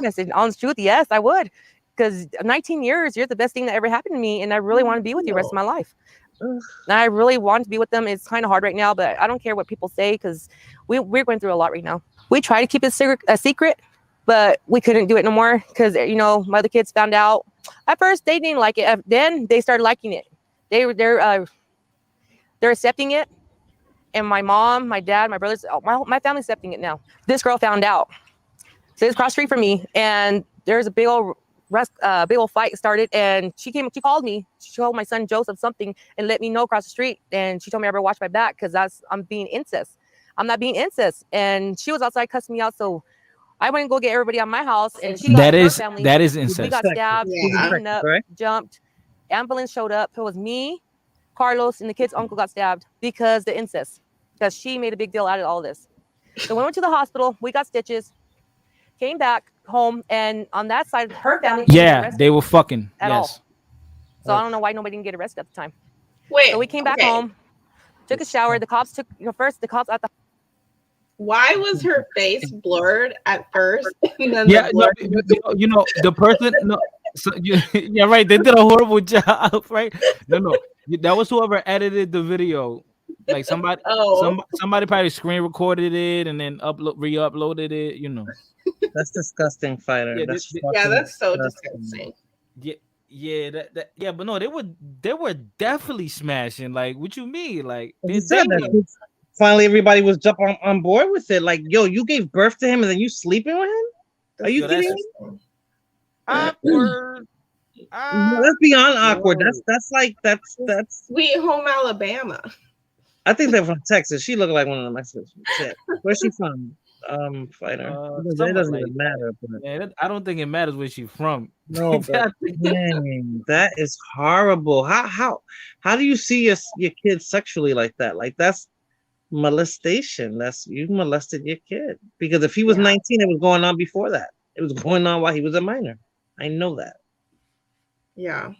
I said, honest truth, yes, I would. Because 19 years, you're the best thing that ever happened to me, and I really want to be with you the rest of my life. And I really want to be with them. It's kind of hard right now, but I don't care what people say because we're going through a lot right now. We try to keep it a secret, but we couldn't do it no more because my other kids found out. At first, they didn't like it. Then they started liking it. They're accepting it, and my mom, my dad, my brothers, my family's accepting it now. This girl found out. So it's cross street from me, and there's a big old fight started, and she called me. She told my son Joseph something and let me know across the street, and she told me I better watch my back because I'm being incest. I'm not being incest, and she was outside cussing me out. So I went and go get everybody out of my house, and she got her family. That is incest. We got stabbed, beaten up, jumped, Ambulance showed up. It was me, Carlos, and the kid's uncle got stabbed because the incest. Because she made a big deal out of all this. So we went to the hospital. We got stitches. Came back home, and on that side, her family didn't get Yeah, arrested they were fucking. at Yes. all. So I don't know why nobody didn't get arrested at the time. Wait. So we came back okay. home, took a shower. The cops took, first the cops at the. Why was her face blurred at first? And then Yeah, the no, blur- you know the person. No, so yeah, right. They did a horrible job, right? No, that was whoever edited the video. Like somebody, somebody probably screen recorded it and then re-uploaded it. You know. That's disgusting, fighter. Yeah, That's yeah, that's so disgusting. disgusting. Yeah, but no, they were definitely smashing. Like, what you mean? Like, You said that finally everybody was jumping on board with it. Like, yo, you gave birth to him and then you sleeping with him? Are you kidding me? Awkward. No, that's beyond awkward. That's Sweet Home Alabama. I think they're from Texas. She looked like one of the Mexicans. Shit. Where's she from? Fighter. It doesn't even matter. But... Yeah, I don't think it matters where she's from. No, but dang, that is horrible. How do you see your kid sexually like that? Like that's molestation. That's you molested your kid. Because if he was 19, it was going on before that. It was going on while he was a minor. I know that. Yeah.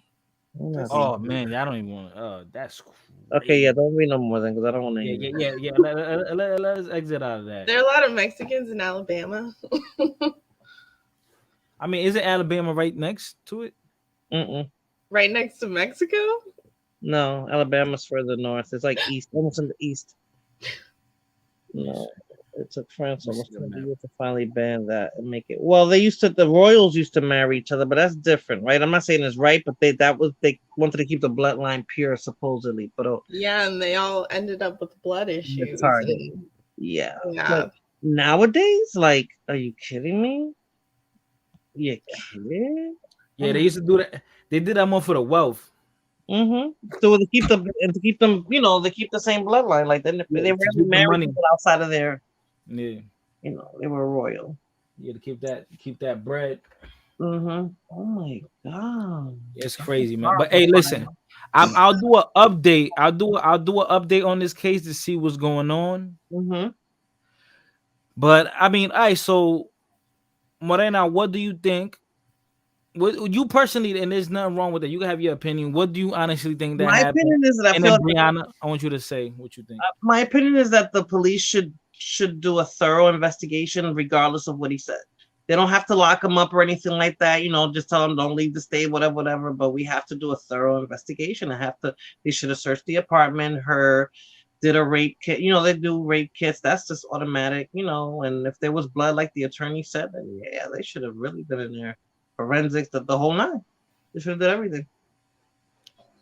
Oh man, I don't even want. That's crazy. Okay. Yeah, don't read no more then, because I don't want to. Yeah. Let us exit out of that. There are a lot of Mexicans in Alabama. I mean, isn't Alabama right next to it? Right next to Mexico? No, Alabama's further north. It's like east, almost in the east. No, it took France almost 20 years to finally ban that and make it. Well, the royals used to marry each other, but that's different, right? I'm not saying it's right, but they wanted to keep the bloodline pure, supposedly. But yeah, and they all ended up with blood issues. Yeah. But nowadays, like, are you kidding me? You kidding? Yeah, they used to do that. They did that more for the wealth. So to keep them, they keep the same bloodline. Like they rarely marry people outside of their. Yeah. They were royal. Yeah, to keep that bread. Oh my god, it's crazy, man. But hey, listen, I'll do an update. I'll do an update on this case to see what's going on. But I mean, all right. So, Morena, what do you think? What you personally, and there's nothing wrong with it. You can have your opinion. What do you honestly think that happened? My opinion is that and then Brianna, I want you to say what you think. My opinion is that the police should do a thorough investigation, regardless of what he said. They don't have to lock him up or anything like that. Just tell him don't leave the state, whatever. But we have to do a thorough investigation. They should have searched the apartment. Did a rape kit. They do rape kits. That's just automatic. And if there was blood, like the attorney said, then yeah, they should have really been in there. Forensics, the whole nine. They should have did everything.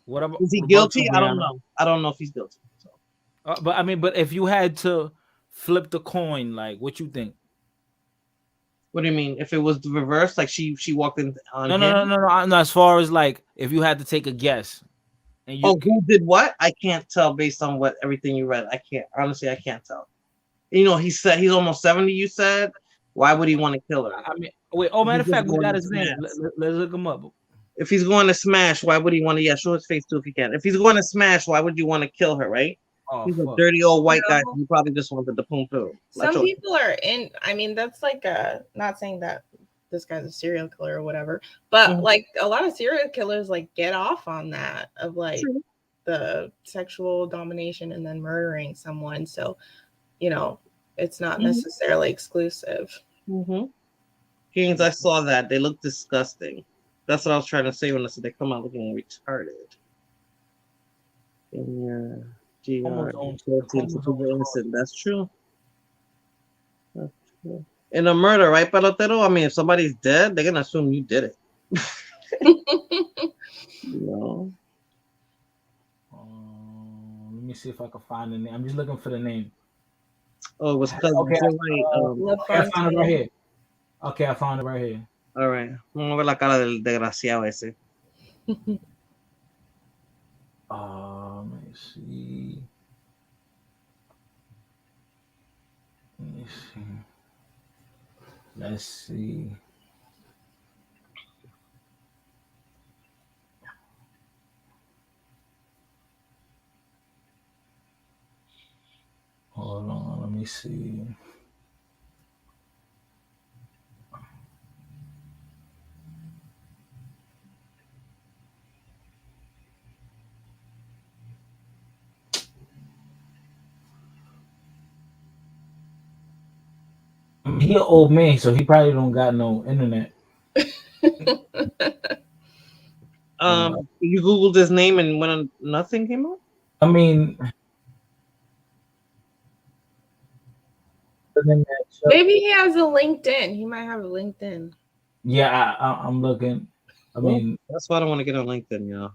What about? Is he guilty? I don't know. I don't know if he's guilty. So. But if you had to flip the coin, like, what you think? What do you mean? If it was the reverse, like she walked in on No. As far as like, if you had to take a guess, and who did what? I can't tell based on everything you read. I can't tell. He said he's almost 70. You said, why would he want to kill her? I mean, wait. Oh, matter of fact, we got his name. Let's look him up. If he's going to smash, why would he want to? Yeah, show his face too if he can. If he's going to smash, why would you want to kill her, right? Oh, he's a dirty old white guy. He probably just wanted the poom poo. Some people are in. I mean, that's like not saying that this guy's a serial killer or whatever, but like a lot of serial killers like get off on that of like the sexual domination and then murdering someone. So, it's not necessarily exclusive. Kings, I saw that. They look disgusting. That's what I was trying to say when I said they come out looking retarded. In your GR, innocent. That's true. In a murder, right, Pelotero? I mean, if somebody's dead, they're gonna assume you did it. Let me see if I can find the name. I'm just looking for the name. Oh, it was okay. I found it right here. Okay, I found it right here. All right. Vamos a ver la cara del desgraciado ese. Let me see. Let's see. me see. He an old man, so he probably don't got no internet. You Googled his name and when nothing came up? I mean, Maybe he has a LinkedIn. He might have a LinkedIn. yeah, I'm looking. I mean, that's why I don't want to get on LinkedIn, y'all.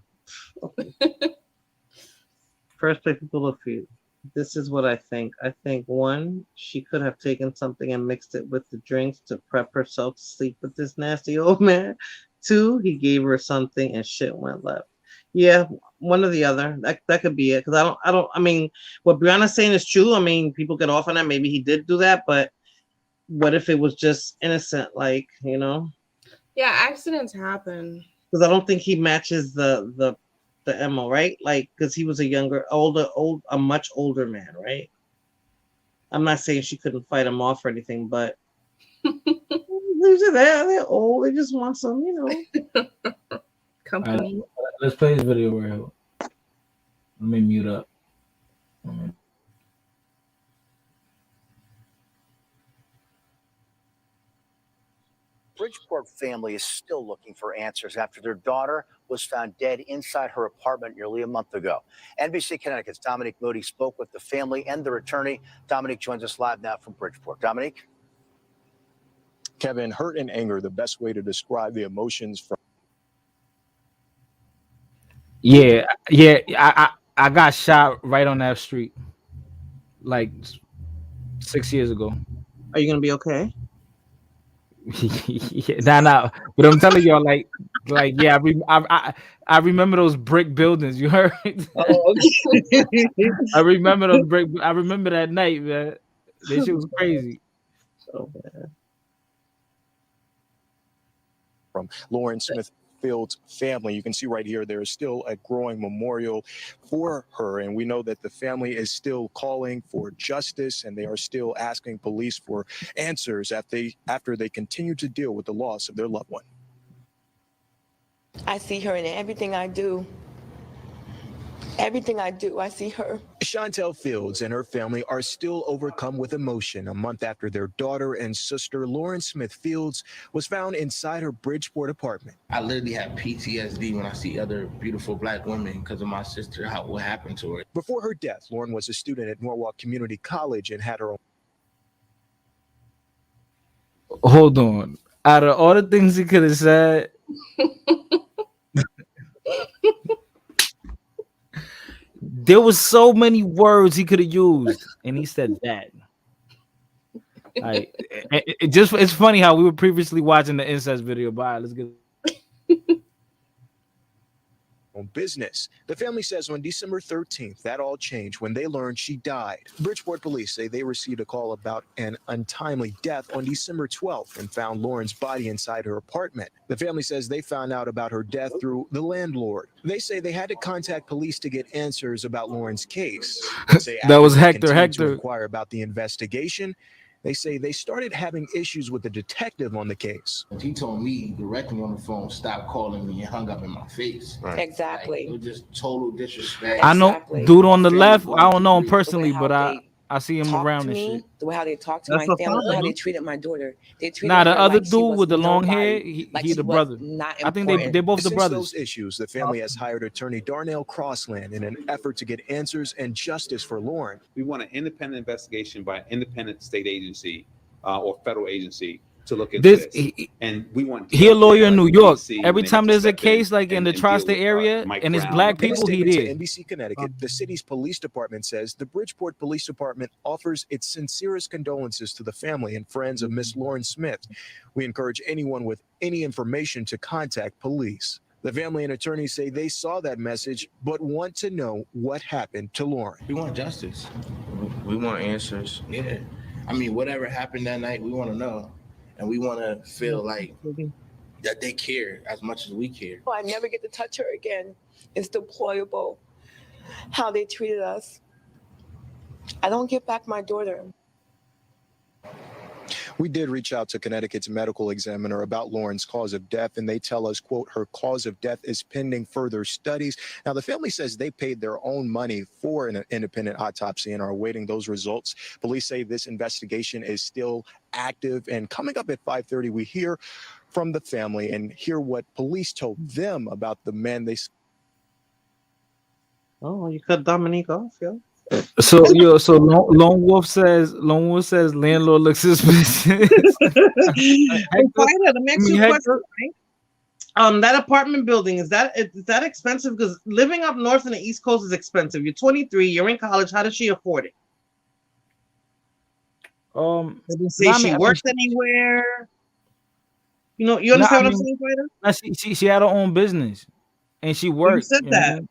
First place people look for you. This is what I think. I think 1, she could have taken something and mixed it with the drinks to prep herself to sleep with this nasty old man. 2, he gave her something and shit went left. Yeah, one or the other. That could be it. Because I mean, what Brianna's saying is true. I mean, people get off on that. Maybe he did do that, but what if it was just innocent, like, you know? Yeah, accidents happen. Because I don't think he matches the MO, right? Like, because he was a much older man, right? I'm not saying she couldn't fight him off or anything, but they're old. They just want some, you know, company. Let's play this video right here. Let me mute up. Bridgeport family is still looking for answers after their daughter was found dead inside her apartment nearly a month ago. NBC Connecticut's Dominique Moody spoke with the family and their attorney. Dominique joins us live now from Bridgeport. Dominique? Kevin, hurt and anger, the best way to describe the emotions from. Yeah. I got shot right on that street, like 6 years ago. Are you gonna be okay? Yeah, nah. But I'm telling y'all, like, yeah, I remember those brick buildings. You heard? Oh, okay. I remember those brick. I remember that night, man. That shit was crazy. So bad. From Lauren Smith Field's family. You can see right here, there is still a growing memorial for her. And we know that the family is still calling for justice, and they are still asking police for answers after they continue to deal with the loss of their loved one. I see her in everything I do. Everything I do, I see her. Chantel Fields and her family are still overcome with emotion a month after their daughter and sister, Lauren Smith Fields, was found inside her Bridgeport apartment. I literally have PTSD when I see other beautiful black women because of my sister, what happened to her. Before her death, Lauren was a student at Norwalk Community College and had her own. Hold on. Out of all the things he could have said, there was so many words he could have used, and he said that. Like, it's funny how we were previously watching the incest video. But all right, let's get on business. The family says on December 13th, that all changed when they learned she died. Bridgeport police say they received a call about an untimely death on December 12th and found Lauren's body inside her apartment. The family says they found out about her death through the landlord. They say they had to contact police to get answers about Lauren's case. They say that was after they Hector. continued to Hector. inquire about the investigation. They say they started having issues with the detective on the case. He told me directly on the phone, stop calling me, and hung up in my face. Right. Exactly. Like, it was just total disrespect. I know dude on the left. I don't know him personally, how but I see him around and shit. The way how they talk to That's my a family, father, how they huh? treated my daughter. They treated Nah, the her other like she dude was with the long nobody, hair, like he she the was brother. not I think important. they're both the Since brothers. those issues, the family has hired attorney Darnell Crossland in an effort to get answers and justice for Lauren. We want an independent investigation by an independent state agency or federal agency to look into this. And we want He a lawyer in New York. NBC, Every when they time have to there's a step in case like in the and tri-state deal with, area Mike and it's Brown. black In a people, he statement did. to NBC Connecticut, the city's police department says the Bridgeport Police Department offers its sincerest condolences to the family and friends of Miss Lauren Smith. We encourage anyone with any information to contact police. The family and attorneys say they saw that message, but want to know what happened to Lauren. We want justice. We want answers. Yeah. I mean, whatever happened that night, we want to know. And we want to feel like that they care as much as we care. I never get to touch her again. It's deplorable how they treated us. I don't get back my daughter. We did reach out to Connecticut's medical examiner about Lauren's cause of death, and they tell us, quote, her cause of death is pending further studies. Now, the family says they paid their own money for an independent autopsy and are awaiting those results. Police say this investigation is still active, and coming up at 5:30, we hear from the family and hear what police told them about the man they... Oh, you cut Dominique off, yo. So Lone Wolf says landlord looks suspicious. Hey, Fighter, let me ask you a question, right? That apartment building, is that expensive? Because living up north in the East Coast is expensive. You're 23, you're in college. How does she afford it? Did they say she works anywhere? You know, you understand what I'm saying, Fighter? She had her own business, and she worked. You said that.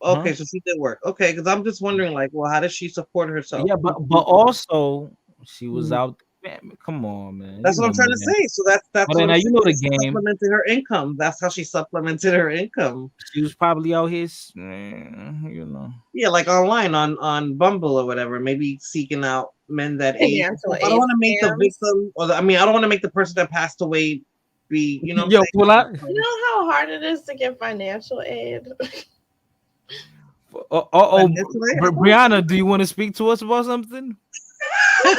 Okay, Huh? so she did work. Okay, because I'm just wondering, like, well, how does she support herself? Yeah, but also she was out. Man, come on, man. That's You what I'm know trying me, to man. say. So that's But what then, I'm you know the saying. She game. supplemented her income. That's how she supplemented her income. She was probably out here, you know. Yeah, like online on Bumble or whatever. Maybe seeking out men that age. Financial I don't want to make the scams. victim, I don't want to make the person that passed away be, you know. What Yo, I'm pull out. You know how hard it is to get financial aid? Brianna, do you want to speak to us about something? Like,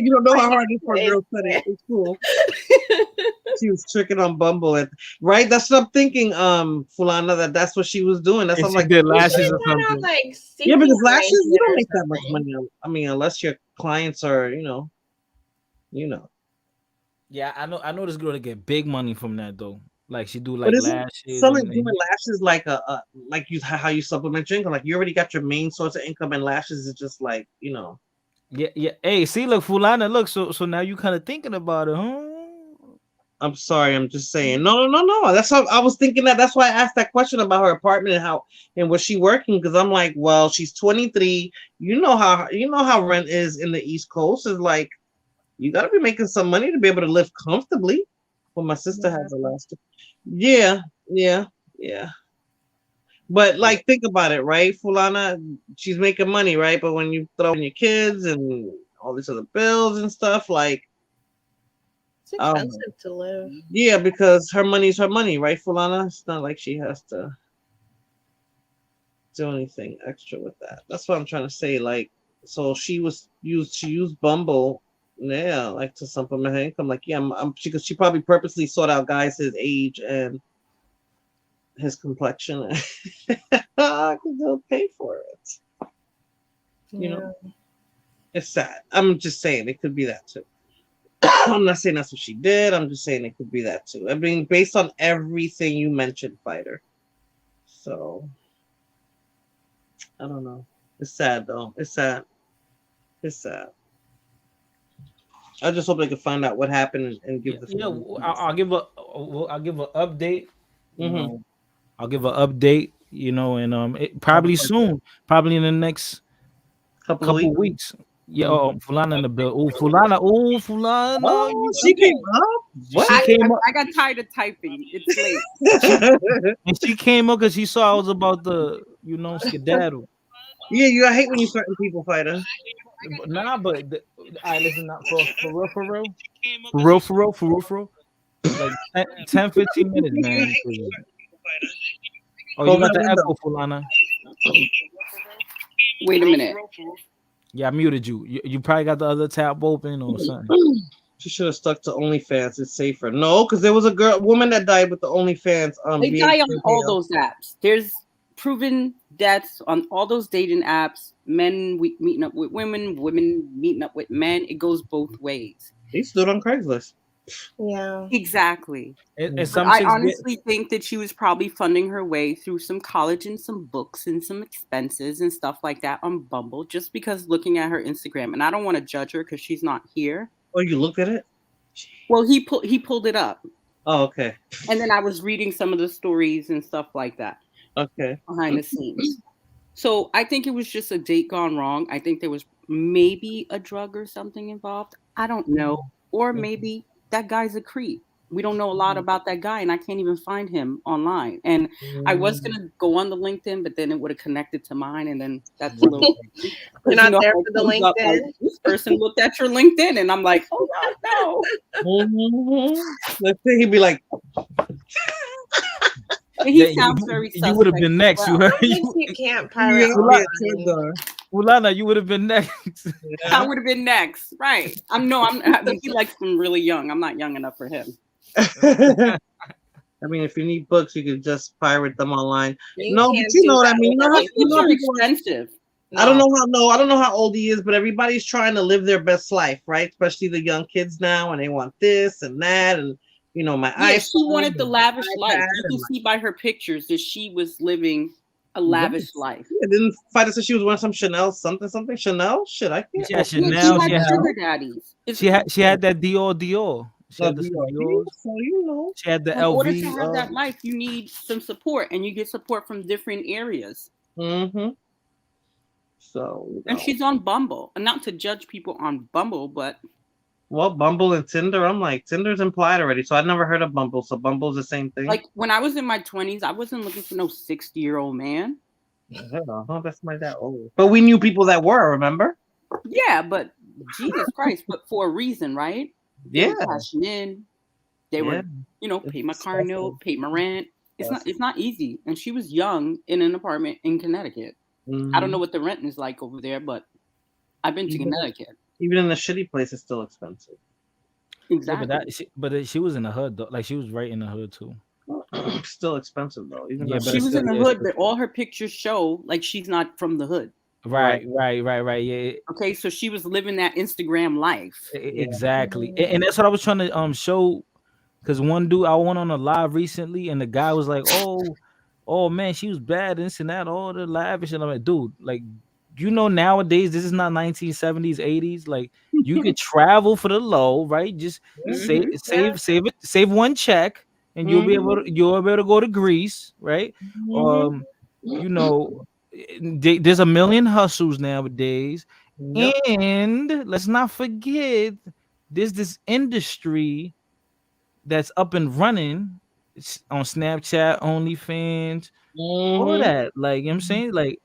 you don't know how hard it is for a girl study. It's cool. She was tricking on Bumble, right? That's what I'm thinking, Fulana. That's what she was doing. That's And what I'm she like. did lashes or something. Yeah, because lashes, you don't make that much money. I mean, unless your clients are, you know. Yeah, I know this girl to get big money from that though. Like she do like But isn't lashes. selling and- doing lashes like like how you supplement your income? Like you already got your main source of income, and lashes is just like, you know. Yeah. Hey, see, look, Fulana, look. So now you kind of thinking about it, huh? I'm sorry, I'm just saying. No. That's how I was thinking that. That's why I asked that question about her apartment and was she working? Because I'm like, well, she's 23. You know how rent is in the East Coast. Is like you got to be making some money to be able to live comfortably. Well, my sister has a last. Yeah. But like, think about it, right, Fulana? She's making money, right? But when you throw in your kids and all these other bills and stuff, like. It's expensive to live. Yeah, because her money's her money, right, Fulana? It's not like she has to do anything extra with that. That's what I'm trying to say. Like, so she used Bumble, yeah, like to supplement her income. Like, yeah, she probably purposely sought out guys his age and his complexion, because they'll pay for it. You know, it's sad. I'm just saying it could be that too. I'm not saying that's what she did. I'm just saying it could be that too. I mean, based on everything you mentioned, Fighter. So, I don't know. It's sad though. It's sad. I just hope they can find out what happened and give the. I'll give an update. Mm-hmm. Know, I'll give an update. You know, and probably soon, probably in the next couple weeks. Yeah, Fulana in the bill. Fulana. Oh, she came up. What? I got tired of typing. It's late. And she came up because she saw I was about to, skedaddle. Yeah, I hate when you certain people, Fighter. Nah, but I listen up for real. Like 10, 15 minutes, man. Oh, you got the echo, Fulana. Wait a minute. Yeah, I muted you. You probably got the other tab open or something. She should have stuck to OnlyFans. It's safer. No, because there was a woman that died with the OnlyFans. They die on all those apps. There's proven deaths on all those dating apps. Men meeting up with women meeting up with men. It goes both ways. He stood on Craigslist. Yeah, exactly. Some I honestly think that she was probably funding her way through some college and some books and some expenses and stuff like that on Bumble, just because looking at her Instagram. And I don't want to judge her because she's not here. Oh, you looked at it? Well, he pulled it up. Oh, okay. And then I was reading some of the stories and stuff like that. Okay. Behind the scenes. So I think it was just a date gone wrong. I think there was maybe a drug or something involved. I don't know. Or maybe that guy's a creep. we don't know a lot about that guy, and I can't even find him online. And I was gonna go on the LinkedIn, but then it would have connected to mine, and then that's a little. You're not there for the LinkedIn. This person looked at your LinkedIn, and I'm like, oh God, no. Let's say he'd be like, he sounds very. You would have been next. You heard. You can't pirate. Mulana, you would have been next. I would have been next, right? He likes them really young. I'm not young enough for him. I mean, if you need books, you could just pirate them online. But you know what I mean. Expensive. I don't know how old he is, but everybody's trying to live their best life, right? Especially the young kids now, and they want this and that, and my iPhone. She wanted the lavish life. You can see by her pictures that she was living a lavish life. Yeah, didn't Fighter say she was wearing some Chanel something Chanel? Shit, I can't. Yeah, Chanel. She had sugar daddies. She had that Dior. She had the Dior. So she had the in LV. order to have that life, you need some support, and you get support from different areas. Mm-hmm. So and she's on Bumble, and not to judge people on Bumble, but Bumble and Tinder. I'm like, Tinder's implied already, so I'd never heard of Bumble. So Bumble's the same thing. Like when I was in my 20s, I wasn't looking for no 60-year-old man. Oh, that's not that old. But we knew people that were. Remember? Yeah, but Jesus Christ, but for a reason, right? They were cashing in. They were, pay my car note, pay my rent. It's not easy. And she was young in an apartment in Connecticut. Mm-hmm. I don't know what the rent is like over there, but I've been to Connecticut. Even in the shitty place, it's still expensive. Exactly. Yeah, but she was in the hood though. Like she was right in the hood too. Still expensive though. She was in the hood, but all her pictures show like she's not from the hood. Right. Yeah. Okay, so she was living that Instagram life. Exactly, and that's what I was trying to show. Because one dude, I went on a live recently, and the guy was like, "Oh man, she was bad, this and that, all the lavish." And I'm like, dude, like, nowadays this is not 1970s, 80s. Like, you could travel for the low, right? Just save one check, and you'll be able to go to Greece, right? There's a million hustles nowadays, and let's not forget, there's this industry that's up and running on Snapchat, OnlyFans, all that. Like, I'm saying, like,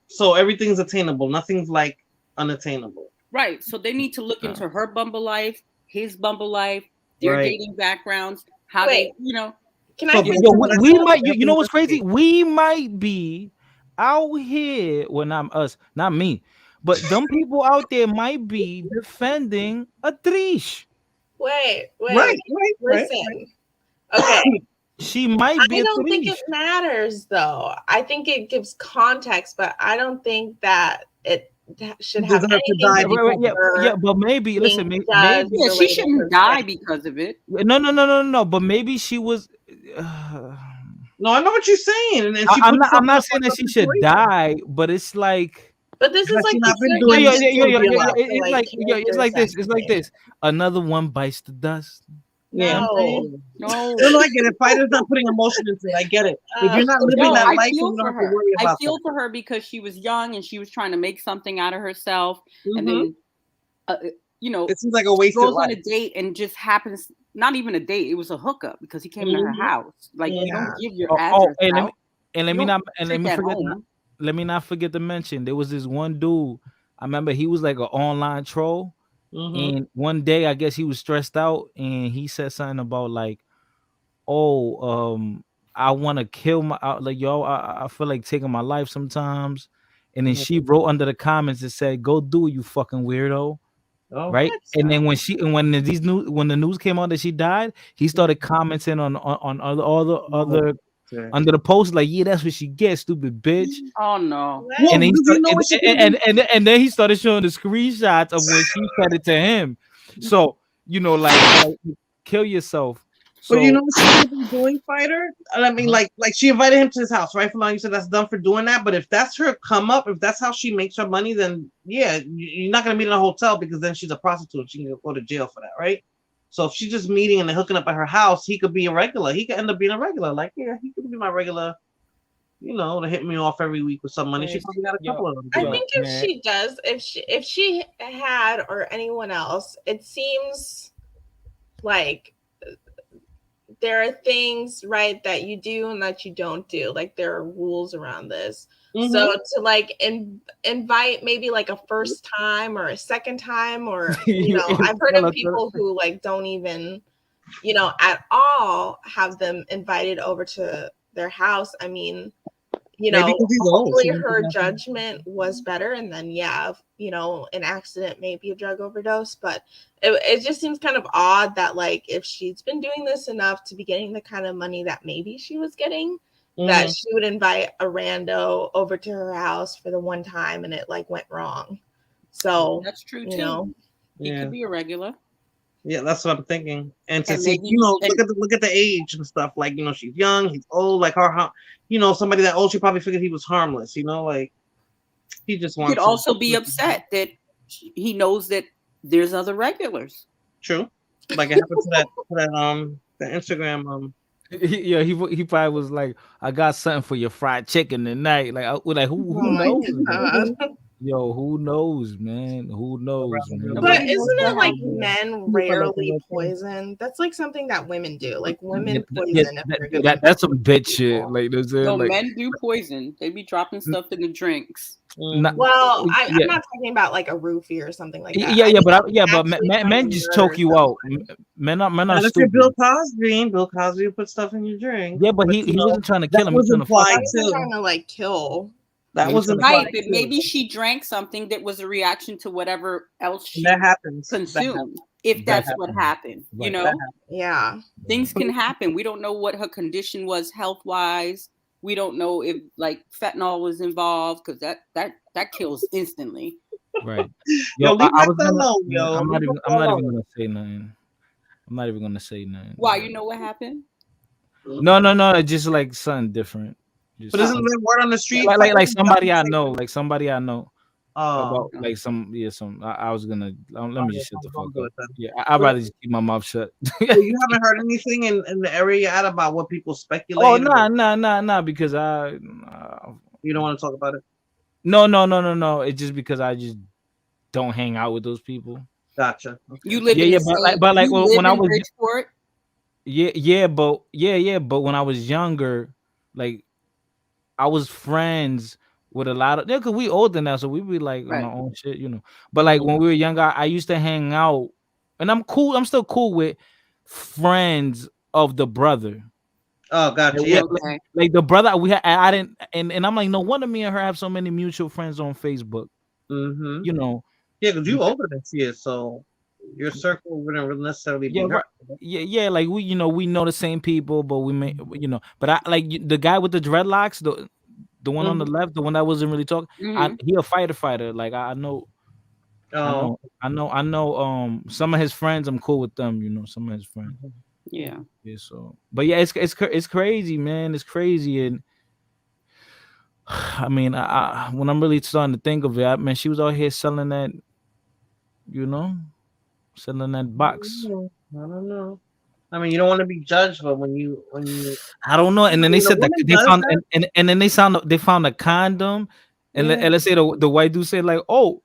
so everything's attainable. Nothing's like unattainable. Right. So they need to look into her Bumble life, his Bumble life, their dating backgrounds, how they. Can I? We might. You know what's crazy? We might be out here. Well, not us, not me, but them people out there might be defending a Trish. Wait. Right. Listen. Okay. She might be. I don't think it matters, though. I think it gives context, but I don't think that it should have anything to do with her. Yeah, but maybe listen. Maybe she shouldn't die because of it. No. But maybe she was. No, I know what you're saying. And I'm not saying that she should die, but it's like. But this is like it's like this. It's like this. Another one bites the dust. Yeah, no, I get it. Fighter's not putting emotion into it. I get it. If you're not living that life, you don't have to worry about. I feel for her because she was young and she was trying to make something out of herself, and then it seems like a wasted goes life. on a date and just happens. Not even a date. It was a hookup because he came to her house. Like you don't give your address out. Let me not forget to mention there was this one dude. I remember he was like an online troll. And one day, I guess he was stressed out, and he said something about like, I want to kill I feel like taking my life sometimes. And then she wrote under the comments and said, "Go do it, you fucking weirdo." Right. And then when the news came out that she died, he started commenting on all the other. Under the post, like, yeah, that's what she gets, stupid bitch. Oh no! And then he started showing the screenshots of when she said it to him. So like kill yourself. So you know what she's doing, Fighter? I mean, like she invited him to his house, right? For long, you said that's done for doing that. But if that's her come up, if that's how she makes her money, then yeah, you're not gonna meet in a hotel because then she's a prostitute. She can go to jail for that, right? So if she's just meeting and hooking up at her house, he could be a regular. He could end up being a regular. Like, yeah, he could be my regular, to hit me off every week with some money. She probably got a couple of them. I think if she had or anyone else, it seems like there are things, right, that you do and that you don't do. Like there are rules around this. So to like invite maybe like a first time or a second time, or you know, I've heard of people who like don't even, you know, at all have them invited over to their house. I mean, you know, hopefully her judgment was better, and then you know, an accident, maybe a drug overdose, but it just seems kind of odd that like if she's been doing this enough to be getting the kind of money that maybe she was getting, that she would invite a rando over to her house for the one time and it like went wrong. So that's true you too. know, He could be a regular. Yeah, that's what I'm thinking. And to And see, maybe- you know, and- look at the age and stuff. Like, you know, she's young, he's old. Like her, you know, somebody that old, she probably figured he was harmless. You know, like he just He wants. could also be upset that he knows that there's other regulars. True. Like it happened to that Instagram Yeah, he probably was like, I got something for your fried chicken tonight. Like, who knows? Man? Yo, who knows, man? Who knows, man? but isn't it like men rarely poison? That's like something that women do. Like women poison if they're gonna That's some bitch shit. Like, there's No, like, men do poison. They be dropping stuff in the drinks. Well, I'm yeah. not talking about like a roofie or something like that. Yeah, I but mean, men just choke you out. Men are Unless you're stupid. Bill Cosby. Bill Cosby would put stuff in your drink. Yeah, but he wasn't trying to kill him. He was trying to fuck I him. wasn't trying to like kill. That wasn't right, but maybe she drank something that was a reaction to whatever else she that happens. consumed. If that's what happened, you know, yeah, things can happen. We don't know what her condition was health wise. We don't know if like fentanyl was involved, because that kills instantly. Right. Yo, leave I was that gonna, alone, yo. I'm not Leave even. that I'm not even alone. gonna say nothing. I'm not even gonna say nothing. Why? You know what happened? No. It's just like something different. Just But isn't something- there word on the street? like somebody I know, Oh, about like some. I was gonna. Let me just shut the fuck do up. it then. Yeah, I'd rather just keep my mouth shut. So you haven't heard anything in the area yet about what people speculate? Oh nah, because you don't want to talk about it. No. It's just because I just don't hang out with those people. Gotcha. You live Yeah, in yeah, the but same- like- but like, you well, live when I in was- Bridgeport. But when I was younger, like I was friends with a lot of because we older now, so we be like on our own shit, you know. But like when we were younger, I used to hang out, and I'm still cool with friends of the brother. Oh, gotcha. Like, Yeah. like the brother we had, I didn't, and I'm like, no wonder me and her have so many mutual friends on Facebook. Mm-hmm. You know, Yeah, because you older than she is, so your circle wouldn't really necessarily be. yeah, right. yeah, like we know the same people, but we may, but I like the guy with the dreadlocks, the one on the left, the one that wasn't really talking. He a fighter. Like I know. Oh. I know. Some of his friends, I'm cool with them. You know, some of his friends. Yeah. Yeah. So, but yeah, it's crazy, man. It's crazy, and I mean, I when I'm really starting to think of it, man, she was out here selling that, selling that box. I don't know. I mean, you don't want to be judged, but when you I don't know. And then they When a said that woman they does found that- and then they found a condom, and Yeah. let's say the white dude said like, oh,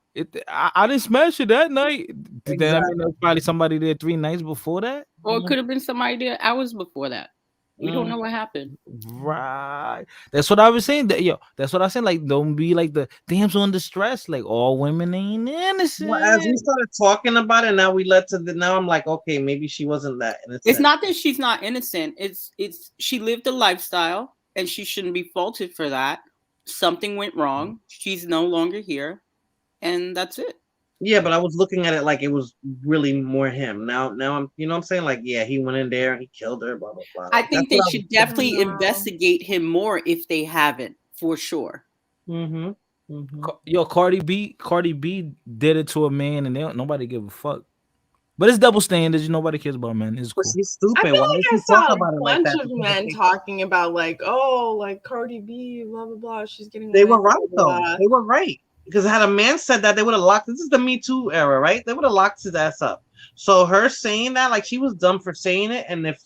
I didn't smash it that night. Then I mean, there was probably somebody there 3 nights before that. Or it could have been somebody there hours before that. We don't Mm. know what happened. Right. That's what I was saying. That's what I said. Like, don't be like the damsel in distress. Like, all women ain't innocent. Well, as we started talking about it, now we led to now I'm like, okay, maybe she wasn't that innocent. It's not that she's not innocent. It's she lived a lifestyle and she shouldn't be faulted for that. Something went wrong. She's no longer here, and that's it. Yeah, but I was looking at it like it was really more him. Now I'm, you know what I'm saying? Like, yeah, he went in there and he killed her, blah, blah, blah. I think they That's what should was definitely investigate him more if they haven't, for sure. thinking. Yo, Cardi B did it to a man, and nobody give a fuck. But it's double standards. Nobody cares about men. It's cool. She's stupid. I feel Why like would I you talk saw about a it like bunch that? of men talking about like, oh, like Cardi B, blah blah blah. She's getting. They were away, right blah, though. blah, blah. They were right. Because had a man said that, they would have locked. This is the Me Too era, right? They would have locked his ass up. So her saying that, like, she was dumb for saying it. And if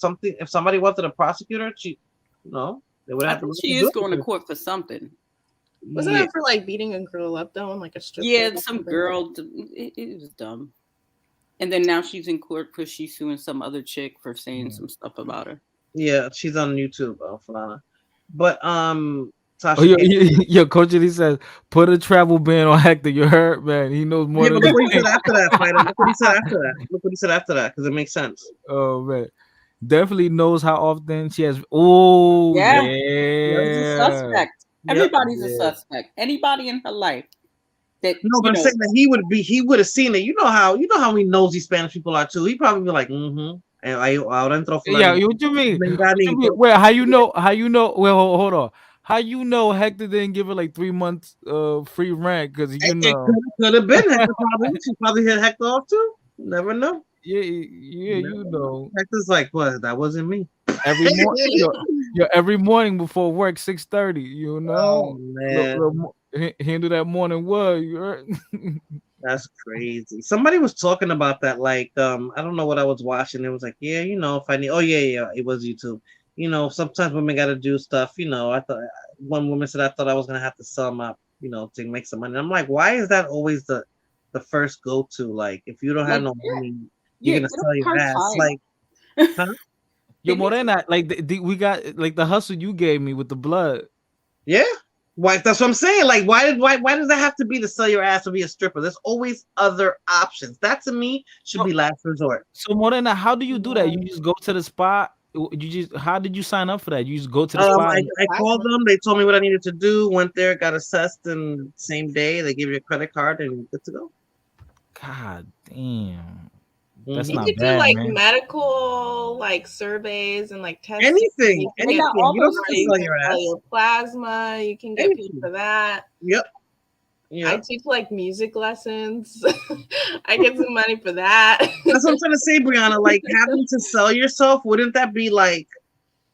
somebody wanted to prosecute her, they would I have to. think she is going to court for something. Wasn't that for like beating a girl up though, in like a strip? Yeah, club or some something? girl. It was dumb. And then now she's in court because she's suing some other chick for saying some stuff about her. Yeah, she's on YouTube, Fulana. But Tasha. Oh, your coach, he says, put a travel ban on Hector. You heard, man. He knows more Yeah, than but look what he said after that, fighter. Look what he said after that. Look what he said after that, because it makes sense. Oh man, definitely knows how often she has. Oh Yeah. yeah, He's a suspect. Yep. Everybody's a Yeah. suspect. Anybody in her life that No, but I'm saying that he would have seen it. You know how we nosy Spanish people are too. He probably be like, mm-hmm. And ahora entró Yeah, fulanito. what you mean? Menganito. Wait, how you know? How you know? Well, hold on. How you know Hector didn't give her like 3 months free rent? Because you know, It could have been Hector probably. She probably hit Hector off too. Never know. yeah, you know. Hector's like, what? That wasn't me. Every morning, every morning before work, 6:30. You know, Oh, man. handle that morning work. You heard? That's crazy. Somebody was talking about that, like, I don't know what I was watching. It was like, yeah, you know, if I need, oh yeah, it was YouTube. You know, sometimes women got to do stuff. You know, I thought one woman said I thought I was gonna have to sell my, you know, to make some money. I'm like, why is that always the first go to? Like, if you don't have no money, you're gonna sell your ass. Like, huh? Yo, Morena, like we got like the hustle you gave me with the blood. Yeah. Why? That's what I'm saying. Like, why does that have to be to sell your ass or be a stripper? There's always other options. That to me should be last resort. So Morena, how do you do that? You just go to the spot. How did you sign up for that? You just go to the spot. I called them. They told me what I needed to do. Went there, got assessed, and same day they give you a credit card and you're good to go. God damn. That's You not could bad, do like man. medical like surveys and like tests. Anything. You You don't have to sell your ass. your plasma. You can get paid for that. Yep. I teach like music lessons. I get some money for that. That's what I'm trying to say, Brianna. Like, having to sell yourself, wouldn't that be like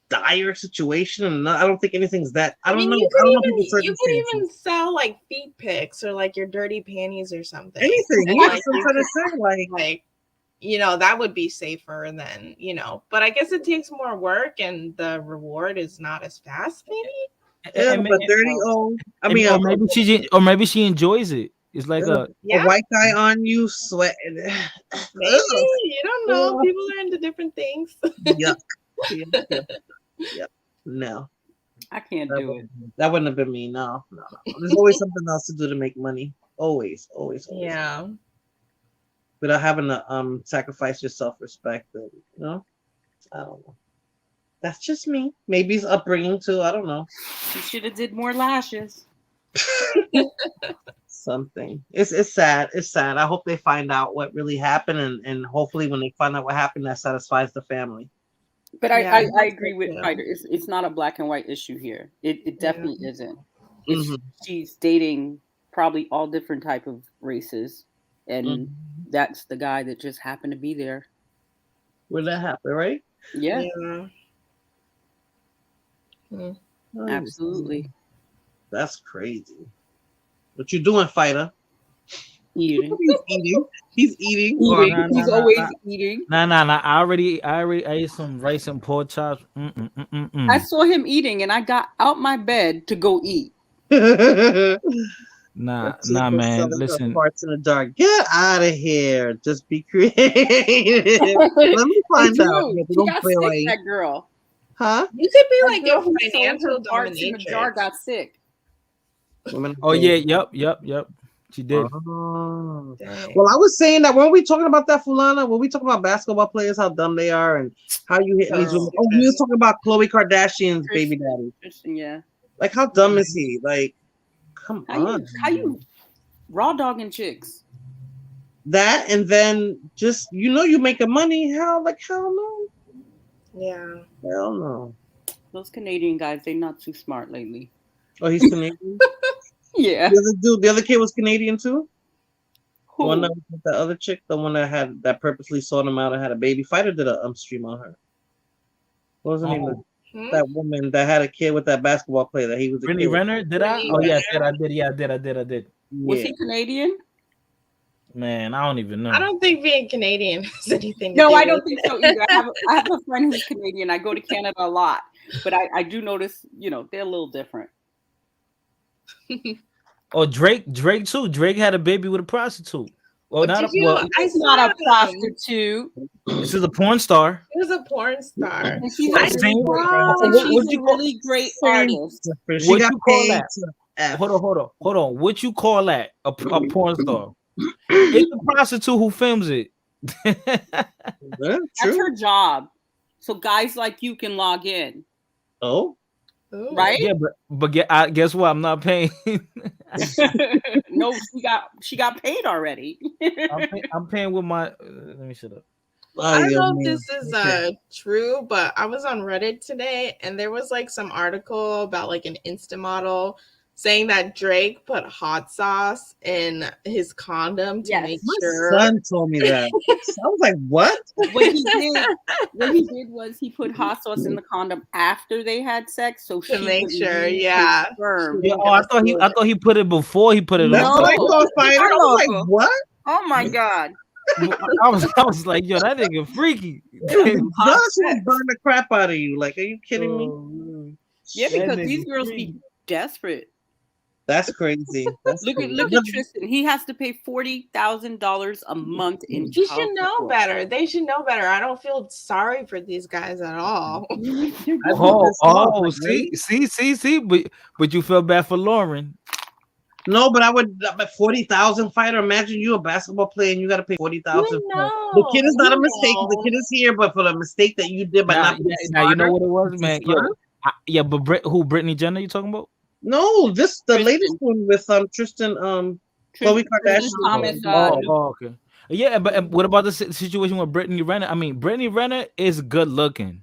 dire situation? And I don't think anything's that. I don't know. You I don't know could people's even circumstances. sell like feet pics or like your dirty panties or something. Anything. And, Yeah, like, that's what I'm trying to say. like, you know, that would be safer than, you know, but I guess it takes more work and the reward is not as fast, maybe. Yeah, but dirty old. I mean, or maybe she enjoys it. It's like a white guy on you sweating. Maybe you don't know. People are into different things. Yuck. Yep. No. I can't do it. That wouldn't have been me. No. There's always something else to do to make money. Always. Yeah. Without having to sacrifice your self-respect, you know. I don't know. That's just me. Maybe it's upbringing too. I don't know. She should have did more lashes. Something. It's sad. It's sad. I hope they find out what really happened, and hopefully when they find out what happened, that satisfies the family. But I agree with Ryder. It's not a black and white issue here. It definitely isn't. She's dating probably all different type of races, and that's the guy that just happened to be there. Where that happened, right? Yeah. Absolutely. That's crazy. What you doing, fighter? Eating. He's eating. He's always eating. Nah. I already ate some rice and pork chops. I saw him eating, and I got out my bed to go eat. Nah, man. Listen. Parts in the dark. Get out of here. Just be creative. Let me find out. She got sick, that girl. Huh? You could be That like girl your who sold financial her parts in the jar dominatrix. got sick. Oh yeah, yep. She did. Well, I was saying that when we talking about that Fulana, when we talking about basketball players, how dumb they are, and how you hit these women. Oh, we was talking about Khloe Kardashian's baby daddy. Yeah. Like, how dumb is he? Like, come on. How you raw dogging chicks? That, and then just, you know, you making money. Hell no. Yeah. Hell no. Those Canadian guys, they're not too smart lately. Oh, he's Canadian? Yeah. The other kid was Canadian too? Who? The one that was with the other chick, the one that purposely sought him out and had a baby. Fighter did a stream on her. What was her name? That woman that had a kid with that basketball player that he was a Brittany kid with. Renner? Did I? Oh yeah, I did. Yeah, I did. Was he Canadian? Man, I don't even know. I don't think being Canadian has anything to No, do I with don't think it. so either. I have a friend who's Canadian. I go to Canada a lot, but I do notice, you know, they're a little different. Oh, Drake too. Drake had a baby with a prostitute. Well, Did not you? well. I She's saw not a him. prostitute. This is a porn star. He was a porn star. And she's Well, a same- really, what she's you a call- really great Same. artist. She What got you call paid that? to F. Hold on. What you call that? A porn star? It's a prostitute who films it. That's her job. So guys like you can log in. Oh, right? Yeah, but guess what? I'm not paying. No, she got paid already. I'm paying with my. Let me shut up. I don't know if this is true, but I was on Reddit today and there was like some article about like an Insta model saying that Drake put hot sauce in his condom to make sure. My son told me that. I was like, what? What he did was he put hot sauce in the condom after they had sex, so To she make would sure, lose his yeah. sperm. Yeah, I thought he put it before he put it That's on. what I thought, Fighter. I was like, what? Oh my god! I was like, yo, that nigga freaky. That's what burn the crap out of you. Like, are you kidding me? Yeah, That because nigga these girls crazy. be desperate. That's crazy. That's Look at Tristan. He has to pay $40,000 a month in You child should know support. better. They should know better. I don't feel sorry for these guys at all. See, but you feel bad for Lauren. No, but I would. But 40,000 Fighter. Imagine you a basketball player and you got to pay 40,000. The kid is not a mistake. The kid is here, but for the mistake that you did by not being Now you know smarter, what it was, man. Yo, smarter. but who? Brittany Jenner? You talking about? No, the latest one with Tristan Khloe Kardashian. Okay. Yeah, but what about the situation with Brittany Renner? I mean, Brittany Renner is good looking.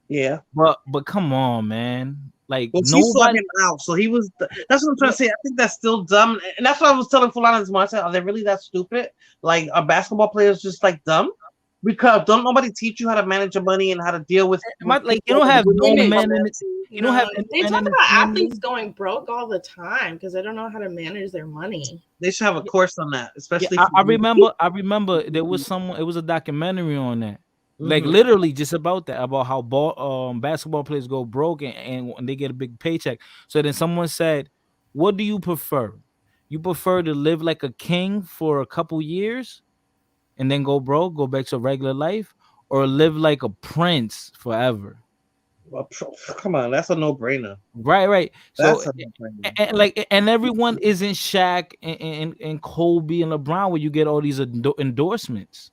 Yeah, but come on, man. Like well, she saw nobody. him out, so he was. That's what I'm trying to say. I think that's still dumb, and that's what I was telling Fulana this morning. I said, "Are they really that stupid? Like, are basketball players just like dumb? Because don't nobody teach you how to manage your money and how to deal with like you don't have no men. You don't have. They talk about athletes going broke all the time because they don't know how to manage their money. They should have a course on that, especially. Yeah, I remember there was someone. It was a documentary on that. Like Mhm. literally just about that, about how basketball players go broke and they get a big paycheck. So then someone said, what do you prefer? You prefer to live like a king for a couple years and then go broke, go back to regular life, or live like a prince forever? Well, come on, that's a no-brainer. Right. So That's a no-brainer. and everyone isn't Shaq and Kobe and LeBron where you get all these endorsements.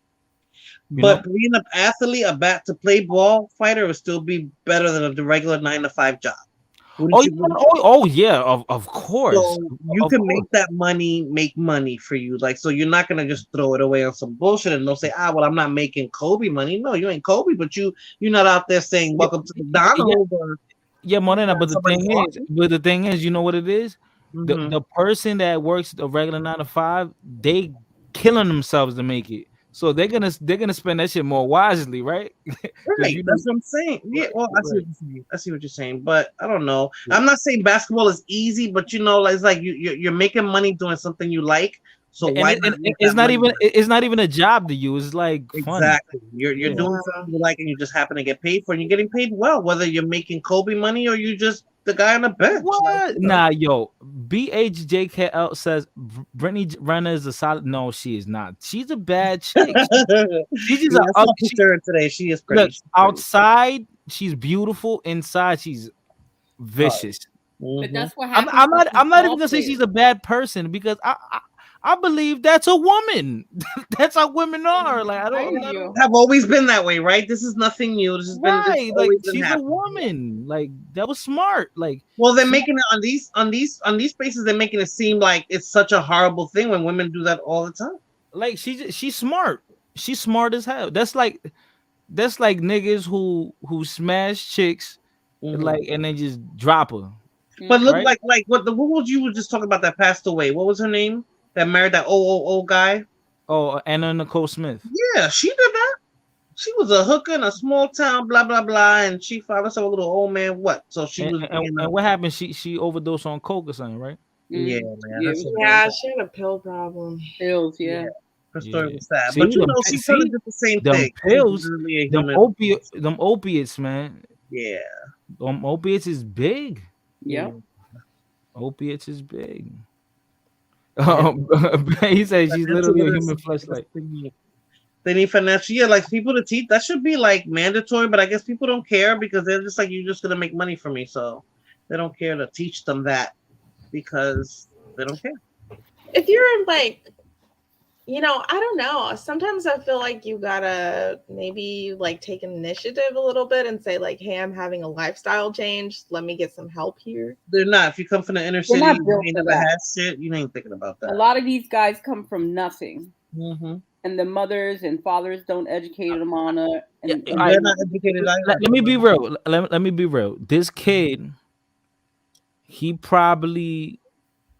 You But know? being an athlete, to play ball fighter would still be better than the regular 9-to-5 job. Yeah, of course. So you Of can course. make that money make money for you. Like, so you're not gonna just throw it away on some bullshit and they'll say, well, I'm not making Kobe money. No, you ain't Kobe, but you're not out there saying welcome to McDonald's or Yeah, Morena, but the somebody thing is, you know what it is? Mhm. The person that works the regular 9 to 5, they killing themselves to make it. So they're gonna spend that shit more wisely, right? 'Cause Right, you that's know- what I'm saying. Yeah, well, I see Right. what you're saying. I see what you're saying, but I don't know. I'm not saying basketball is easy, but it's like you're making money doing something you like. So And why it- not and make it's that not money even work? it's not even a job to you. It's like fun. Exactly. You're Yeah. doing something you like, and you just happen to get paid for, it, and you're getting paid well, whether you're making Kobe money or you just the guy on the bench. Like, you know. Nah, yo, BHJKL says Brittany Renner is a solid. No, she is not. She's a bad chick. She's just Yeah, a I saw a ugly- picture of her today. She is pretty. Look, outside she's beautiful. Inside she's vicious. But that's what I'm happens. not. with I'm not even ball gonna say players. she's a bad person because I believe that's a woman. That's how women are. Like I don't. have always been that way, right? This is nothing new. This has been this Right, has like always been she's a happening. woman. Like that was smart. Like Well, they're making it on these spaces. They're making it seem like it's such a horrible thing when women do that all the time. like she's smart. She's smart as hell. That's like niggas who smash chicks like and then just drop her. But look Right? like what was you were just talking about that passed away? What was her name? That married that old guy? Oh, Anna Nicole Smith. Yeah, she did that. She was a hooker in a small town, blah blah blah, and she found herself a little old man. What? So she was. And what happened? She overdosed on coke or something, right? Yeah, man. that's a- Yeah, she had a pill problem. Pills, yeah. Her story was sad, See, but you them- know she see, could have did the same them thing. pills, She's really a them human. opiates, man. Yeah. Opiates is big. Yeah. Opiates is big. He said she's literally a human fleshlight. They need financial, like people to teach. That should be like mandatory, but I guess people don't care because they're just like, you're just gonna make money for me, so they don't care to teach them that because they don't care. If you're like, I don't know. Sometimes I feel like you gotta maybe like take an initiative a little bit and say like, hey, I'm having a lifestyle change. Let me get some help here. They're not. If you come from the inner city, you ain't never had shit. You ain't thinking about that. A lot of these guys come from nothing. Mm-hmm. And the mothers and fathers don't educate them on it. And they're not educated either. Let me be real. Let me be real. This kid, he probably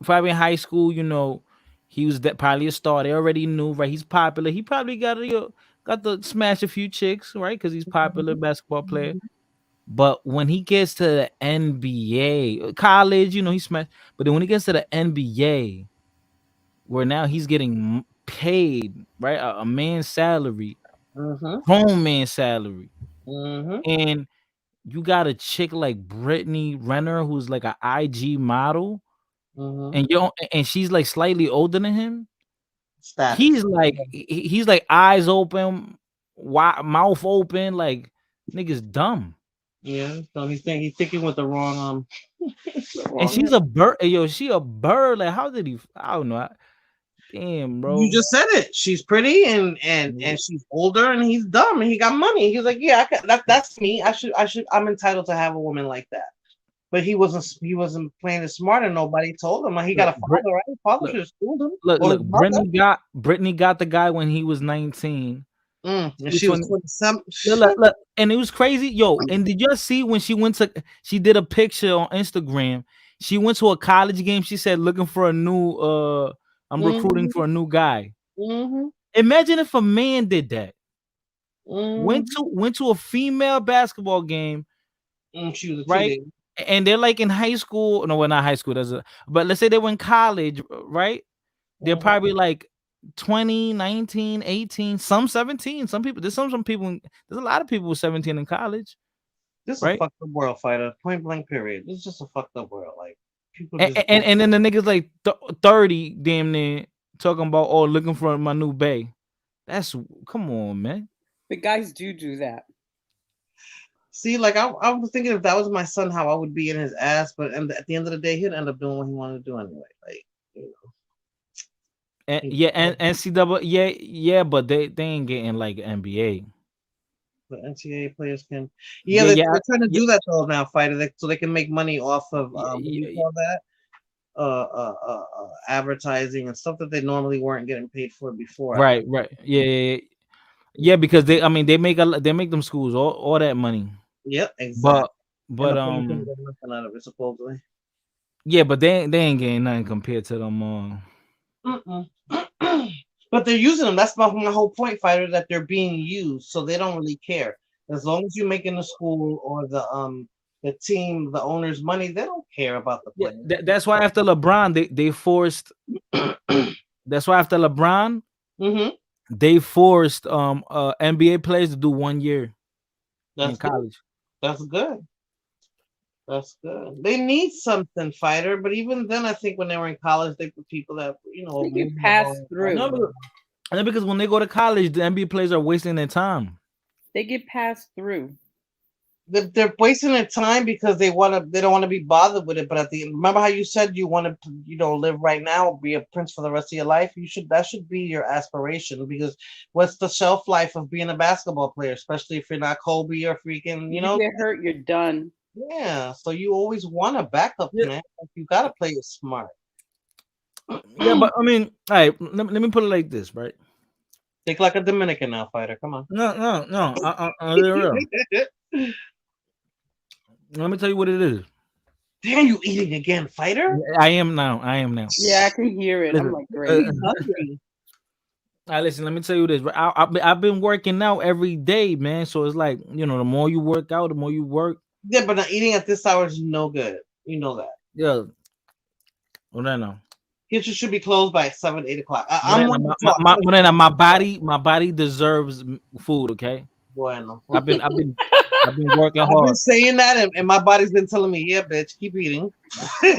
in high school, he was probably a star. They already knew, right? He's popular. He probably got to smash a few chicks, right? Because he's popular basketball player. But when he gets to the NBA, college, he smashed. But then when he gets to the NBA, where now he's getting paid, right? A man's salary, grown man's salary, and you got a chick like Brittany Renner who's like an IG model, and she's like slightly older than him. He's like eyes open, mouth open, like niggas dumb. Yeah, so he's thinking with the wrong and she's a bird. Yo, she a bird. Like, how did he? I don't know. Damn, bro. You just said it. She's pretty and she's older and he's dumb and he got money. He was like, yeah, that's me. I'm entitled to have a woman like that. But he wasn't playing it smart and nobody told him. Like, he got a father, right? His father should have schooled him. Look, Brittany got the guy when he was 19. And she was 27. Look, and it was crazy. Yo, and did you see when she did a picture on Instagram? She went to a college game. She said, looking for a new I'm recruiting for a new guy. Imagine if a man did that. Went to a female basketball game. She was right, and they're like in high school. No, well, not high school. But let's say they were in college, right? They're probably like 20, 19, 18, some 17. Some people. There's some people. There's a lot of people with 17 in college. This is a fucked up world, fighter. Point blank. Period. This is just a fucked up world. Like. And then the niggas like 30 damn near talking about looking for my new bae. Come on, man. The guys do that. See, like I was thinking if that was my son, how I would be in his ass, but at the end of the day, he'd end up doing what he wanted to do anyway. Like, And NCAA, yeah, but they ain't getting like NBA. The NCAA players can, they're trying to do that though now, fighter, so they can make money off of what do you call that? Advertising and stuff that they normally weren't getting paid for before. Right, yeah, because they make them schools all that money. Yep, exactly. But nothing out of it, supposedly. Yeah, but they ain't getting nothing compared to them. But they're using them. That's my whole point, fighter, that they're being used, so they don't really care. As long as you're making the school or the team, the owner's money, they don't care about the player. Yeah, that's why after LeBron, they forced. That's why after LeBron, they forced NBA players to do 1 year in college. That's good. That's good. They need something, fighter. But even then, I think when they were in college, they put people that they can pass through. No, because when they go to college, the NBA players are wasting their time. They get passed through. They're wasting their time because they don't want to be bothered with it. But remember how you said you want to live right now, be a prince for the rest of your life. That should be your aspiration, because what's the shelf life of being a basketball player, especially if you're not Kobe or freaking you get hurt, you're done. Yeah, so you always want a backup, man. Like, you gotta play it smart. Yeah, but I mean, all right. Let me put it like this, right? Think like a Dominican now, fighter. Come on. No. Let me tell you what it is. Damn, you eating again, fighter? I am now. Yeah, I can hear it. Listen, I'm like, great. Hungry. All right, listen. Let me tell you this. I've been working out every day, man. So it's like, the more you work out, the more you work. Yeah, but not eating at this hour is no good. You know that. Yeah. Well, I know. Kitchen should be closed by 7, 8 o'clock. My body deserves food. Okay. Bueno. I've been I've been working I've been hard. saying that, and my body's been telling me, "Yeah, bitch, keep eating." I'm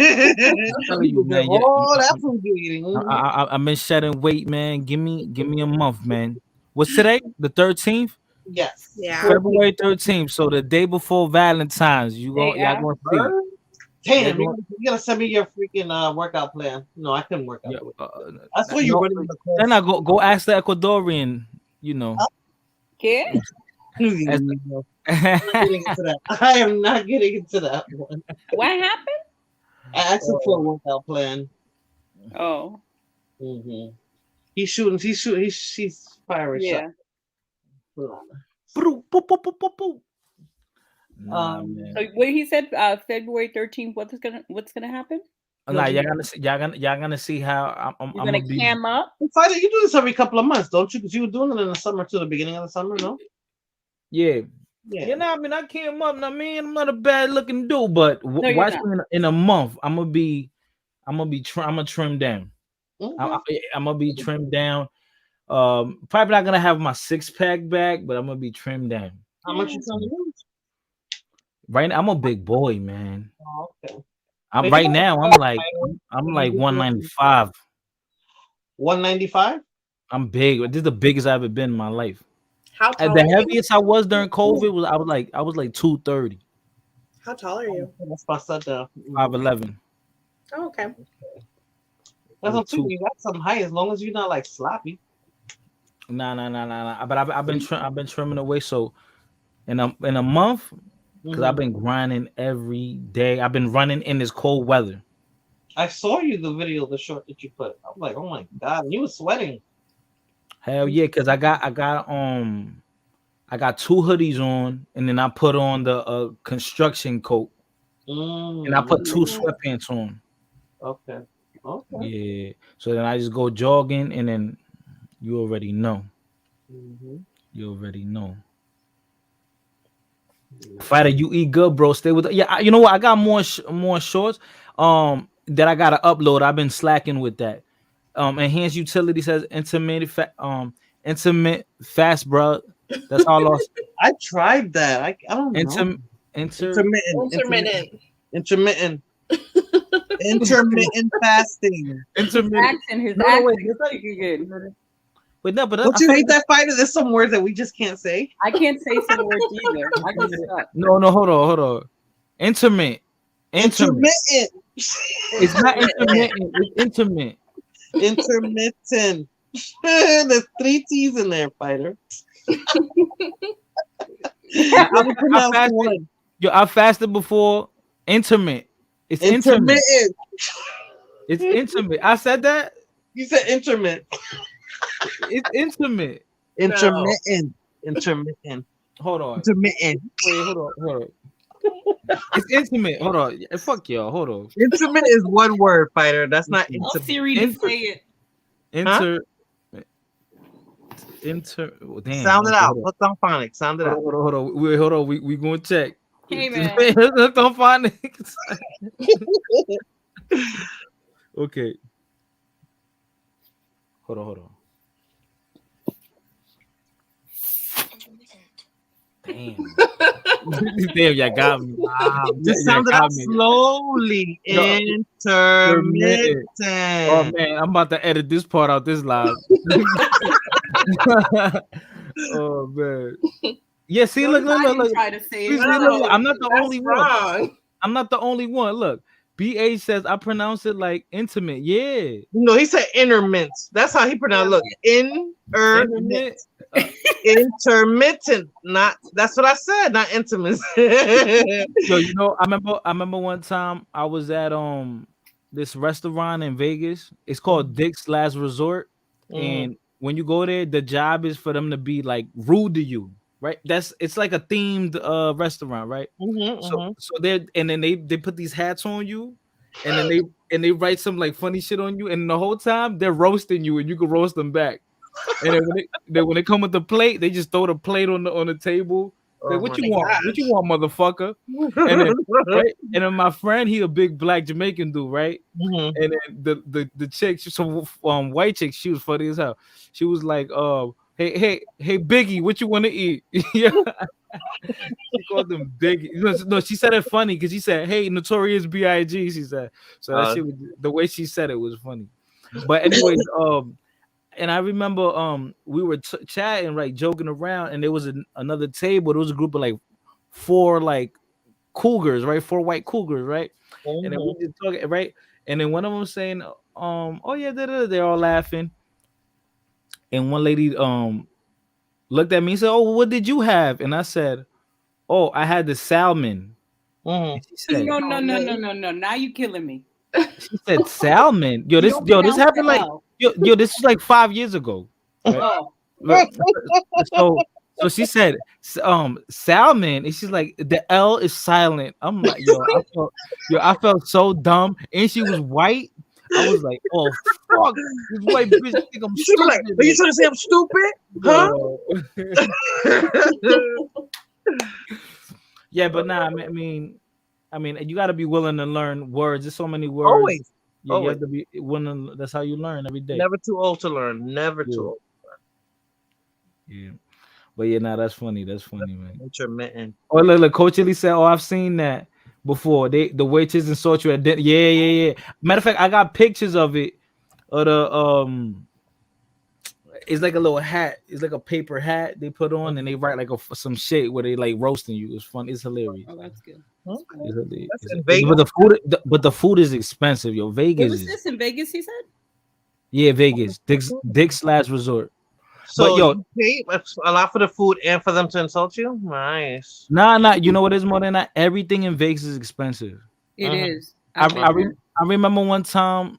telling you, man. Yeah, Oh, that's what you're eating. I've been shedding weight, man. Give me a month, man. What's today? The 13th? Yes. Yeah. February 13th. So the day before Valentine's. Y'all gonna see. Damn, you gotta send me your freaking workout plan. No, I couldn't work out. I saw you running the course. Then I go ask the Ecuadorian, you know. ¿Qué? I'm not getting into that. I am not getting into that one. What happened? I asked him for a workout plan. Oh. Mm-hmm. He's shooting. She's firing Yeah. shots. So what he said, February 13th. What's gonna happen? Like y'all gonna see how I'm You're gonna cam up. Fighter, you do this every couple of months, don't you? Because you were doing it in the summer to the beginning of the summer, no? Yeah. Yeah. You know, I mean, I came up. I mean, I'm not a bad looking dude, but you're watch not. me in a month. I'm gonna trim down. Mm-hmm. I'm gonna be trimmed down. Probably not gonna have my 6-pack back, but I'm gonna be trimmed down. How much you trying to lose? Right now, I'm a big boy, man. Oh, okay. I'm like 195. 195? I'm big. This is the biggest I've ever been in my life. How tall The are you? heaviest I was during COVID was I was like 230. How tall are you? That's my son down. 5'11. Oh, okay. That's what too. You got something high as long as you're not like sloppy. Nah. But I've been trimming away. So in a month, because I've been grinding every day. I've been running in this cold weather. I saw you the video, the short that you put. I'm like, oh my god, you were sweating. Hell yeah, because I got 2 hoodies on, and then I put on the construction coat, and I put 2 sweatpants on. Okay. Yeah. So then I just go jogging, and then you already know. You already know. Fighter, you eat good, bro. Stay with it. Yeah, you know what? I got more shorts that I gotta upload. I've been slacking with that. Enhanced utility says intermittent fast, bro. That's all. I tried that. I don't know. Intermittent fasting. His accent. But no, but don't you hate that, Fighter? There's some words that we just can't say. I can't say some words either. I can suck. No, hold on. Intermittent. It's not intermittent. It's intimate. Intermittent. There's 3 T's in there, Fighter. I fasted before. Intimate. It's intimate. It's intimate. I said that. You said intimate. It's intimate. Intermittent. Hold on. Intermittent. Wait, hold on. It's intimate. Hold on. Fuck y'all. Hold on. Intimate is one word, Fighter. That's not intimate. Tell Siri to say it. Damn. Sound it out. What's on phonics? Sound it out. Hold on. Hold on. We gonna check. Hey man. What's on phonics? Okay. Hold on. Damn, y'all got me. Just sound it out slowly. Intermittent. Oh man, I'm about to edit this part out this live. Oh man. Yeah, see, look. Try to say Look, I'm not the only one. I'm not the only one. Look, BH says I pronounce it like intimate. Yeah. No, he said intermittent. That's how he pronounced it. Look, intermittent. Not. That's what I said. Not intimate. So you know, I remember one time I was at this restaurant in Vegas. It's called Dick's Last Resort, and when you go there, the job is for them to be like rude to you. Right, it's like a themed restaurant, right? So they put these hats on you, and then they write some like funny shit on you, and the whole time they're roasting you, and you can roast them back. And then when they come with the plate, they just throw the plate on the table. Like, what you want? What you want, motherfucker? And then my friend, he a big black Jamaican dude, right? And then the chick, some white chick, she was funny as hell. She was like, hey, Biggie, what you want to eat? Yeah. She called him Biggie. No, she said it funny because she said, "Hey, Notorious B.I.G." She said, so that shit was, the way she said it was funny. But anyways, and I remember we were chatting, right, joking around, and there was another table. There was a group of like 4 like cougars, right, 4 white cougars, right, and then we just talking, right, and then one of them saying, oh yeah, they're all laughing, and one lady looked at me and said, "Oh, what did you have?" And I said, "Oh, I had the salmon." And she said, No. Now you killing me. She said salmon. This happened like this is like 5 years ago. Right? So she said salmon, and she's like, the L is silent. I'm like, I felt so dumb, and she was white. I was like, oh fuck, this white bitch think I'm stupid. Like, are you trying to say I'm stupid? Huh? Yeah, but nah, I mean, you got to be willing to learn words. There's so many words. Always. Yeah, you have to be willing. That's how you learn every day. Never too old to learn. Never too old. Yeah. But yeah, nah, that's funny. That's funny, man. Intermittent. Oh, look, Coach Lee said, "Oh, I've seen that before. The waitress insult you at dinner." Yeah. Matter of fact, I got pictures of it. Of the it's like a little hat. It's like a paper hat they put on, and they write like some shit where they like roasting you. It's fun. It's hilarious. Oh, that's good. But the food is expensive, yo. Vegas. Was this in Vegas? He said. Yeah, Vegas. Dick's Last Resort. So but yo, you pay a lot for the food and for them to insult you? Nice. Nah. You know what is more than that? Everything in Vegas is expensive. It is. I remember one time.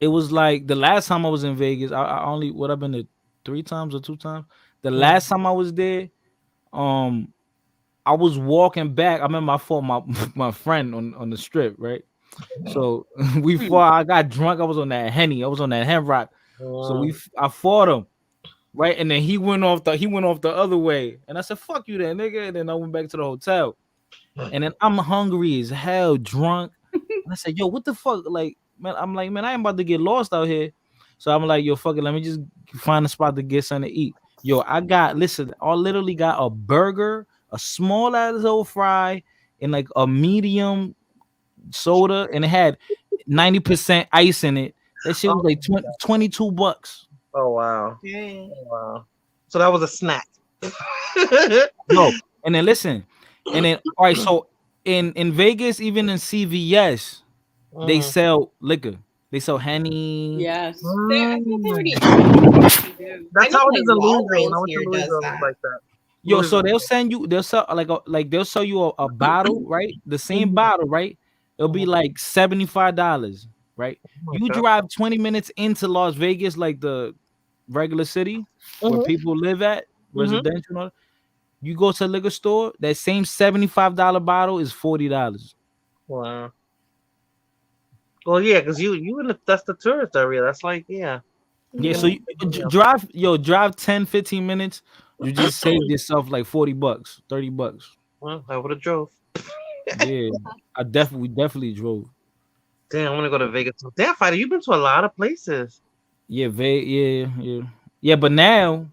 It was like the last time I was in Vegas. I only I've been there 3 times or 2 times. The last time I was there, I was walking back. I remember I fought my friend on the strip, right? So we fought. I got drunk. I was on that Henny. I was on that Hen Rock. So I fought him, right? And then he went off the other way. And I said, "Fuck you, then, nigga." And then I went back to the hotel. And then I'm hungry as hell, drunk. And I said, "Yo, what the fuck?" Like, man, I ain't about to get lost out here. So I'm like, "Yo, fuck it. Let me just find a spot to get something to eat." Yo, I literally got a burger, a small ass old fry, and like a medium soda, and it had 90% ice in it. That shit was like $22. Oh wow. Oh, wow. So that was a snack. No, and then listen, and then all right, so in Vegas, even in CVS, they sell liquor. They sell Henny. Yes. That's how it is in Louisville. Like that. Yo, so they'll sell you a bottle, right? The same bottle, right? It'll be like $75, right? You drive 20 minutes into Las Vegas, like the regular city where people live at, residential. You go to a liquor store, that same $75 bottle is $40. Wow. Well, yeah, because that's the tourist area. That's like, yeah. Yeah, so you drive 10, 15 minutes. You just saved yourself like $40, $30. Well, I would have drove. Yeah, we definitely drove. Damn, I want to go to Vegas. Damn, Fighter, you've been to a lot of places. Yeah, yeah. But now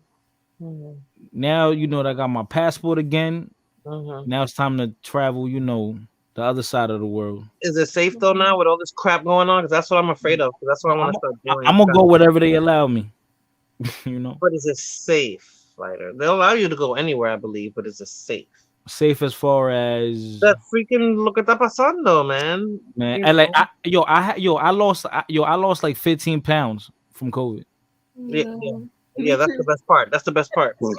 you know that I got my passport again. Now it's time to travel. You know, the other side of the world. Is it safe though now with all this crap going on? Because that's what I'm afraid of. That's what I want to start doing. I'm gonna go wherever they allow me. You know. But is it safe, Fighter? They'll allow you to go anywhere, I believe. But is it safe? Safe as far as that freaking lo que está pasando, man. Man, and like I lost like 15 pounds from COVID. Yeah, that's the best part. That's the best part. Yo,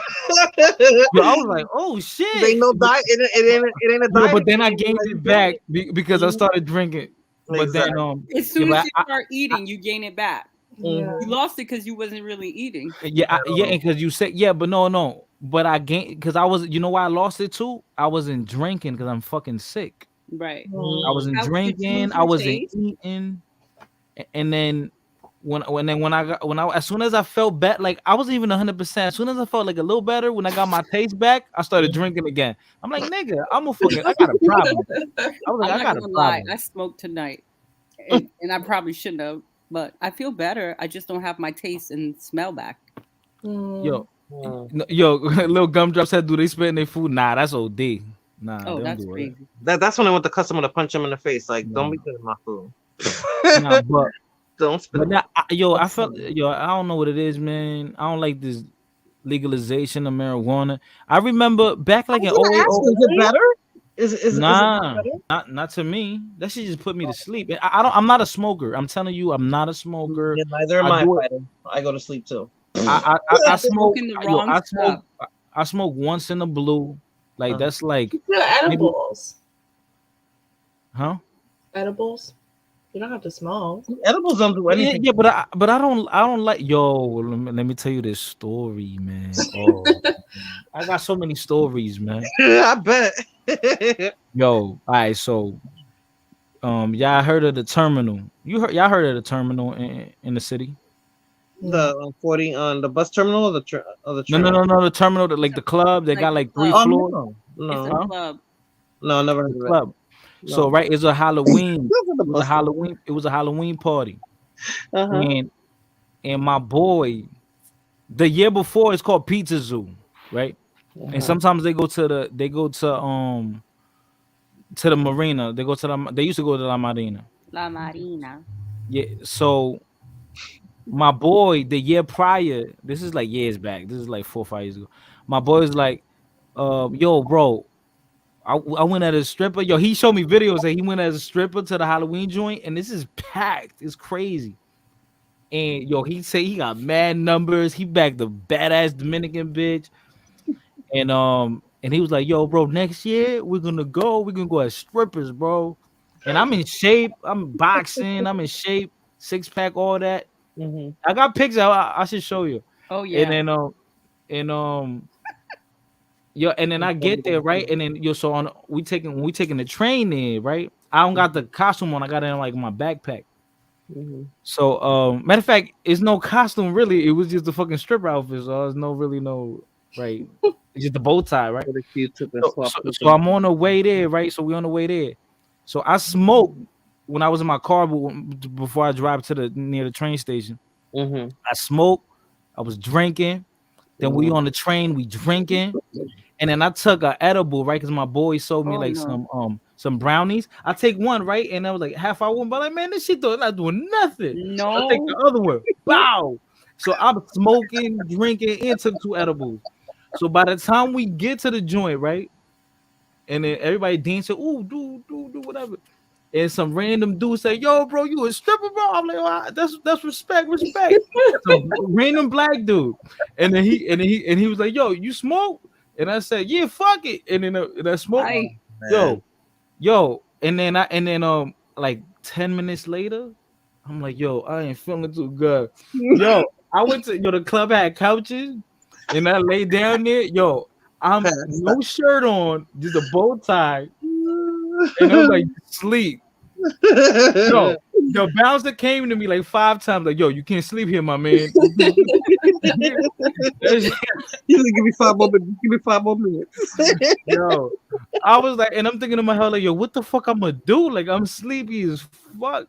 I was like, oh shit. There ain't no diet. It ain't a diet. But then I gained it back because I started drinking. But then as soon as you start eating, you gain it back. You lost it because you wasn't really eating. Yeah, because you said but no. But I gained because I was. You know why I lost it too? I wasn't drinking because I'm fucking sick. Right. I wasn't drinking. I wasn't eating. And then as soon as I felt better, like I wasn't even 100%. As soon as I felt like a little better, when I got my taste back, I started drinking again. I'm like, nigga, I got a problem. I was like, I got a problem. I smoked tonight, and I probably shouldn't have, but I feel better. I just don't have my taste and smell back. Yo, little gumdrop said, "Do they spit in their food?" Nah, that's OD. Nah, Oh, they don't that's do crazy. That's when I want the customer to punch him in the face. Like, don't be putting my food. Nah, but don't spit. But I felt I don't know what it is, man. I don't like this legalization of marijuana. I remember back like in 08. Is it better? Is it Nah, better? not to me. That shit just put me to sleep. I'm not a smoker. I'm telling you, I'm not a smoker. Yeah, neither am I. do it- I go to sleep too. I smoke. Smoking the Yo, wrong I smoke. stuff. I smoke once in a blue. Like that's like The edibles. huh? Edibles. You don't have to smoke. Edibles don't do anything. Yeah, but I don't like let me tell you this story, man. Oh, I got so many stories, man. I bet. Yo, all right, so y'all heard of the terminal? Y'all heard of the terminal in the city? The 40 on the bus terminal or the train? No, the terminal, like the club. They got like 3 Oh, floors. no. It's a club. No, never heard of it. Club. No. So right, it's a Halloween. It was a Halloween party, and my boy, the year before, it's called Pizza Zoo, right? And sometimes they go to the marina. They used to go to La Marina. La Marina. Yeah. So my boy, the year prior, this is like years back. This is like 4 or 5 years ago. My boy was like, yo, bro. I went at a stripper. Yo, he showed me videos that he went as a stripper to the Halloween joint, and this is packed. It's crazy. And yo, he said he got mad numbers. He bagged the badass Dominican bitch, and he was like, "Yo, bro, next year we're gonna go as strippers, bro." And I'm in shape. I'm boxing. I'm in shape. 6-pack, all that. I got pictures. I should show you. Oh yeah. And then yo, and then I get there, right? And then so we taking the train in, right? I don't got the costume on, I got it in like my backpack. So matter of fact, it's no costume really, it was just the fucking stripper outfit. So there's right. It's just the bow tie, right? So I'm on the way there, right? So we on the way there. So I smoked when I was in my car before I drive near the train station. I smoked, I was drinking, then we on the train, we drinking. And then I took an edible, right? Because my boy sold me some brownies. I take one, right? And I was like half hour one, but like, man, this shit not doing nothing. No. So I take the other one. Wow. So I'm smoking, drinking, and took 2 edibles. So by the time we get to the joint, right? And then everybody dancing, ooh, do whatever. And some random dude say, "Yo, bro, you a stripper, bro?" I'm like, oh, that's respect. Some random black dude. And then he was like, "Yo, you smoke?" And I said, "Yeah, fuck it." And then I smoked. Yo, and then like 10 minutes later, I'm like, "Yo, I ain't feeling too good." Yo, I went to the club had couches, and I laid down there. Yo, I'm no shirt on, just a bow tie, and I was like, sleep. Yo, the bouncer came to me like 5 times, like, "Yo, you can't sleep here, my man." He's like, give me 5 more minutes. Give me 5 more minutes. Yo, I was like, and I'm thinking in my head, like, yo, what the fuck I'm gonna do? Like, I'm sleepy as fuck.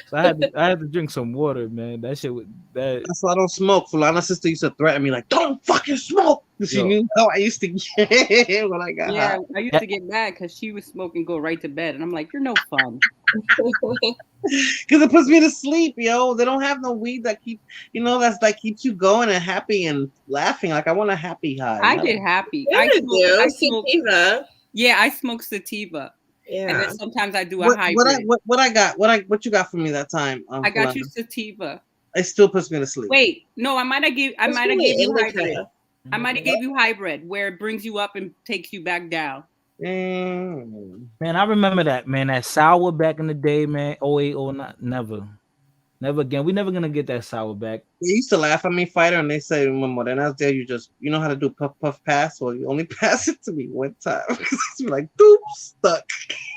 So I had to drink some water, man. That shit was that. That's why I don't smoke. Fulana's sister used to threaten me, like, "Don't fucking smoke." She knew how I used to get when I got high. I used to get mad because she was smoking, go right to bed, and I'm like, "You're no fun." Because it puts me to sleep, yo. They don't have no weed that that's like keeps you going and happy and laughing. Like, I want a happy high. I get happy. I smoke sativa. Yeah, I smoke sativa. Yeah. And then sometimes I do a hybrid. What you got for me that time? I got you sativa. It still puts me to sleep. Wait, no, I might have gave you hybrid. I might have gave you hybrid where it brings you up and takes you back down. Man, I remember that, man. That sour back in the day, man. 08 or not, never again. We never gonna get that sour back. They used to laugh at me, fighter, and they say, "When I was there, you know how to do puff pass, or you only pass it to me one time." It's like, doop, stuck.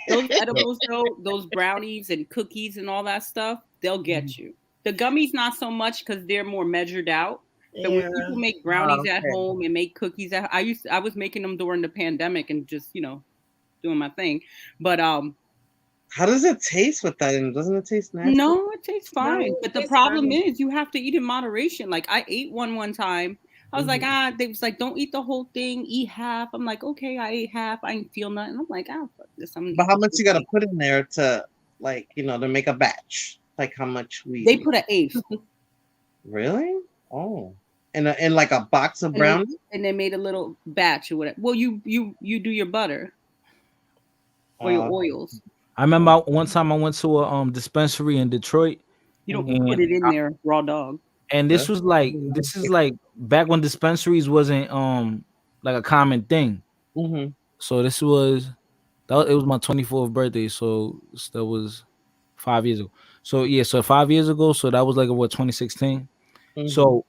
Those edibles, though, those brownies and cookies and all that stuff, they'll get you. The gummies, not so much because they're more measured out. So when people make brownies at home and make cookies, I was making them during the pandemic and just doing my thing. But How does it taste with that? And doesn't it taste nasty? No, it tastes fine. it But the tastes problem fine. is you have to eat in moderation. Like I ate one time. I was like, they was like, don't eat the whole thing, eat half. I'm like, okay, I ate half. I didn't feel nothing. I'm like, fuck this. But how much you gotta put in there to, like, to make a batch? Like how much weed? They put an eighth. Really? Oh, in like a box of brownies. And they made a little batch or whatever. Well, you do your butter or your oils. I remember one time I went to a dispensary in Detroit. You don't put it in there raw dog. And this is like back when dispensaries wasn't like a common thing. Mm-hmm. So it was my 24th birthday. So that was 5 years ago. So yeah, so 5 years ago. So that was like 2016. Mm-hmm. So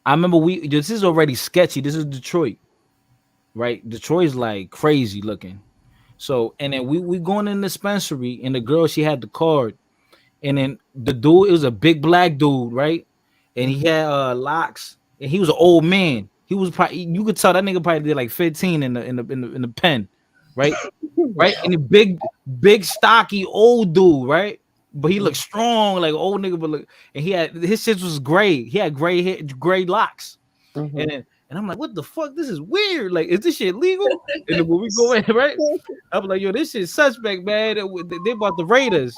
I remember this is already sketchy. This is Detroit, right? Detroit's like crazy looking. So and then we going in the dispensary and the girl, she had the card, and then the dude, it was a big black dude, right? And he had locks, and he was an old man. He was probably, you could tell that nigga probably did like 15 in the pen, right? Right? And the big stocky old dude, right? But he looked strong, like old nigga, but look, and his shit was gray. He had gray hair, gray locks. And I'm like, what the fuck? This is weird. Like, is this shit legal? And then when we go in, right? I'm like, yo, this shit suspect, man. They bought the Raiders.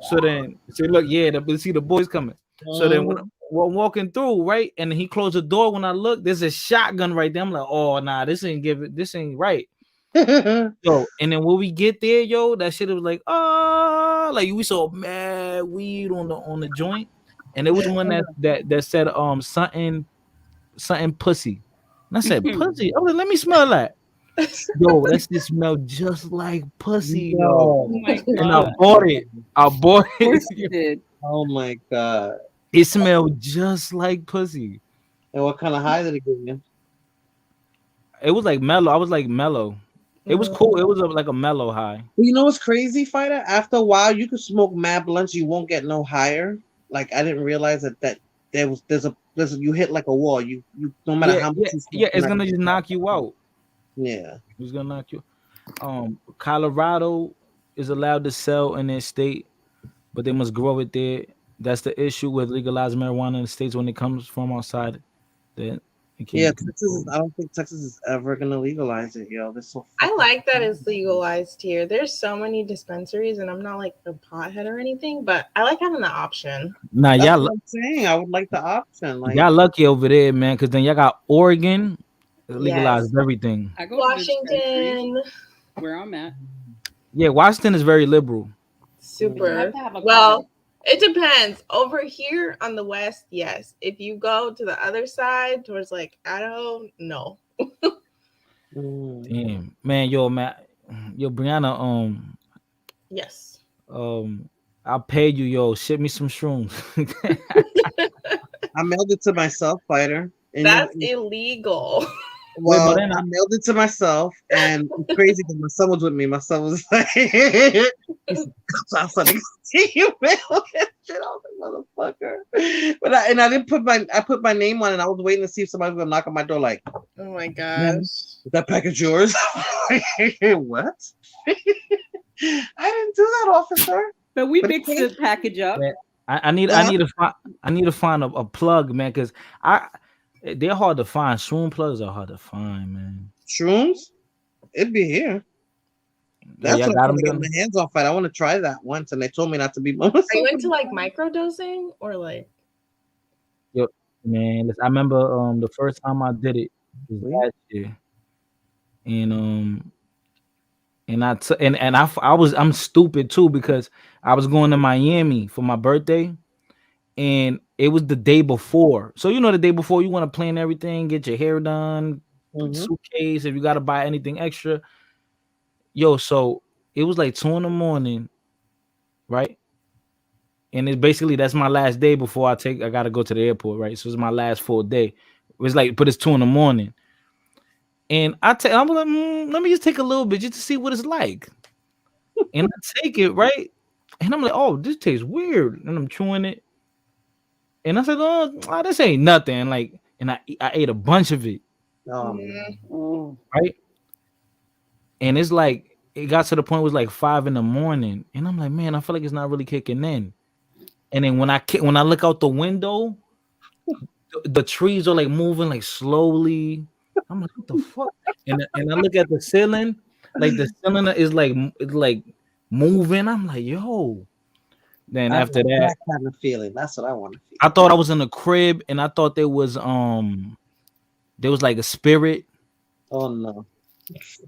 So look, yeah, see the boys coming. So then when we're walking through, right, and he closed the door. When I look, there's a shotgun right there. I'm like, oh nah, this ain't right. So and then when we get there, yo, that shit was like, like we saw mad weed on the joint, and it was one that said something pussy. And I said pussy. I was like, let me smell that. Yo, that shit smelled just like pussy, yo. Oh And I bought it. You did. Oh my god. It smelled just like pussy. And what kind of high did it give you? It was like mellow. I was like mellow. It was cool. It was like a mellow high. You know what's crazy, Fighter? After a while, you could smoke mad blunts. You won't get no higher. Like I didn't realize that there's you hit like a wall. You no matter how much. It's gonna just knock you out. Yeah, it's gonna knock you. Colorado is allowed to sell in their state, but they must grow it there. That's the issue with legalized marijuana in the states when it comes from outside. Texas. I don't think Texas is ever gonna legalize it, yo. This so. I like that it's legalized here. There's so many dispensaries, and I'm not like a pothead or anything, but I like having the option. Nah, That's y'all. what I'm saying. I would like the option. Like Y'all lucky over there, man, because then y'all got Oregon legalized everything. I go Washington, where I'm at. Yeah, Washington is very liberal. Super. Well, it depends. Over here on the west, yes. If you go to the other side towards like Idaho, no. Damn, man, yo, Brianna, Yes. I'll pay you, yo. Ship me some shrooms. I mailed it to myself, Fighter. And That's illegal. Well, I mailed it to myself, and it's crazy because my son was with me. My son was like, you mailed that shit. I was like, motherfucker. But I didn't put my name on it. I was waiting to see if somebody was gonna knock on my door. Like, oh my gosh, is that package yours? What? I didn't do that, officer. But we mixed the package up. I need to find a plug, man, because they're hard to find. Shroom plugs are hard to find, man. Shrooms? It'd be here. That's what I'm gonna get my hands off at. I want to try that once, and they told me not to be. Are you into like microdosing or like? Yo, man, I remember the first time I did it was last year, and I'm stupid too because I was going to Miami for my birthday. And it was the day before. So, the day before you want to plan everything, get your hair done, suitcase, if you got to buy anything extra. Yo, so it was like 2 a.m, right? And it's basically, that's my last day before I got to go to the airport, right? So it's my last full day. It was like, but it's 2 a.m. And I'm like, let me just take a little bit just to see what it's like. And I take it, right? And I'm like, oh, this tastes weird. And I'm chewing it. And I said, oh, this ain't nothing. Like, and I ate a bunch of it. Right? And it's like it got to the point it was like 5 a.m, and I'm like, man, I feel like it's not really kicking in. And then when I look out the window, the trees are like moving like slowly. I'm like, what the fuck? And I look at the ceiling, like the ceiling is like moving. I'm like, yo. Then after that kind of feeling, that's what I want to feel. I thought I was in a crib, and I thought there was like a spirit. Oh no.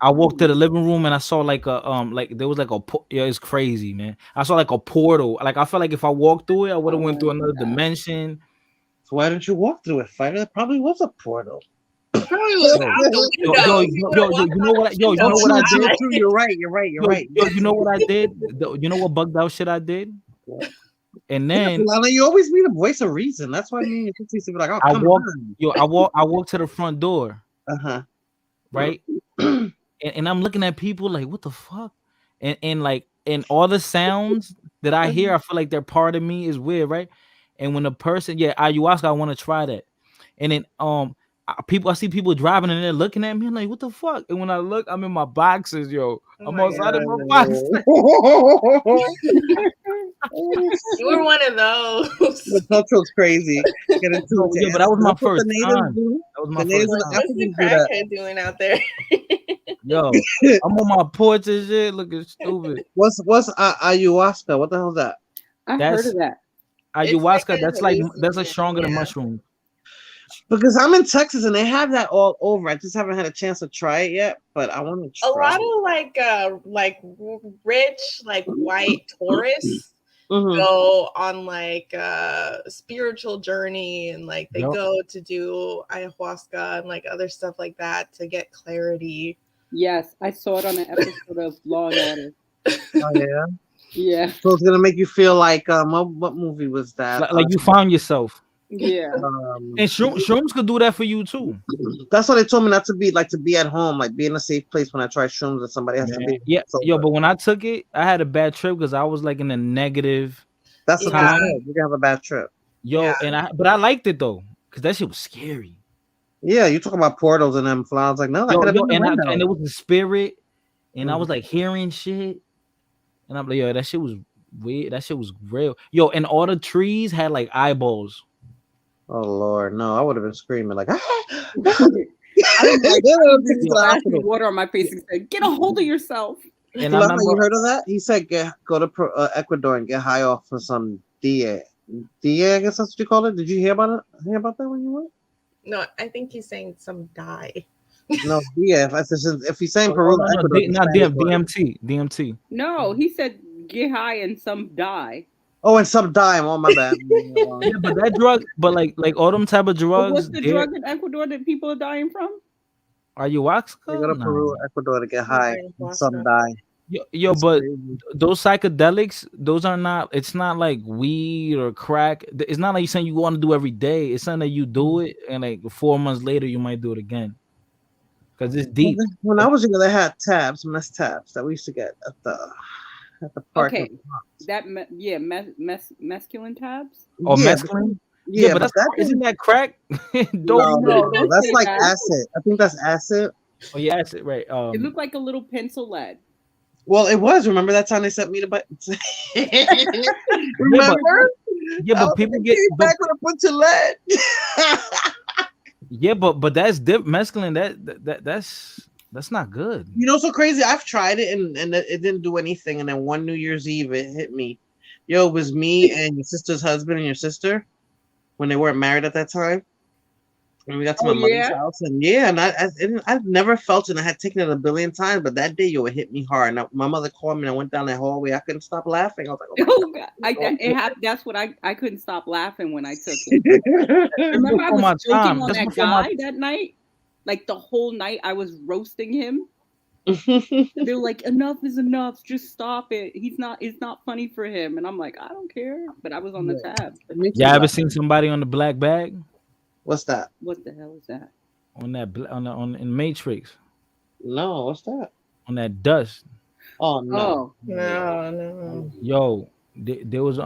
I walked to the living room and I saw like a like there was like yeah, it's crazy, man. I saw like a portal. Like I felt like if I walked through it, I would have went through another dimension. So why didn't you walk through it, Fighter? There probably was a portal. Yo, you know what? You know what I did? You're right. Yo, you know what I did? You know what bugged out shit I did? And then you always need a voice of reason. That's why I mean, you be like, oh, I walked to the front door. Right. And I'm looking at people like, what the fuck? And like, and all the sounds that I hear, I feel like they're part of me. Is weird, right? And when a person, ayahuasca, I want to try that. And then I see people driving and they're looking at me. I'm like, what the fuck? And when I look, I'm in my boxes, yo. I'm outside of my boxes. You were one of those. The culture's crazy. But that was my first time. That was my first time. What's the crackhead doing out there? Yo, I'm on my porch and shit, looking stupid. What's ayahuasca? What the hell is that? I've heard of that. Ayahuasca, that's like stronger than mushrooms. Because I'm in Texas and they have that all over. I just haven't had a chance to try it yet, but I want to try. A lot of like rich, like white tourists go on like a spiritual journey, and like they go to do ayahuasca and like other stuff like that to get clarity. Yes, I saw it on an episode of Law and Order. Oh yeah. Yeah. So it's gonna make you feel like what movie was that? Like you found yourself. Yeah. And shrooms could do that for you too. That's what they told me not to be, like to be at home, like be in a safe place when I try shrooms that somebody has to be. Yeah, but when I took it, I had a bad trip because I was like in a negative. That's what I said. You can have a bad trip. But I liked it though, because that shit was scary. Yeah, you talk about portals and them flies. Like, no, and it was a spirit, and I was like hearing shit, and I'm like, yo, that shit was weird. That shit was real. Yo, and all the trees had like eyeballs. Oh Lord, no! I would have been screaming like, I water on my face and said, "Get a hold of yourself." And you heard of that? He said, "Go to Ecuador and get high off for some DA. DA, I guess that's what you call it. Did you hear about it? Hear about that when you went? No, I think he's saying some dye. No, DA. If he's saying Peru, not DMT. No, he said get high and some die. Oh, and some dime. Oh, my bad. Yeah, but that drug, but like all them type of drugs. But what's the drug in Ecuador that people are dying from? Ayahuasca. They go to Peru, Ecuador to get high. And some die. Yo, but those psychedelics, those are not. It's not like weed or crack. It's not like you're saying you want to do every day. It's something that you do it, and like 4 months later, you might do it again. Because it's deep. When I was younger, they had tabs, mess tabs that we used to get at the park. Okay, that mescaline tabs. Oh, yeah, mescaline. Yeah, but isn't that crack? No, that's like acid. I think that's acid. Oh yeah, acid, right? It looked like a little pencil lead. Well, it was. Remember that time they sent me the button? Remember? Yeah, but people get back with a bunch of lead. Yeah, but that's mescaline. That's not good. You know, so crazy. I've tried it and it didn't do anything. And then one New Year's Eve, it hit me. Yo, it was me and your sister's husband and your sister when they weren't married at that time. And we got to my mother's house, and I've never felt it. And I had taken it a billion times, but that day, yo, it hit me hard. And my mother called me, and I went down that hallway. I couldn't stop laughing. I was like, "Oh God!" That's what I couldn't stop laughing when I took it. Remember, I was joking on that guy that night. Like the whole night, I was roasting him. They were like, "Enough is enough. Just stop it. It's not funny for him." And I'm like, "I don't care." But I was on the tab. Yeah, ever seen somebody on the black bag? What's that? What the hell is that? In Matrix. No, what's that? On that dust. Oh no. No. Yo, there was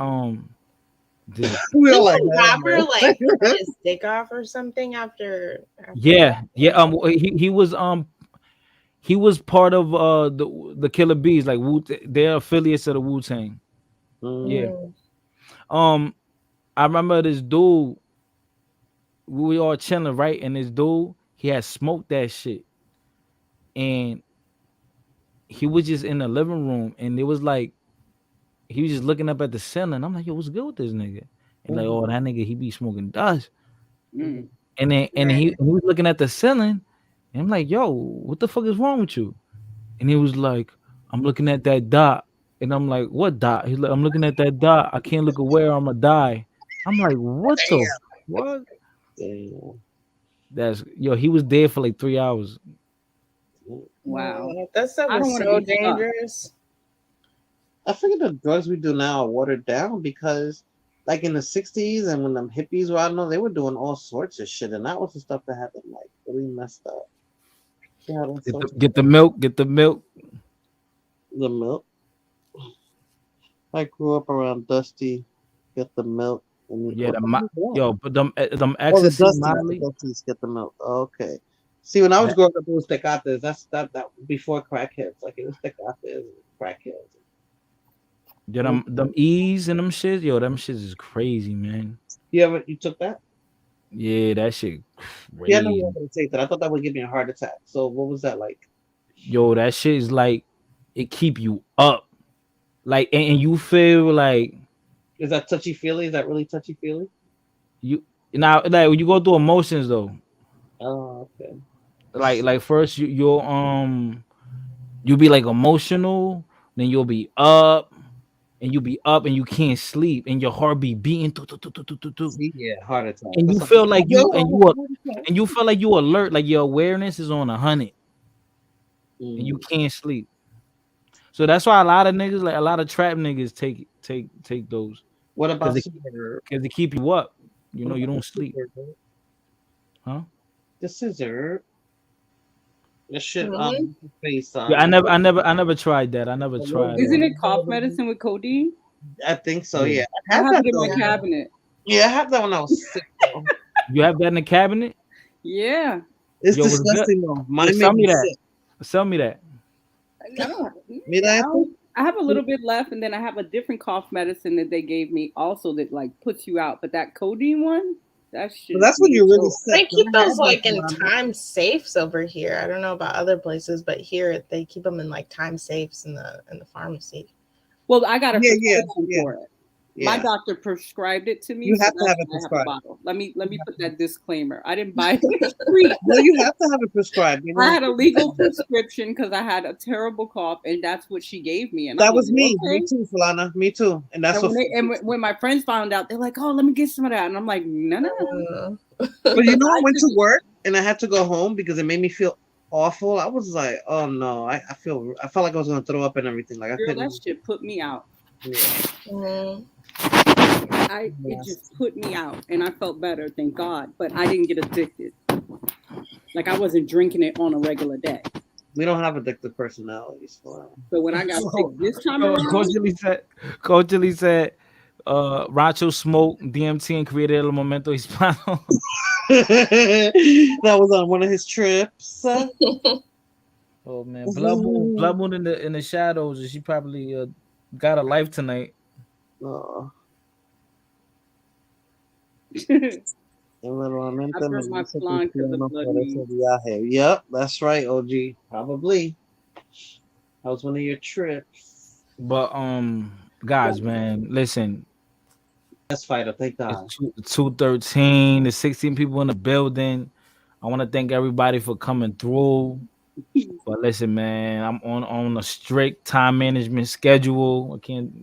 we were like rapper like cut his dick off or something after. Yeah. He was He was part of the Killer Bees, like they're affiliates of the Wu-Tang. Yeah. I remember this dude. We all chilling, right? And this dude, he had smoked that shit, and he was just in the living room, and it was like he was just looking up at the ceiling. I'm like, yo, what's good with this nigga? And like, oh, that nigga, he be smoking dust. And then he was looking at the ceiling, and I'm like, yo, what the fuck is wrong with you? And he was like, I'm looking at that dot. And I'm like, what dot? He's like, I'm looking at that dot. I can't look away or I'm gonna die. I'm like, what the what? That's he was dead for like 3 hours. Wow. That stuff is so dangerous. I figured the drugs we do now are watered down because, like in the 60s and when them hippies were, I don't know, they were doing all sorts of shit, and that was the stuff that had them like really messed up. Yeah, Get the milk. Get the milk. The milk. I grew up around Dusty. Get the milk. Yeah, but them the ecstasy Dusties get the milk. Okay. See, when I was growing up, it was Tecates. That's that before crackheads. Like it was Tecates and crackheads. Yeah, them E's and them shits. Yo, them shits is crazy, man. You took that? Yeah, that shit crazy. Yeah, I know you wanted to take that. I thought that would give me a heart attack. So what was that like? Yo, that shit is like it keep you up. Like and you feel like, is that touchy feely? Is that really touchy feely? You now like when you go through emotions though. Oh, okay. Like first you'll be like emotional, then you'll be up, and you'll be up and you can't sleep, and your heart be beating. Yeah, heart attack. And you feel like you feel like you alert, like your awareness is on 100, and you can't sleep. So that's why a lot of niggas, like a lot of trap niggas, take those. What about because they keep you up? You know, you don't sleep. Huh? The scissor. The shit on the face. Yeah, I never tried that. I never tried. Isn't it cough medicine with codeine? I think so. Yeah, I have it in my cabinet. Yeah, I have that when I was sick. You have that in the cabinet? Yeah. It's disgusting though. Sell me that. Sell me that. I have a little bit left, and then I have a different cough medicine that they gave me also that like puts you out. But that codeine one, that's what you really said. They keep those like in time safes over here. I don't know about other places, but here they keep them in like time safes in the pharmacy. Well, I got a prescription for it. Yeah. My doctor prescribed it to me. You have so to have that's it why I prescribed. a bottle. Let me put that disclaimer. I didn't buy it free. No, you have to have it prescribed. I had a legal prescription because I had a terrible cough, and that's what she gave me. And that I was me. okay. Me too, Solana. Me too. And that's when my friends found out, they're like, "Oh, let me get some of that," and I'm like, "No." But you know, I went to work and I had to go home because it made me feel awful. I was like, "Oh no!" I felt like I was gonna throw up and everything. Like I couldn't. That shit put me out. Yeah. It just put me out, and I felt better, thank God. But I didn't get addicted. Like I wasn't drinking it on a regular day. We don't have addictive personalities. So when I got sick this time around, Coach Lee said, Rancho smoked DMT and created El Momento Hispano. That was on one of his trips. Oh man, Blood Moon in the shadows, and she probably got a life tonight. Oh. Yep, that's right, OG. Probably. That was one of your trips. But guys, man, listen. Let's fight it. Thank God. 213. There's 16 people in the building. I want to thank everybody for coming through. But listen, man, I'm on a strict time management schedule. I can't,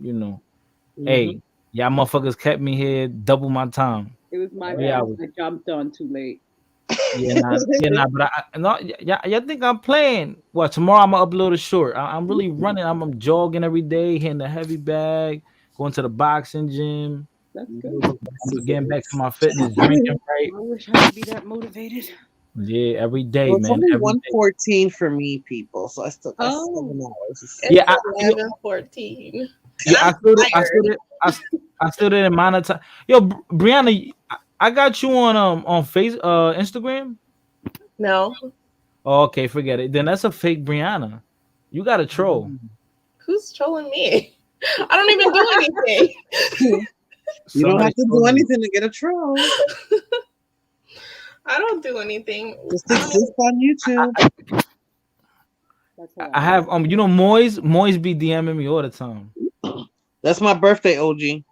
Hey, y'all motherfuckers kept me here double my time. It was my bad. I jumped on too late. But y'all think I'm playing? Well, tomorrow I'm gonna upload a short. I'm really running. I'm jogging every day, hitting the heavy bag, going to the boxing gym. That's good. I'm getting back to my fitness, drinking right. I wish I could be that motivated. Yeah, every day, well, it's man. only 1:14 for me, people. So I still got 7 hours. Yeah, 11:14. Yeah, I still didn't monetize. Yo, Brianna, I got you on Instagram. No. Oh, okay, forget it. Then that's a fake Brianna. You got to troll. Who's trolling me? I don't even do anything. You don't have to do anything to get a troll. I don't do anything. Just exist on YouTube. I have you know, Moise be DMing me all the time. That's my birthday, OG.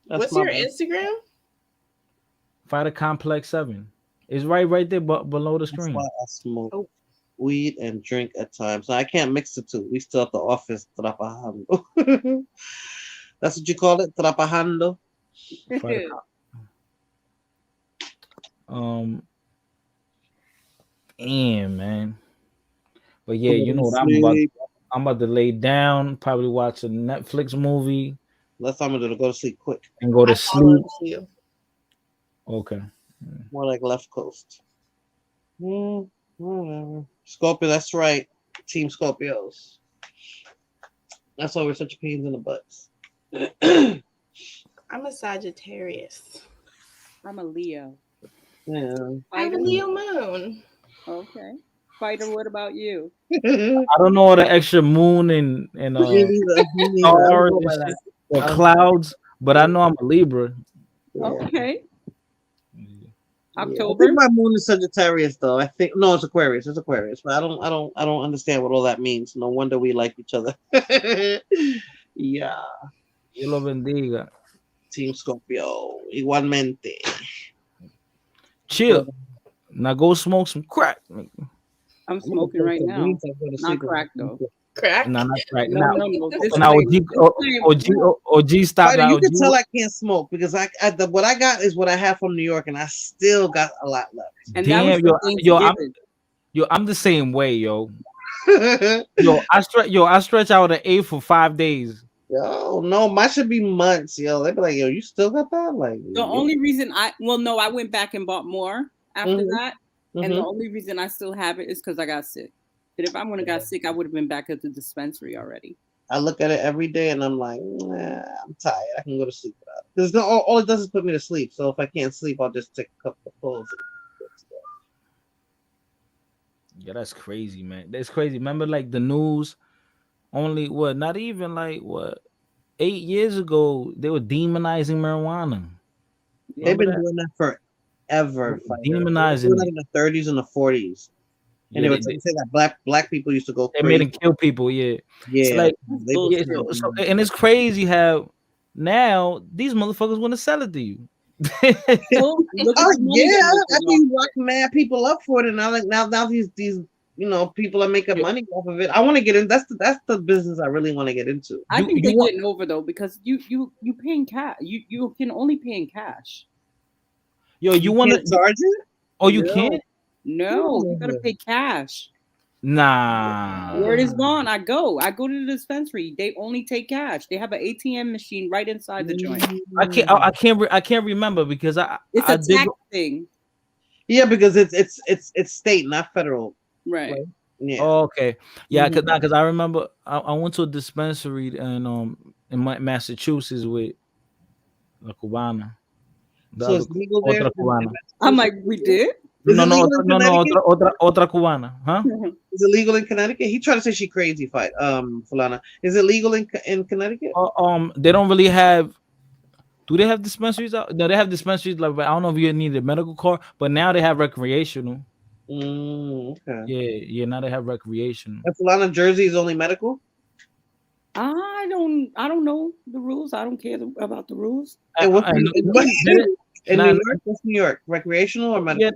What's your Instagram? Fighter Complex 7. It's right there, but below the screen. That's why I smoke weed and drink at times. I can't mix the two. We still at the office. Trabajando. That's what you call it, trabajando. Damn, man. But yeah, you know what I'm about to lay down, probably watch a Netflix movie. That's what I'm gonna go to sleep quick. And go to sleep. Okay. More like left coast. Whatever. Scorpio, that's right. Team Scorpios. That's why we're such pains in the butts. I'm a Sagittarius. I'm a Leo. Yeah. I have a Leo moon. Okay. Fighter, what about you? I don't know all the extra moon and stars or clouds, but I know I'm a Libra. Okay. I think my moon is Sagittarius, though. I think no, it's Aquarius. It's Aquarius, but I don't understand what all that means. No wonder we like each other. Yeah. Dios lo bendiga. Team Scorpio, igualmente. Chill. Now go smoke some crack. I'm smoking right now. Not crack though. Crack? No, not crack. No. Now OG stop. But you can tell I can't smoke because what I got is what I have from New York, and I still got a lot left. And damn, I'm the same way, yo. I stretch out an 8 for 5 days. Yo, no, mine should be months, yo. They'd be like, yo, you still got that? Like the only reason I went back and bought more after that. And the only reason I still have it is because I got sick. But if I wouldn't have got sick, I would have been back at the dispensary already. I look at it every day and I'm like, nah, I'm tired. I can go to sleep without it. Because all it does is put me to sleep. So if I can't sleep, I'll just take a couple of pills. Yeah, that's crazy, man. That's crazy. Remember, like the news, only not even like 8 years ago, they were demonizing marijuana. They've been doing that forever. Demonizing it in the 30s and the 40s. And they would say that black people used to go crazy. They made them kill people, yeah. Yeah. It's like, and it's crazy how now these motherfuckers want to sell it to you. I mean, lock mad people up for it, and now these people are making money off of it. I want to get in. That's the business I really want to get into. I think they're getting over though because you paying cash. You can only pay in cash. Yo, you want to charge it? Oh, you can't. No, you gotta pay cash. Nah. Word is gone. I go to the dispensary. They only take cash. They have an ATM machine right inside the joint. I can't remember because it's a tax thing. Yeah, because it's state, not federal. Right. Yeah. Oh, okay. Yeah, because I remember I went to a dispensary in Massachusetts with La Cubana. So it's legal there? I'm like, we did? No, otra Cubana, huh? Is it legal in Connecticut? He tried to say she crazy, fight, Fulana. Is it legal in Connecticut? They don't really have. Do they have dispensaries out? No, they have dispensaries. Like, I don't know if you need a medical card, but now they have recreational. Okay. Yeah. Now they have recreational. And Fulana, Jersey is only medical. I don't know the rules. I don't care about the rules. In New York, what's New York? Recreational or medical? Yeah,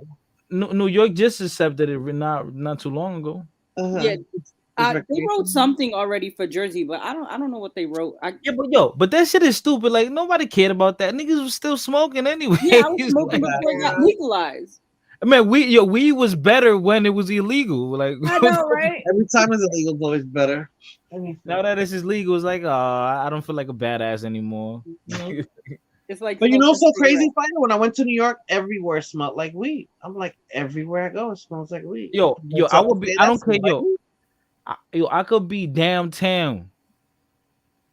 New York just accepted it not too long ago. Yeah, they wrote something already for Jersey, but I don't know what they wrote. But that shit is stupid. Like nobody cared about that. Niggas was still smoking anyway. Yeah, I was smoking before it got legalized. I mean, weed was better when it was illegal. Like I know, right? Every time it's illegal, it's always better. Now that it's legal, it's like, I don't feel like a badass anymore. It's like, but you know, so crazy, fighter. When I went to New York, everywhere smelled like weed. I'm like, everywhere I go, it smells like weed. Yo, I would be. I don't care, yo. I could be downtown,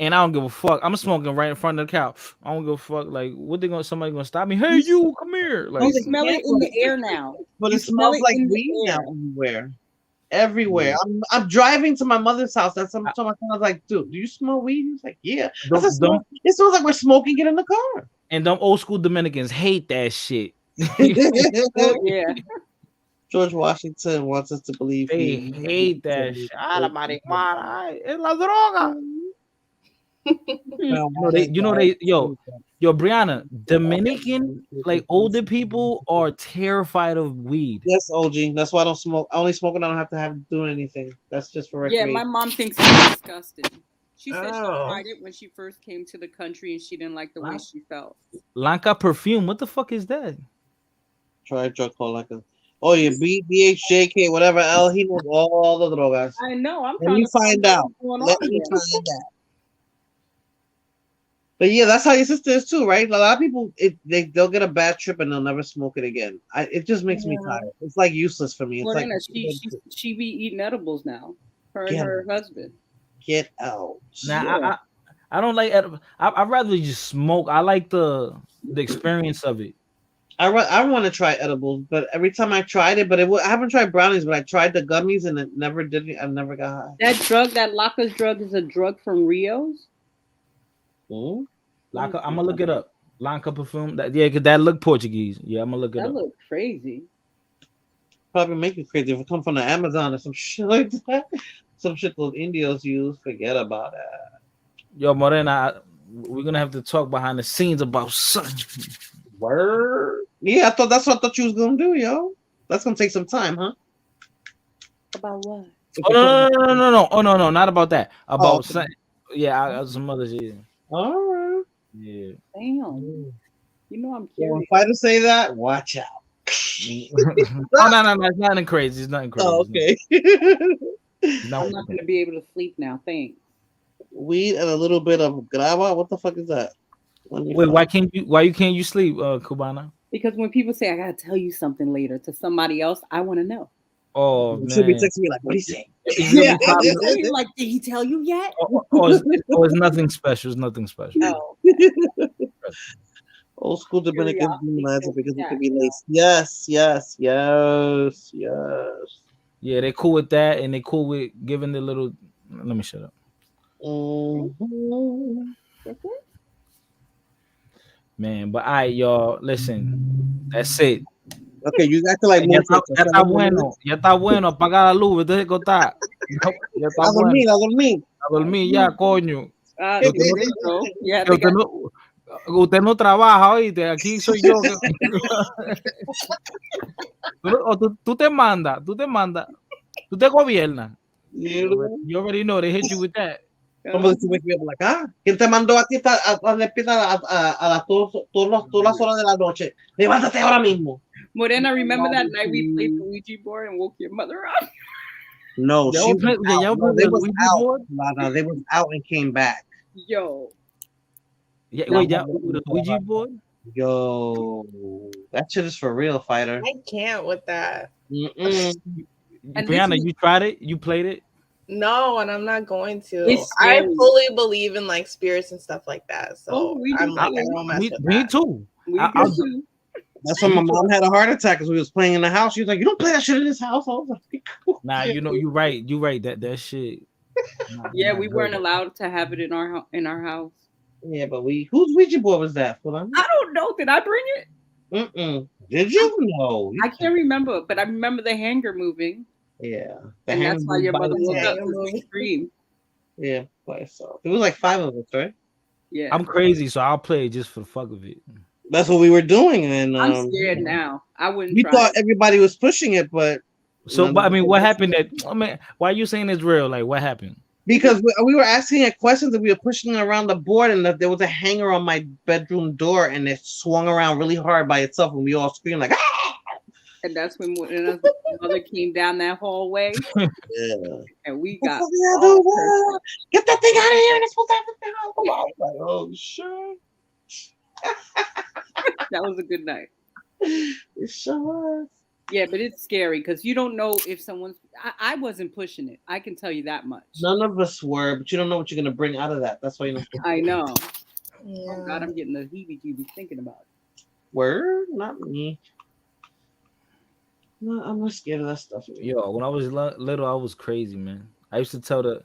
and I don't give a fuck. I'm smoking right in front of the couch. I don't give a fuck. Like, what they gonna? Somebody gonna stop me? Hey, you come here! Like, You smell it in the air now. But You it smells smell it like in the weed now air. everywhere. I'm driving to my mother's house. That's some. So my son was like, "Dude, do you smell weed?" He was like, "Yeah." I said, it smells like we're smoking it in the car. And them old school Dominicans hate that shit. Yeah. George Washington wants us to believe They hate that shit. Ah, la marihuana, es la droga. Yo, Brianna, Dominican, like older people are terrified of weed. Yes, OG. That's why I don't smoke. I only smoke when I don't have to have do anything. That's just for Yeah, recreation. my mom thinks it's disgusting. She said she Oh. tried it when she first came to the country and she didn't like the way she felt. Lanka perfume. What the fuck is that? Try a drug called like a. Oh yeah, BHJK, whatever L. He knows all the drogas. I know. I'm Let trying me to find out. what's going Let on me here. find out. But yeah, that's how your sister is too, right? A lot of people, they'll get a bad trip and they'll never smoke it again. It just makes me tired. It's like useless for me. It's like Morena, she be eating edibles now. Her and Get her husband. get out. Nah, I don't like. I'd rather just smoke. I like the experience of it. I want to try edibles, but every time I tried it, I haven't tried brownies, but I tried the gummies and it never did. I never got high. That drug, that Laka's drug, is a drug from Rio's. Lanka, I'm gonna look it up. Lanka perfume. Cause that look Portuguese. Yeah, I'm gonna look it That up. look crazy. Probably make you crazy if it come from the Amazon or some shit like that. Some shit those Indios use. Forget about that. Yo, Morena, we're gonna have to talk behind the scenes about something. Word. Yeah, that's what I thought you was gonna do, yo. That's gonna take some time, huh? About what? Oh no! Oh no! Not about that. About okay. some, some other shit. All right. Yeah. Damn. You know I'm Well, curious. if I to say that, watch out. No, it's nothing crazy. It's nothing crazy. Oh, okay. No. I'm not gonna be able to sleep now. Thanks. Weed and a little bit of grava. What the fuck is that? Wait, why can't you sleep, Cubana? Because when people say I gotta tell you something later to somebody else, I want to know. Oh You man. should be texting me like, what do you say? You're like, did he tell you yet? It's nothing special. It's nothing special. Oh. Old school Dominican demonizer because it could be laced. Yes. Yeah, they're cool with that, and they're cool with giving the little. Let me shut up. Man, but all right, y'all. Listen, that's it. Okay, you got to like. Ya está bueno. Ya está bueno. Apaga la luz. Vete a contar. Ya está A dormir, bueno. a dormir. A dormir ya, coño. Yeah, Usted no trabaja, oíste. Aquí soy yo. Tú te mandas. Tú te gobiernas. You already know they hit you with that. Como si me estuviera like, ¿quién te mandó a ti a despierta a las todas las horas de la noche? Levántate ahora mismo. Morena, remember that night we played the Ouija board and woke your mother up? No, she was out. No, they was Ouija out. board? No, they was out and came back. Yo. Yeah, wait, the Ouija board? Yo, that shit is for real, fighter. I can't with that. Brianna, you tried it? You played it? No, and I'm not going to. It's I scary. fully believe in like spirits and stuff like that. So Oh, we do I'm like, I too. don't mess with Me that. too. We I- do I'll- too. That's when my mom had a heart attack because we was playing in the house. She was like, "You don't play that shit in this house." I was like, Nah, you right. You right. That shit. Yeah, we weren't allowed to have it in our house. "Yeah, but whose Ouija board was that?" For them? I don't know. Did I bring it? Did you? No. I can't remember, but I remember the hanger moving, Yeah. and that's why your mother woke itself. up because we screamed. Yeah, by itself. It was like 5 of us, right? Yeah, I'm crazy, so I'll play it just for the fuck of it. That's what we were doing, and I'm scared now. I wouldn't. We try thought it. everybody was pushing it, but So, but I mean, what happened? Why are you saying it's real? Like, what happened? because we were asking it questions and we were pushing it around the board, and there was a hanger on my bedroom door, and it swung around really hard by itself, and we all screamed like, "Ah!" And that's when Morena's mother came down that hallway, Yeah. and we What got the fuck all is that? cursed. Get that thing out of here! And it's supposed to have the thing out. I was like, oh shit! That was a good night. It sure was. Yeah, but it's scary because you don't know if someone's. I wasn't pushing it. I can tell you that much. None of us were, but you don't know what you're gonna bring out of that. That's why you're not. I know. Oh God, I'm getting the heebie-jeebies thinking about it. Word, not me. No, I'm not scared of that stuff. Yo, when I was little, I was crazy, man. I used to tell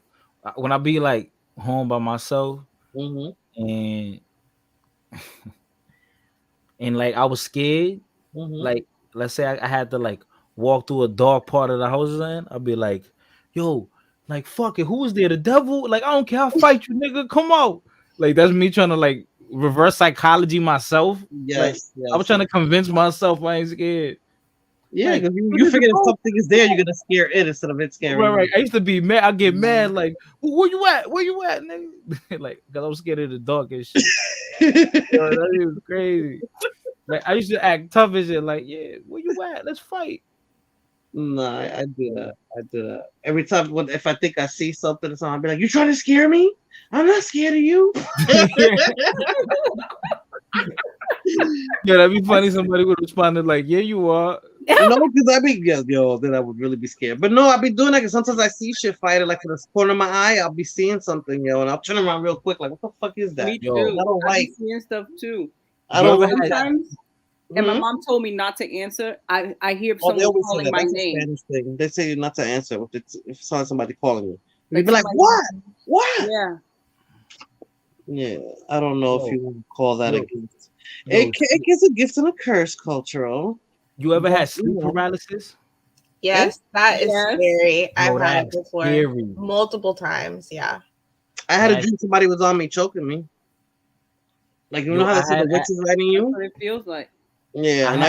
when I be like home by myself, and like I was scared. Like, let's say I had to like walk through a dark part of the house, and I'd be like, "Yo, like fuck it, who is there? The devil? Like I don't care, I'll fight you, nigga. Come out!" Like that's me trying to like reverse psychology myself. Yes, I was trying to convince myself I ain't scared. Yeah, Like, because you figure if something is there, you're gonna scare it instead of it scaring. Right. I used to be mad. I get mad like, where you at? Where you at, nigga? Like, cause I was scared of the dark and shit. Yo, that was crazy. Like, I used to act tough and shit. Like, yeah, where you at? Let's fight. No, I do that. I do that every time. If I think I see something or something, I'll be like, "You trying to scare me? I'm not scared of you." Yeah, that'd be funny. Somebody would respond like, "Yeah, you are." No, because I be then I would really be scared. But no, I'll be doing that because sometimes I see shit fighting like in the corner of my eye. I'll be seeing something, and I'll turn around real quick, like, what the fuck is that? Me too. I don't like seeing stuff too. I don't like sometimes. And my mom told me not to answer. I hear someone calling my name. Spanish thing. They say not to answer if somebody calling you. You'd be like, what? What? Yeah. Yeah, I don't know if you want to call that a gift. It gets a gift and a curse, cultural. You ever had sleep paralysis? Yes, that is scary. I've Oh, had it that's before scary. multiple times. Yeah. I had a dream somebody was on me choking me. Like, you know how they say the witch is riding you? That's what it feels like. Yeah, and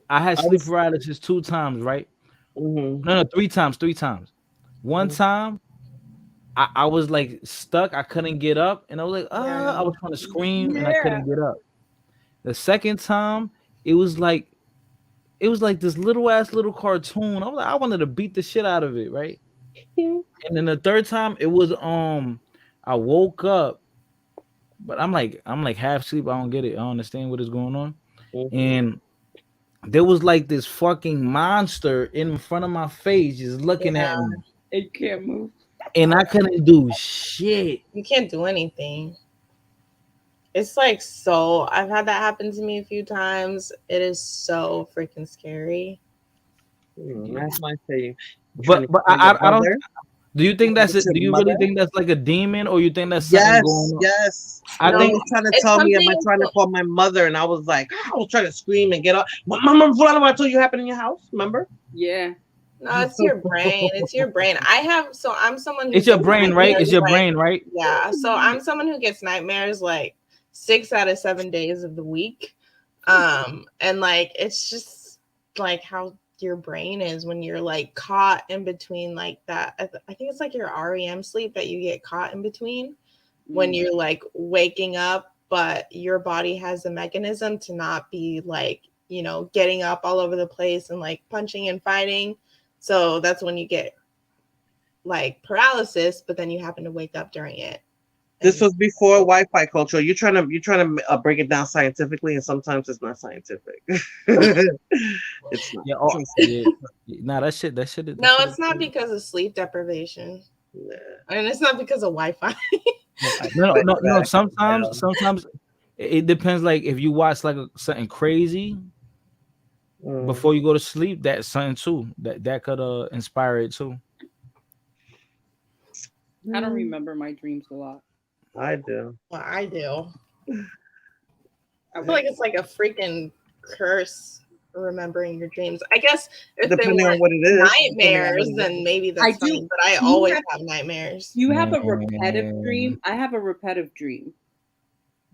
I had sleep paralysis 2 times, right? No, 3 times. 3 times. One time, I was like stuck. I couldn't get up, and I was like, I was trying to scream, and I couldn't get up. The second time, it was like this little cartoon. I was like, I wanted to beat the shit out of it, right? And then the third time, it was I woke up. But I'm like half asleep. I don't get it. I don't understand what is going on. And there was like this fucking monster in front of my face, just looking at me. And you can't move. And I couldn't do shit. You can't do anything. It's like I've had that happen to me a few times. It is so freaking scary. That's my thing. But I don't. Do you think that's it? Do you really think that's like a demon, or you think that's something going on? Yes. I think was trying to tell me, am I trying to call my mother? And I was like, I was trying to scream and get up. Mama, what I told you happened in your house? Remember? Yeah. No, it's your brain. It's your brain. I'm someone who it's your brain, right? It's your brain, right? Yeah. So I'm someone who gets nightmares like 6 out of 7 days of the week. And like it's just like how your brain is when you're like caught in between like that. I think it's like your REM sleep that you get caught in between when you're like waking up, but your body has a mechanism to not be like, getting up all over the place and like punching and fighting. So that's when you get like paralysis, but then you happen to wake up during it. This was before Wi-Fi culture. You're trying to break it down scientifically, and sometimes it's not scientific. It's not. Nah, that shit. No, it's not because of sleep deprivation, and it's not because of Wi-Fi. No. Sometimes it depends. Like if you watch like something crazy before you go to sleep, that's something too. That could inspire it too. I don't remember my dreams a lot. I do. Well, I do. I feel like it's like a freaking curse remembering your dreams. I guess if depending they were on what it is, nightmares, then maybe that's fine. But I always have nightmares. You have a repetitive dream. I have a repetitive dream.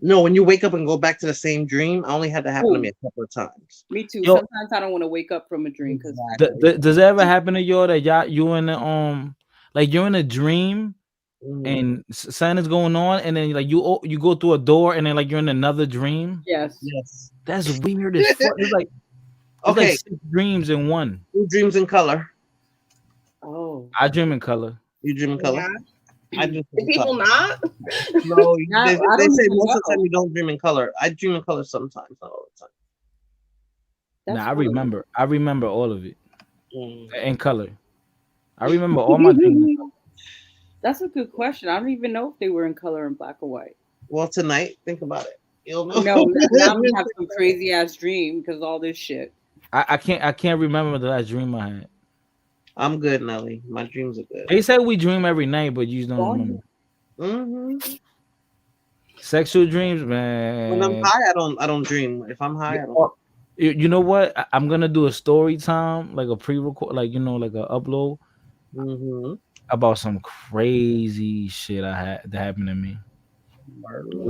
No, when you wake up and go back to the same dream, I only had to happen to me a couple of times. Me too. Sometimes I don't want to wake up from a dream because. Does it ever happen to you that you in the like you're in a dream? And something is going on, and then like you go through a door, and then like you're in another dream. Yes. That's weird as fuck. It's like like 6 dreams in one. Who dreams in color? Oh, I dream in color. You dream in color? Yeah. I dream in people color. not? No, they say most of the time you don't dream in color. I dream in color sometimes, not all the time. Nah, I remember all of it Mm. in color. I remember all my dreams. That's a good question. I don't even know if they were in color and black or white. Well, tonight, think about it. You'll know. No, now we have some crazy ass dream because all this shit. I can't remember the last dream I had. I'm good, Nelly. My dreams are good. They say we dream every night, but you don't remember. Mm-hmm. Sexual dreams, man. When I'm high, I don't dream. If I'm high, I don't. You know what? I'm gonna do a story time, like a pre-record, like like a upload about some crazy shit I had that happened to me,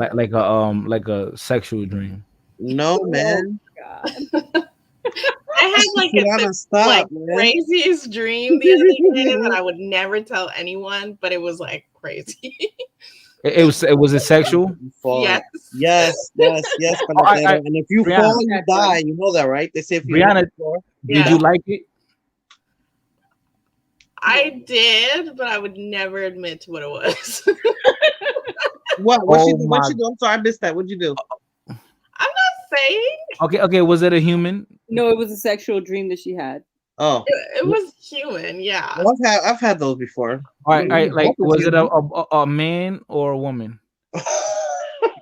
like a sexual dream. No, man. I had like a craziest dream the other day that I would never tell anyone, but it was like crazy. It was a sexual? Yes. Yes. And if you fall, you die. You know that, right? They say if you Brianna, did you like it? I did, but I would never admit to what it was. What you do? I'm sorry, I missed that. What'd you do? I'm not saying. Okay. Was it a human? No, it was a sexual dream that she had. Oh, it was human. Yeah. Well, I've had those before. All right. Like, was it a man or a woman?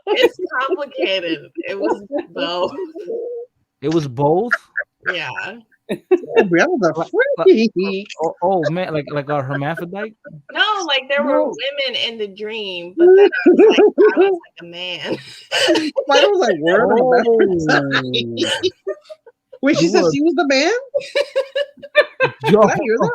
It's complicated. It was both. It was both. Yeah. Oh man, like a hermaphrodite? No, like there were women in the dream, but then I was like a man. I was like, wait, she said she was the man? Did I hear that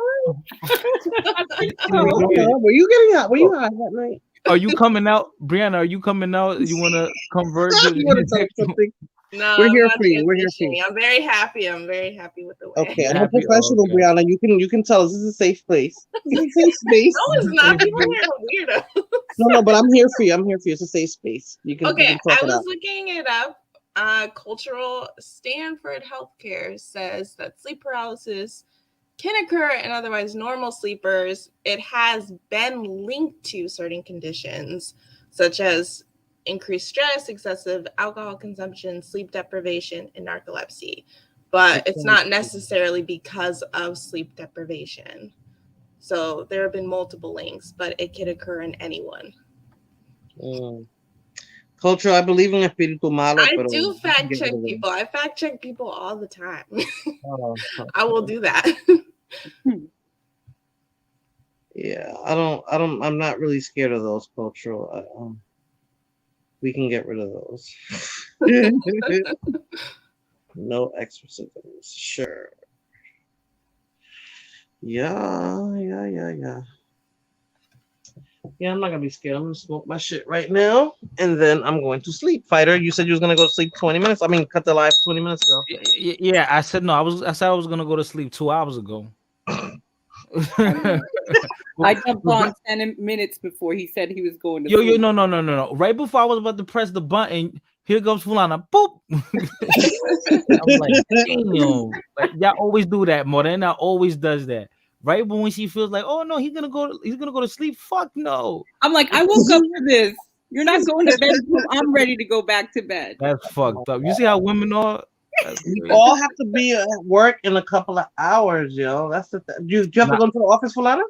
right? Were you getting hot? Were you hot that night? Are you coming out, Brianna? Are you coming out? You want to convert? You want to say something? No, we're here for you. We're here for you. I'm very happy. I'm very happy with the way. Okay, I'm a professional, Brianna. You can tell us this is a safe place. This is a safe space. No, it's not. People here are weirdos. No, but I'm here for you. I'm here for you. It's a safe space. You can. Okay, you can talk I it was out. looking it up. Cultural Stanford Healthcare says that sleep paralysis can occur in otherwise normal sleepers. It has been linked to certain conditions such as increased stress, excessive alcohol consumption, sleep deprivation, and narcolepsy. But it's not necessarily because of sleep deprivation. So there have been multiple links, but it could occur in anyone. Culture, I believe in espíritu malo. I do fact check people. I fact check people all the time. I will do that. Yeah, I'm not really scared of those cultural. We can get rid of those. No exorcisms. Sure. Yeah. Yeah, I'm not gonna be scared. I'm gonna smoke my shit right now, and then I'm going to sleep. Fighter, you said you was gonna go to sleep 20 minutes. I mean, cut the live 20 minutes ago. Yeah, I said no. I said I was gonna go to sleep 2 hours ago. I jumped on 10 minutes before he said he was going to Yo, no. Right before I was about to press the button, here goes Fulana. Boop. I was like, damn. Like, y'all always do that. Morena always does that. Right when she feels like, oh no, he's gonna go to sleep. Fuck no. I'm like, I woke up for this. You're not going to bed until I'm ready to go back to bed. That's fucked up. You see how women are? We all have to be at work in a couple of hours, yo. That's the thing. You have to go to the office, Fulana?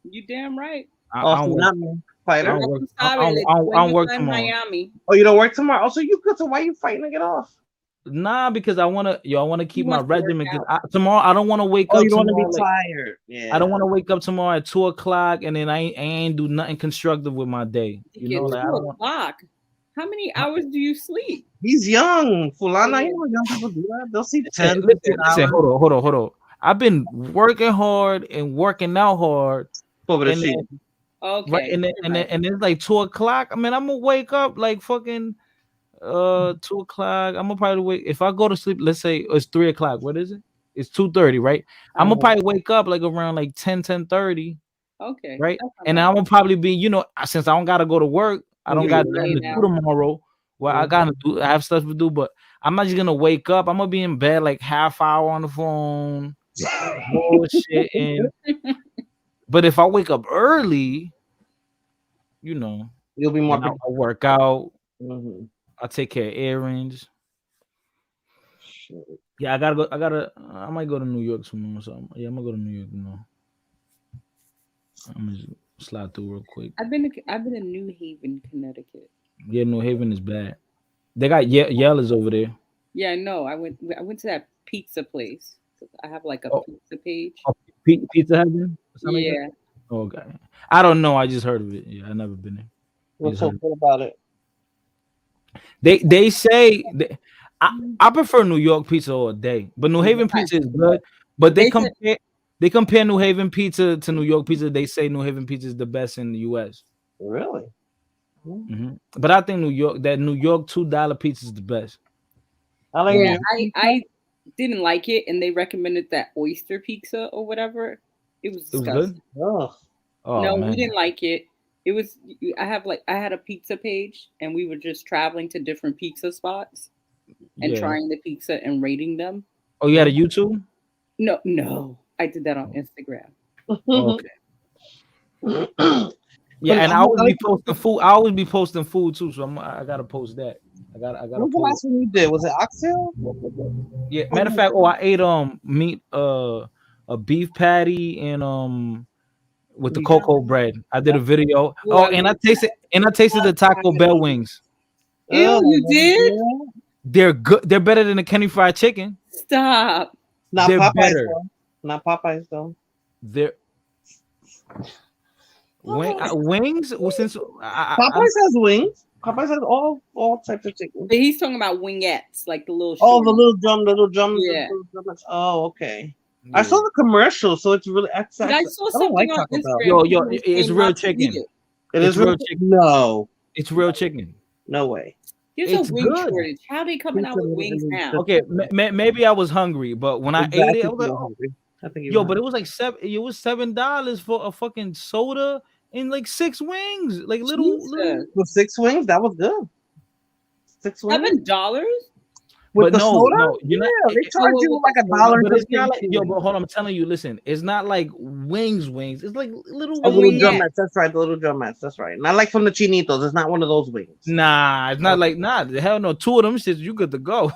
You damn right. I don't work tomorrow. Miami. Oh, you don't work tomorrow? Oh, so you good? So why are you fighting to get off? Nah, because I wanna keep my regimen. Tomorrow I don't want to wake up. You don't want to be like, tired. Yeah. I don't want to wake up tomorrow at 2:00 and then I ain't do nothing constructive with my day. You know, like, 2:00. How many hours do you sleep? He's young, Fulana. You know young people do that. They'll sleep 10. Listen, hold on. I've been working hard and working out hard. Okay. Right, and it's like 2:00. I mean, I'm gonna wake up like fucking 2:00. I'm gonna probably wake if I go to sleep. Let's say it's 3:00. What is it? It's 2:30, right? I'm gonna probably wake up like around like 10:30. Okay. Right, and I'm gonna probably be, since I don't gotta go to work, I don't got nothing to do tomorrow. Well, I have stuff to do, but I'm not just gonna wake up. I'm gonna be in bed like half hour on the phone, bullshitting. But if I wake up early, you'll be more. I'll work out. I'll take care of errands. Yeah, I gotta go. I might go to New York tomorrow or something. Yeah, I'm gonna go to New York. I'm gonna just slide through real quick. I've been in New Haven, Connecticut. Yeah, New Haven is bad. They got Yellas over there. Yeah, I know. I went to that pizza place. I have like a pizza page. Oh, Pizza Heaven? Something like Yeah. that? Okay. I don't know. I just heard of it. Yeah, I never been there. What's so good about it? They say I prefer New York pizza all day, but New Haven pizza is good. But they compare New Haven pizza to New York pizza. They say New Haven pizza is the best in the U.S. Really? Mm-hmm. But I think New York $2 pizza is the best. I didn't like it, and they recommended that oyster pizza or whatever. It was disgusting. Oh, No, man. we didn't like it. It was. I had a pizza page, and we were just traveling to different pizza spots and Yeah. trying the pizza and rating them. Oh, you had a YouTube? No, I did that on Instagram. Okay. Yeah, and I always be posting food. I always be posting food too, so I gotta post that. I gotta. What's the last one you did? Was it oxtail? Yeah. Matter of fact, I ate meat a beef patty and with the cocoa bread. I did a video. Oh, and I tasted the Taco Bell wings. Ew, you did? They're good. They're better than the Kenny Fried Chicken. Stop. Not They're Popeyes better. though. Not Popeyes though. They're wings. Well, since Popeyes has wings. Popeyes has all types of chicken. But he's talking about wingettes, like the little. Oh, short- the little drums. Yeah. Oh, okay. I saw the commercial, so it's really. But I saw don't like something on Taco Bell. Instagram. Yo, people it's saying real not to eat chicken. it. It is real chicken. No, It's real chicken. no way. There's It's a wing good. shortage. How are they coming out with wings now? Okay, maybe I was hungry, but when I ate it, I was like, oh, I think yo, but it was like $7 for a fucking soda and like 6 wings, like little. With 6 wings, that was good. 6 wings. $7? With But the no, soda? no, you're not. Yeah, they charge you like $1. But it's not like, yo, but hold on, I'm telling you, listen, it's not like wings. It's like little Oh, little wings. drumettes. That's right. The little drumettes. That's right. Not like from the Chinitos. It's not one of those wings. Nah, it's not like hell no. 2 of them shits, you good to go.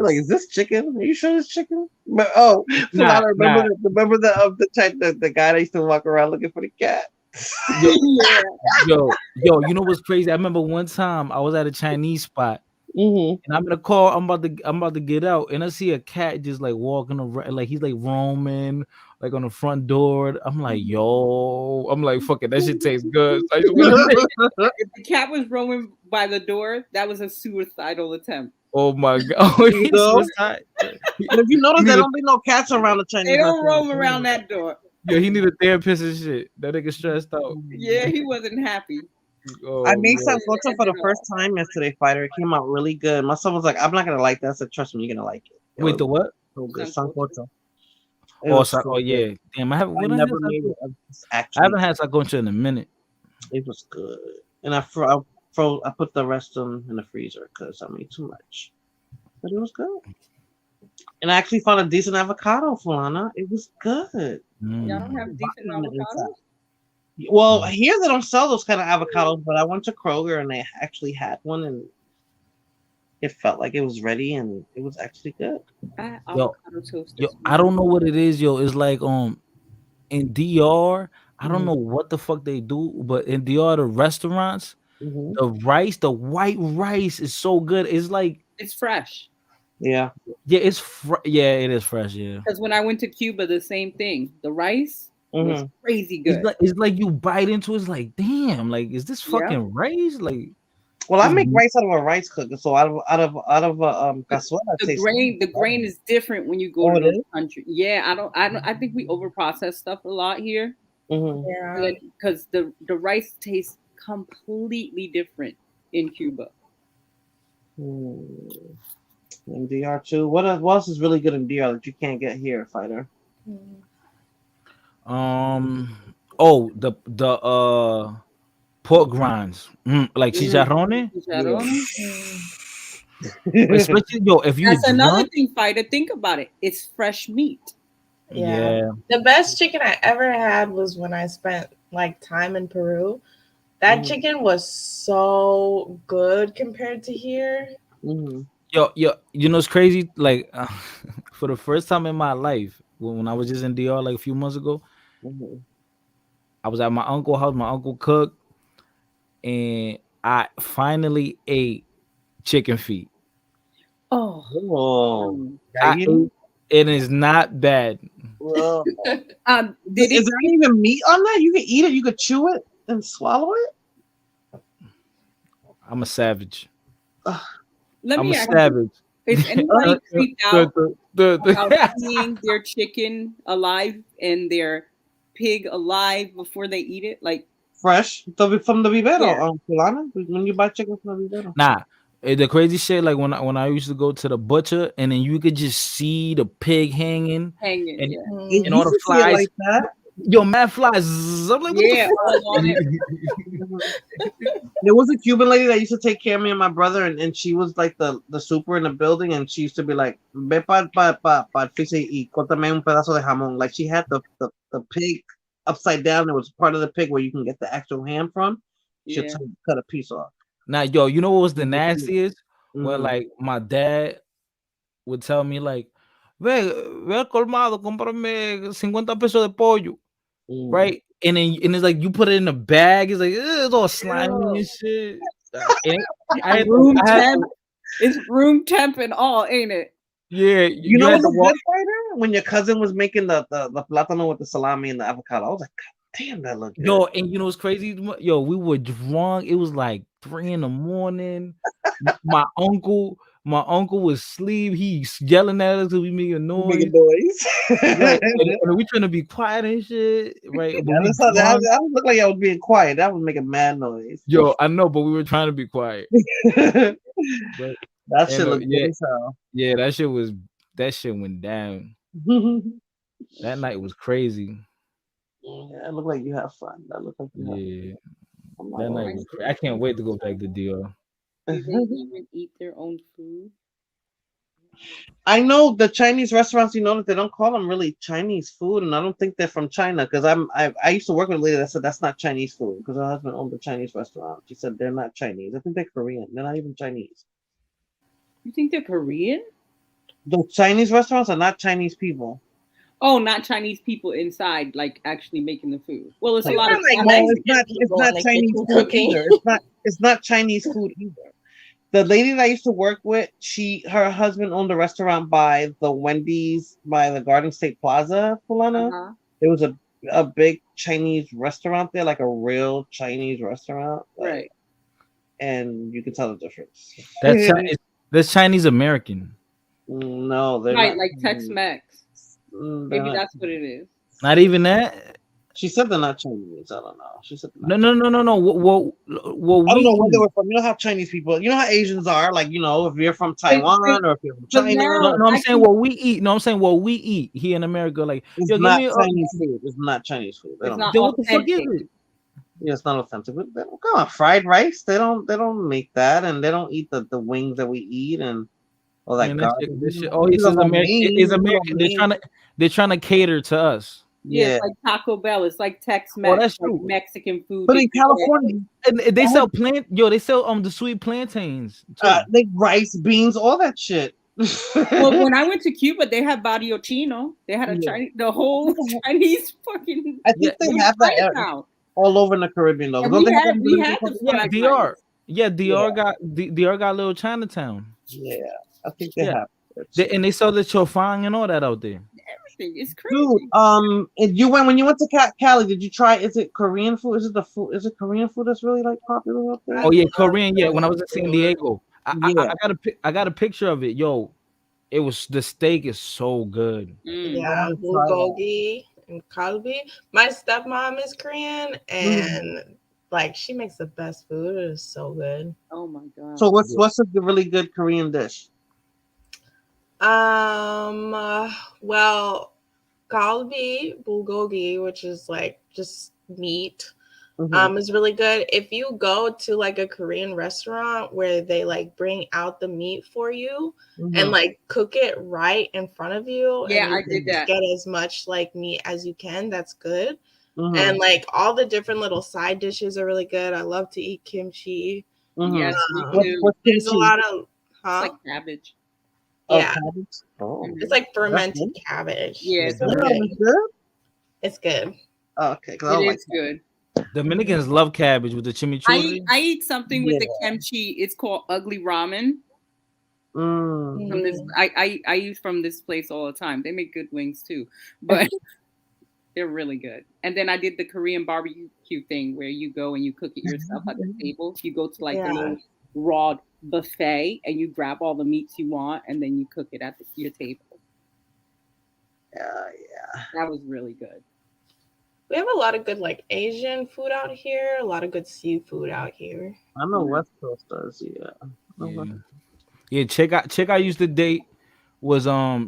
Like, is this chicken? Are you sure it's chicken? But Nah, remember the guy that used to walk around looking for the cat. Yo, you know what's crazy? I remember one time I was at a Chinese spot, Mm-hmm. and I'm in a car. I'm about to get out, and I see a cat just like walking around, like he's like roaming, like on the front door. I'm like, yo, I'm like, fuck it, that shit tastes good. So I just went in there. If the cat was roaming by the door, that was a suicidal attempt. Oh my god! You know? But if you notice, there don't be no cats around the Chinese. They don't restaurant. roam around that door. Yo, he need a therapist and shit. That nigga stressed out. Yeah, he wasn't happy. Oh, I made man. sancocho for the first time yesterday, Fighter. It came out really good. My son was like, I'm not going to like that. I said, trust me, you're going to like it. Wait, the what? So good. Sancocho. Oh, yeah. Damn, I haven't. I What never I made it. I haven't had sancocho in a minute. It was good. And I put the rest in the freezer because I made too much. But it was good. And I actually found a decent avocado, Fulana. It was good. Mm. Y'all don't have decent avocados? Well, here they don't sell those kind of avocados, but I went to Kroger and they actually had one, and it felt like it was ready, and it was actually good. Yo, I don't know what it is, yo. It's like in DR, I don't know what the fuck they do, but in DR, the restaurants, the white rice is so good. It's like it's fresh. Yeah. Yeah, it is fresh. Yeah. Because when I went to Cuba, the same thing. The rice was crazy good. It's like you bite into it, it's like, damn, like, is this fucking rice? Like, well, I make rice out of a rice cooker, so out of cazuela. The grain is different when you go to this country. Yeah, I think we overprocess stuff a lot here. Yeah. Because the rice tastes completely different in Cuba. In DR too. What else is really good in DR that you can't get here, Fighter? The pork rinds, like chicharrones. Especially if you. That's another thing, Fighter. Think about it. It's fresh meat. Yeah. The best chicken I ever had was when I spent like time in Peru. That chicken was so good compared to here. Yo, you know it's crazy. Like for the first time in my life, when I was just in DR like a few months ago, I was at my uncle's house. My uncle cooked, and I finally ate chicken feet. I ate, it is not bad. Is there even meat on that? You can eat it. You could chew it and swallow it. I'm a savage. Let I'm me a ask savage. you, is anybody creeped out about seeing their chicken alive and their pig alive before they eat it? Like fresh from the vivero. Yeah. Fulana, when you buy chicken from the vivero. Nah, the crazy shit. Like when I used to go to the butcher, and then you could just see the pig hanging, hanging, and, yeah. and all the flies. Like that. Yo, mad flies. I'm like, what Yeah, all on There was a Cuban lady that used to take care of me and my brother, and she was like the super in the building, and she used to be like, "Ve pa fiche y córtame un pedazo de jamón." Like she had the pig upside down. There was part of the pig where you can get the actual ham from. She'll Yeah. cut a piece off. Now, yo, you know what was the nastiest? When Mhm. like my dad would tell me like, ve al colmado, cómprame 50 pesos de pollo, right? And then it's like you put it in a bag. It's like it's all slimy and shit. And I had room to, temp. It's room temp and all, ain't it? yeah, You know had what's to a walk. good fighter? When your cousin was making the plátano with the salami and the avocado. I was like, God damn, that looked good. Yo, and you know what's crazy? Yo, we were drunk. It was like 3 a.m. My uncle was asleep. He's yelling at us because we making noise. Right. And we trying to be quiet and shit. Right. But we that drunk. would look like I was being quiet. That was making mad noise. Yo, I know, but we were trying to be quiet. But, That shit looked yeah, good as hell. yeah, that shit went down. That night was crazy. Yeah, it looked like you have fun. That looked like you have Yeah. fun. That night was crazy. I can't wait to go back to DR. Do they even eat their own food? I know the Chinese restaurants, you know, that they don't call them really Chinese food, and I don't think they're from China because I used to work with a lady that said that's not Chinese food because her husband owned a Chinese restaurant. She said they're not Chinese. I think they're Korean. They're not even Chinese. You think they're Korean? The Chinese restaurants are not Chinese people. Oh, not Chinese people inside, like actually making the food. Well, it's a It's lot not of like Mexican it's people not in the Chinese kitchen food cooking. either. It's not Chinese food either. The lady that I used to work with, her husband owned a restaurant by the Wendy's by the Garden State Plaza, Fulana. There was a big Chinese restaurant there, like a real Chinese restaurant. Right. And you can tell the difference. That's Chinese American. No, they're Right, not. like Tex-Mex. Maybe not- that's what it is. Not even that. She said they're not Chinese. I don't know. She said No. What I don't know where they were from. You know how Chinese people, you know how Asians are. Like, you know, if you're from Taiwan or if you're from China. No, I'm saying what we eat. No, I'm saying what we eat here in America. Like, It's yo, give not me Chinese food. It's not Chinese food. They It's don't not Then what the fuck is authentic. it? Yeah, it's not authentic. But they don't, come on, fried rice. They don't make that, and they don't eat the wings that we eat and all that Man, that garbage. shit, this shit, oh, it's American. It's American. They're trying to cater to us. Yeah, Yeah. it's like Taco Bell. It's like Tex-Mex. Oh, that's like true. Mexican food. But in California, And they sell they sell the sweet plantains. Too. like rice, beans, all that shit. Well, when I went to Cuba, they had barrio chino. They had a Chinese, the whole Chinese fucking. I think they have that all over in the Caribbean, though. And Don't we they have had them we in had the the Yeah, fried DR. rice. Yeah, DR got a little Chinatown. Yeah, I think they Yeah. have. And they sell the chofang and all that out there. Everything is crazy. Dude, and when you went to Cali, did you try? Is it Korean food? Is it Korean food that's really like popular up there? Oh yeah, Korean. Yeah, when I was in San Diego, Yeah. I got a picture of it. Yo, the steak is so good. Yeah, bulgogi and kalbi. My stepmom is Korean, and like she makes the best food. It is so good. Oh my god. So what's a really good Korean dish? Well, kalbi, bulgogi, which is like just meat, is really good. If you go to like a Korean restaurant where they like bring out the meat for you and like cook it right in front of you, Yeah, and you I did can that. get as much like meat as you can, that's good. And like all the different little side dishes are really good. I love to eat kimchi. Yes, What's There's a kimchi? lot of Huh? It's like cabbage. Yeah. Cabbage? Oh. It's like That's fermented good. cabbage. Yeah, It's it's so good. good. It's good. Okay, It is good. Dominicans love cabbage with the chimichurri. I eat something with the Yeah. kimchi. It's called ugly ramen. Mm. From this, I use from this place all the time. They make good wings too, but they're really good. And then I did the Korean barbecue thing where you go and you cook it yourself at the table. You go to like the little raw buffet and you grab all the meats you want and then you cook it at your table. Yeah. That was really good. We have a lot of good like Asian food out here. A lot of good seafood out here. I know West Coast does. Yeah, chick I used to date was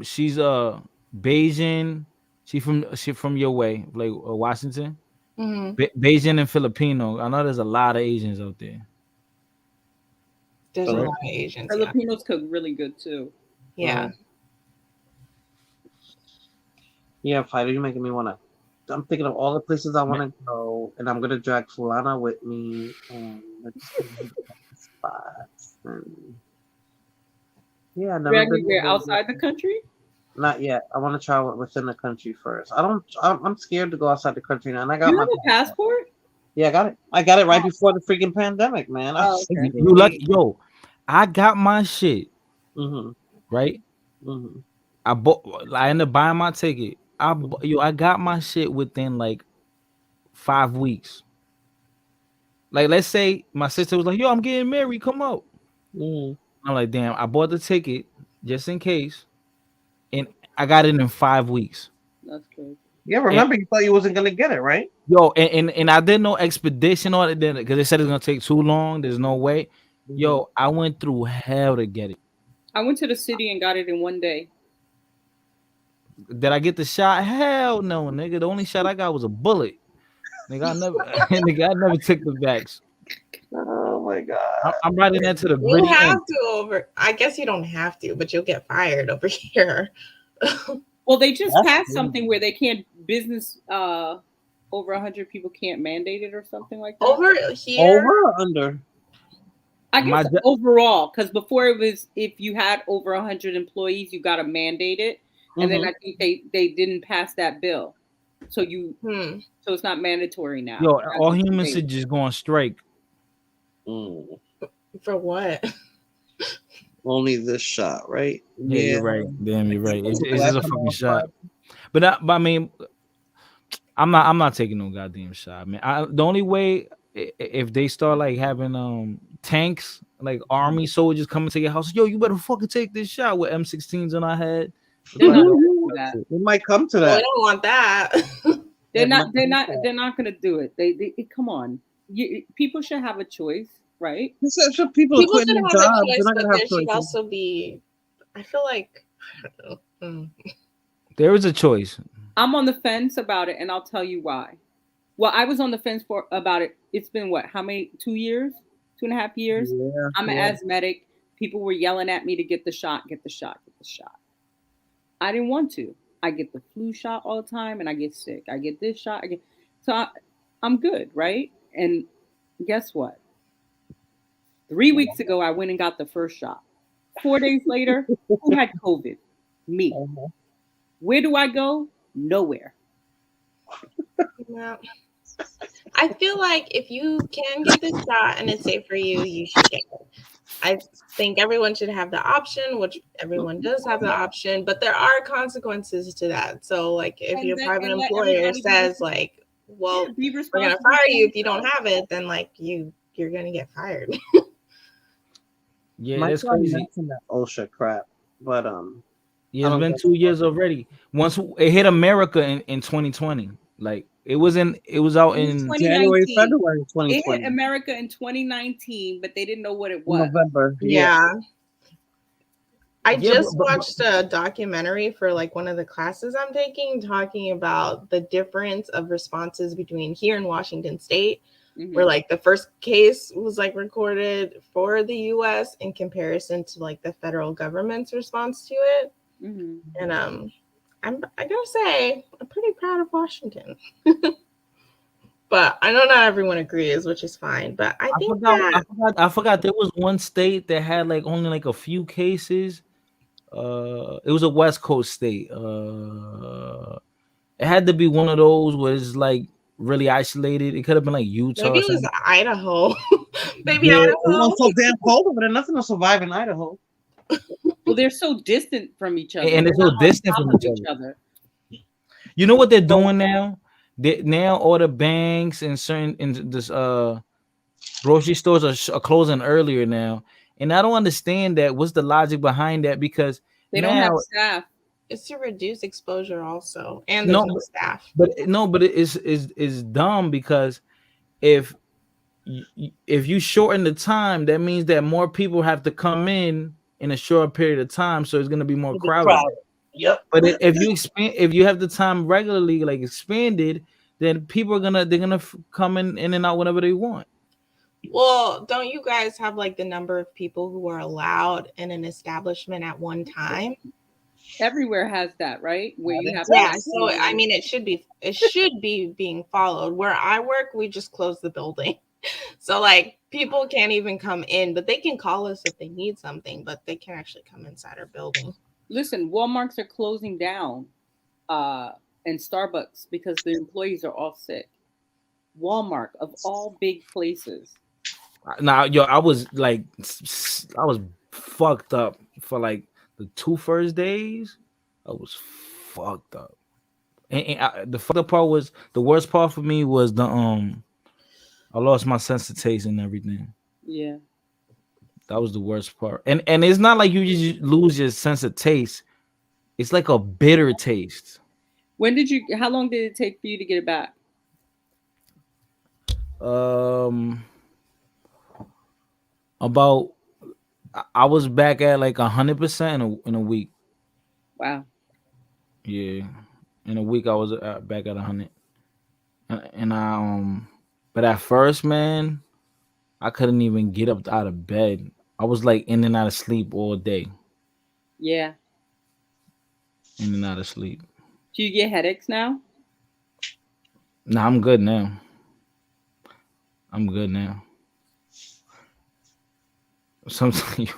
she's Bayesian. She from your way, like Washington. Mhm. Bayesian and Filipino. I know there's a lot of Asians out there. There's a Right. lot of Asians. Yeah. Filipinos cook really good too. Yeah. Yeah, Fighter, you're making me wanna. I'm thinking of all the places I want to go, and I'm gonna drag Fulana with me, and let's just hit the spots. And yeah, I've never Drag me been where? to- Outside the country? Not yet. I want to travel within the country first. I'm scared to go outside the country now, and I got You my have a passport? Yeah, I got it. I got it right before the freaking pandemic, man. Oh, okay. You lucky, yo. I got my shit. Mm-hmm. Right. Mm-hmm. I ended up buying my ticket. I got my shit within like 5 weeks. Like, let's say my sister was like, "Yo, I'm getting married. Come out." I'm like, "Damn!" I bought the ticket just in case, and I got it in 5 weeks. That's crazy. Yeah, remember you thought you wasn't gonna get it, right? Yo, and I did no expedition on it then because they said it's gonna take too long. There's no way. Yo, I went through hell to get it. I went to the city and got it in one day. Did I get the shot? Hell no, nigga. The only shot I got was a bullet. Nigga, I never took the vax. Oh my god. I'm writing that to the You gritty have end. to over. I guess you don't have to, but you'll get fired over here. Well, they just That's passed crazy. something where they can't business over 100 people can't mandate it or something like that. Over here. Over or under? I guess overall, because before it was if you had over 100 employees, you got to mandate it, and then I think they didn't pass that bill, so so it's not mandatory now. Yo, That's all what humans they- should just go on strike. For what? Only this shot, right? Yeah, you're right. Damn, you're right. It's just a fucking shot. But I mean, I'm not taking no goddamn shot, man. The only way if they start like having tanks, like army soldiers coming to your house, yo, you better fucking take this shot with M16s on our head. We might come to Well, that. we don't want that. They're not gonna do it. They come on. People should have a choice, right? People People quitting should have jobs. a They're choice, not but gonna have there should choices. also be. I feel like. I don't know. There is a choice. I'm on the fence about it, and I'll tell you why. Well, I was on the fence about it. It's been what? How many? 2 years? 2.5 years? Yeah, I'm an yeah. asthmatic. People were yelling at me to get the shot, get the shot, get the shot. I didn't want to. I get the flu shot all the time, and I get sick. I get this shot. I'm good, right? And guess what? 3 weeks ago, I went and got the first shot. 4 days later, who had COVID? Me. Where do I go? Nowhere. Yeah. I feel like if you can get this shot and it's safe for you, you should get it. I think everyone should have the option, which everyone does have the option, but there are consequences to that. So, like, if your private employer says, like, well, we're gonna fire you if you don't have it, then like you're gonna get fired. Yeah, Might that's try crazy. mention that OSHA crap, but Yeah, I it's don't been get 2 years already. Once it hit America in 2020, like it was out in January, February It 2020. hit America in 2019, but they didn't know what it was. November. Yeah. I Yeah, just but- watched a documentary for like one of the classes I'm taking talking about the difference of responses between here in Washington State, where like the first case was like recorded for the US in comparison to like the federal government's response to it. And I gotta say, I'm pretty proud of Washington. But I know not everyone agrees, which is fine. But I think I forgot there was one state that had like only like a few cases. It was a West Coast state. It had to be one of those where it's like really isolated. It could have been like Utah. Maybe it was Idaho. Maybe Yeah, Idaho. it was so damn cold over there. Nothing will survive in Idaho. Well, they're so distant from each other. And they're so not on distant top from of each other. You know what they're doing now? Now all the banks and certain in this grocery stores are closing earlier now, and I don't understand that. What's the logic behind that? Because They now, don't have staff. It's to reduce exposure also, and there's no staff. But it's dumb because if you shorten the time, that means that more people have to come in a short period of time, so it's going to be more crowded. Yep. But if you have the time regularly, like expanded, then people are gonna come in and out whenever they want. Well, don't you guys have like the number of people who are allowed in an establishment at one time? Everywhere has that, right? Where you have So I mean, it should be being followed. Where I work, we just close the building, so like people can't even come in, but they can call us if they need something, but they can't actually come inside our building. Listen, Walmarts are closing down, and Starbucks because the employees are all sick. Walmart of all big places. Now, I was fucked up for like the 2 first days. I was fucked up, and the fucked up part was the worst part for me was I lost my sense of taste and everything. Yeah. That was the worst part. And it's not like you just lose your sense of taste. It's like a bitter taste. How long did it take for you to get it back? About I was back at like 100% in a week. Wow. Yeah. In a week I was back at 100. And but at first, man, I couldn't even get up out of bed. I was like in and out of sleep all day. Yeah. In and out of sleep. Do you get headaches now? Nah, I'm good now. I'm good now. Sometimes,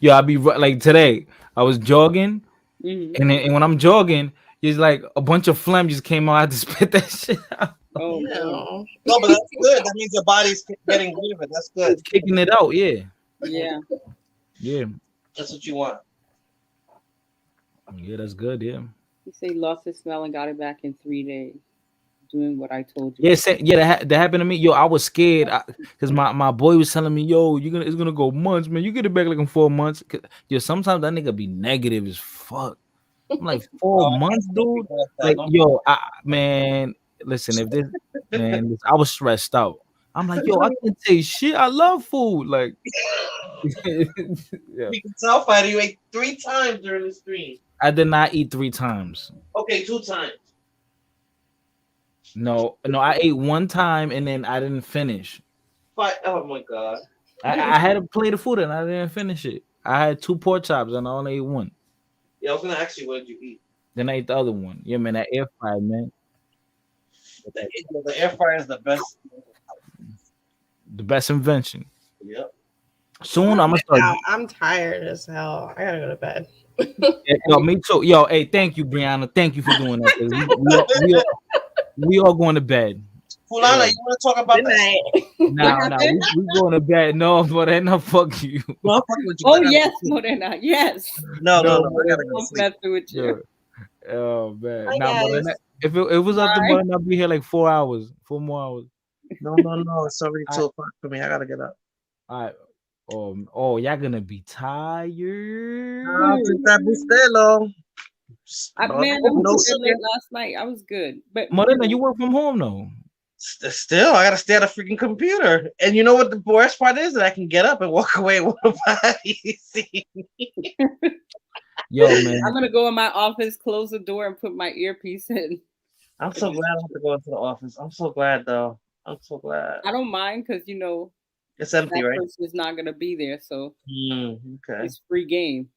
I'll be like today. I was jogging, and when I'm jogging, it's like a bunch of phlegm just came out. I had to spit that shit out. Oh no! No, but that's good. That means your body's getting rid of it. That's good. It's kicking it out. Yeah. Yeah. Yeah. That's what you want. Yeah, that's good. Yeah. He said he lost his smell and got it back in 3 days. Doing what I told you. Yeah, that happened to me. Yo, I was scared because my boy was telling me, yo, it's gonna go months, man. You get it back like in 4 months. Yo, sometimes that nigga be negative as fuck. I'm like 4 months, dude. Like, yo, man, listen, if this man, I was stressed out. I'm like, yo, I can't taste shit. I love food. Like, yeah. We can tell, Fighter, you ate 3 times during the stream. I did not eat 3 times. Okay, 2 times. No, I ate 1 time and then I didn't finish. Oh my god! I had a plate of food and I didn't finish it. I had 2 pork chops and I only ate 1. Yeah, I was gonna ask you, what did you eat? Then I ate the other one. Yeah, man, that air fryer, man. The air fryer is the best. The best invention. Yep. Soon I'm gonna start. I'm tired as hell. I gotta go to bed. Yo, me too. Yo, hey, thank you, Brianna. Thank you for doing that. We all going to bed. Fulana, you want to talk about that? Nah, we going to bed. No, Morena, fuck you. No, fuck with you. Oh yes, Morena, yes. No, I gotta go sleep. With you. Oh man, Morena, if it was up to Morena, I'd be here like 4 hours, 4 more hours. No, it's already 2 o'clock for me. I gotta get up. All right. Oh, y'all gonna be tired. Man, I was late last night. I was good, but Morena, you work from home though. Still, I gotta stay at a freaking computer. And you know what the worst part is? That I can get up and walk away with nobody see me. Yo, man, I'm gonna go in my office, close the door, and put my earpiece in. I'm so glad I have to go into the office. I'm so glad, though. I'm so glad. I don't mind because it's empty, that right? person is not gonna be there, so okay, it's free game.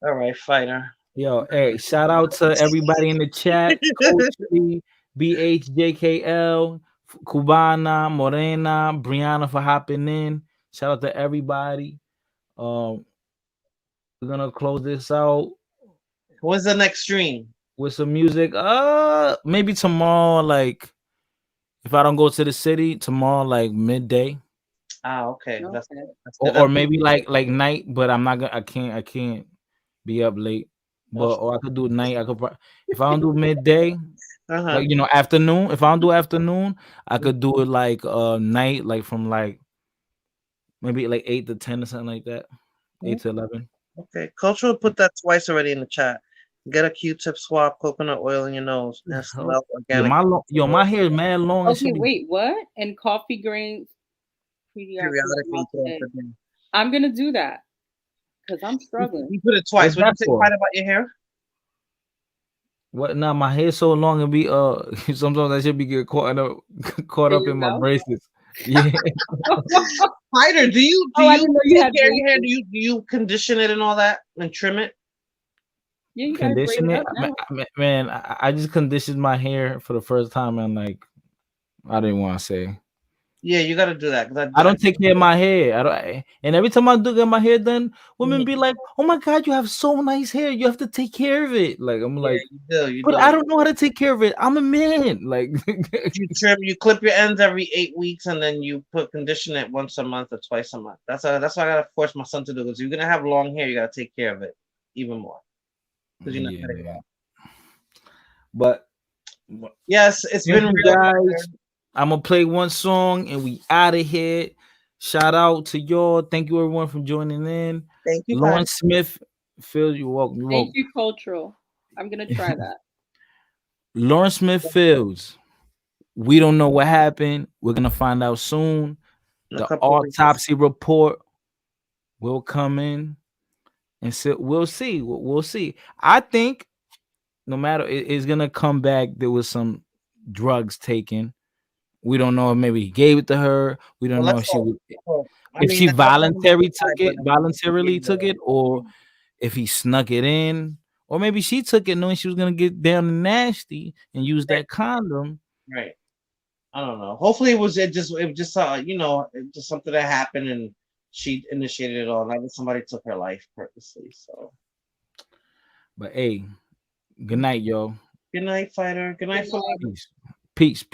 All right, Fighter. Yo, hey, shout out to everybody in the chat. Coach Lee, BHJKL, Cubana, Morena, Brianna for hopping in. Shout out to everybody. We're gonna close this out. When's the next stream? With some music. Maybe tomorrow, like if I don't go to the city, tomorrow, like midday. Okay. That's Or maybe like night, but I'm not gonna. I can't be up late. But or I could do night. If I don't do midday, like afternoon. If I don't do afternoon, I could do it like night, like from like maybe like 8 to 10 or something like that. 8 to 11. Okay. Cultural put that twice already in the chat. Get a Q-tip swab, coconut oil in your nose. And smell organic. My hair is mad long. Okay, wait, what? And coffee grains periodically. I'm gonna do that because I'm struggling. You put it twice. What you fight about your hair? What? Nah, my hair's so long and be sometimes I should be get caught up in my braces. Yeah. Fighter, do you take care of your hair? Do you condition it and all that and trim it? Yeah, you condition it, man. I just conditioned my hair for the first time, and like, I didn't want to say. Yeah, you got to do that. I don't take care of my hair. And every time I do get my hair done, women be like, "Oh my God, you have so nice hair. You have to take care of it." Like I'm like, you but I don't know how to take care of it. I'm a man. Like you clip your ends every 8 weeks, and then you condition it once a month or twice a month. That's what I gotta force my son to do. Because you're gonna have long hair, you gotta take care of it even more. Yeah. But yes, it's been real, guys. I'm gonna play one song and we out of here. Shout out to y'all. Thank you everyone for joining in. Thank you, Lawrence Smith. Phil, you're welcome. Thank you, Cultural. I'm gonna try that. Lawrence Smith Fields. We don't know what happened. We're gonna find out soon. The autopsy report will come in. And so we'll see. We'll see. I think no matter it's gonna come back. There was some drugs taken. We don't know if maybe he gave it to her. We don't know if she voluntarily took it, or if he snuck it in, or maybe she took it knowing she was gonna get down and nasty and use that condom. Right. I don't know. Hopefully it was just something that happened and she initiated it all. Not that somebody took her life purposely. So, but hey, good night, yo. Good night, fighter. Good night, peace.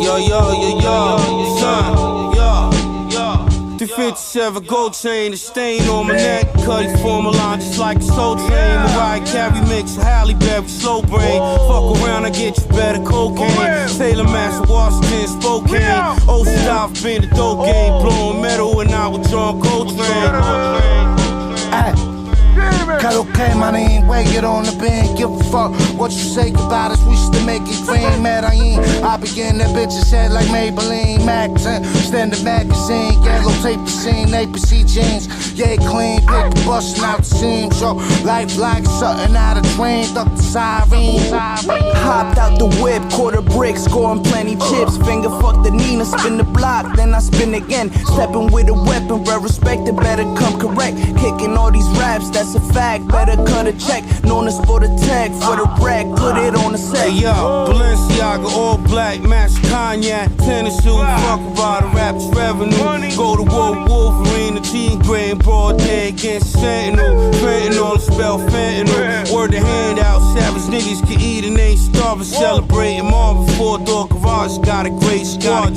Yo, son, yo. 357 gold chain, the stain on my neck. Cuddy form a line just like a soul train. Mariah Carey mix, Halle Berry, slow brain. Fuck around, I get you better cocaine. Taylor Master, Washington, Spokane. Ocean Dive, been the dope game. Blowing metal and I was John Coltrane. Cocaine, my name, weigh it on the bend. Give a fuck what you say about us. We still make it green, Medellin. I begin that bitch's head like Maybelline. Max, standard magazine, yellow tape scene, APC jeans. Yeah, clean, pick the bustin' out the seam. So, life like something out of dream. Duck the siren. Hopped out the whip, quarter brick, scoring plenty chips. Finger fuck the Nina, spin the block, then I spin again. Stepping with a weapon, well respected, better come correct. Kicking all these raps, that's a fact. Better cut a check, known as for the tag, for the rack, put it on the set. Hey yo, Balenciaga, all black, match cognac, tennis shoes, fuck about the rap's revenue. Go to war, Wolverine, the team gray and broad day against Sentinel. Fentanyl, spell fentanyl. Word the handout, savage niggas can eat and ain't starving. Celebrating Marvin, four-door garage, got a great squad.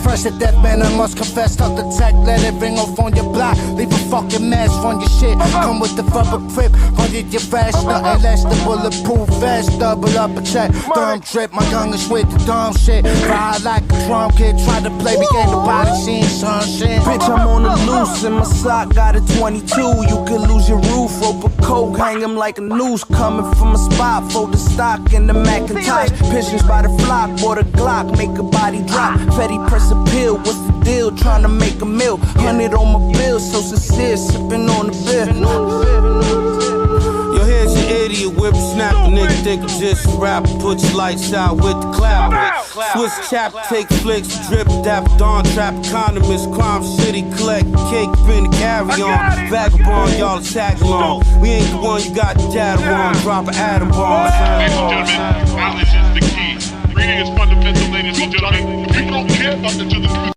Fresh to death, man, I must confess. Tuck the tech, let it ring off on your block. Leave a fucking mess on your shit. Come with the rubber grip, run your rash. Nothing less than bulletproof vest. Double up a check, thumb trip. My gun is with the dumb shit. Ride like a drum kid, try to play. We gave the body scene, son shit. Bitch, I'm on the loose, and my sock got a 22. You could lose your roof, rope a coke, hang him like a noose. Coming from a spot, fold the stock in the Macintosh. Pigeons by the flock, bought a Glock, make a body drop. Fetty press a pill, what's the deal? Trying to make a meal, 100 on my bill, so sincere, sipping on the beer. Yo, here's your idiot whip, snap the nigga think I'm just a rapper, put your lights out with the cloud. Swiss chap, take flicks, drip, dap, dawn, trap, economist, crime city, collect cake, pin the carry on. Vagabond, y'all tag along. We ain't the one you got the data on. Drop an atom bomb. Ladies and gentlemen, knowledge is the key. Reading is fundamental, ladies and gentlemen. People don't care about the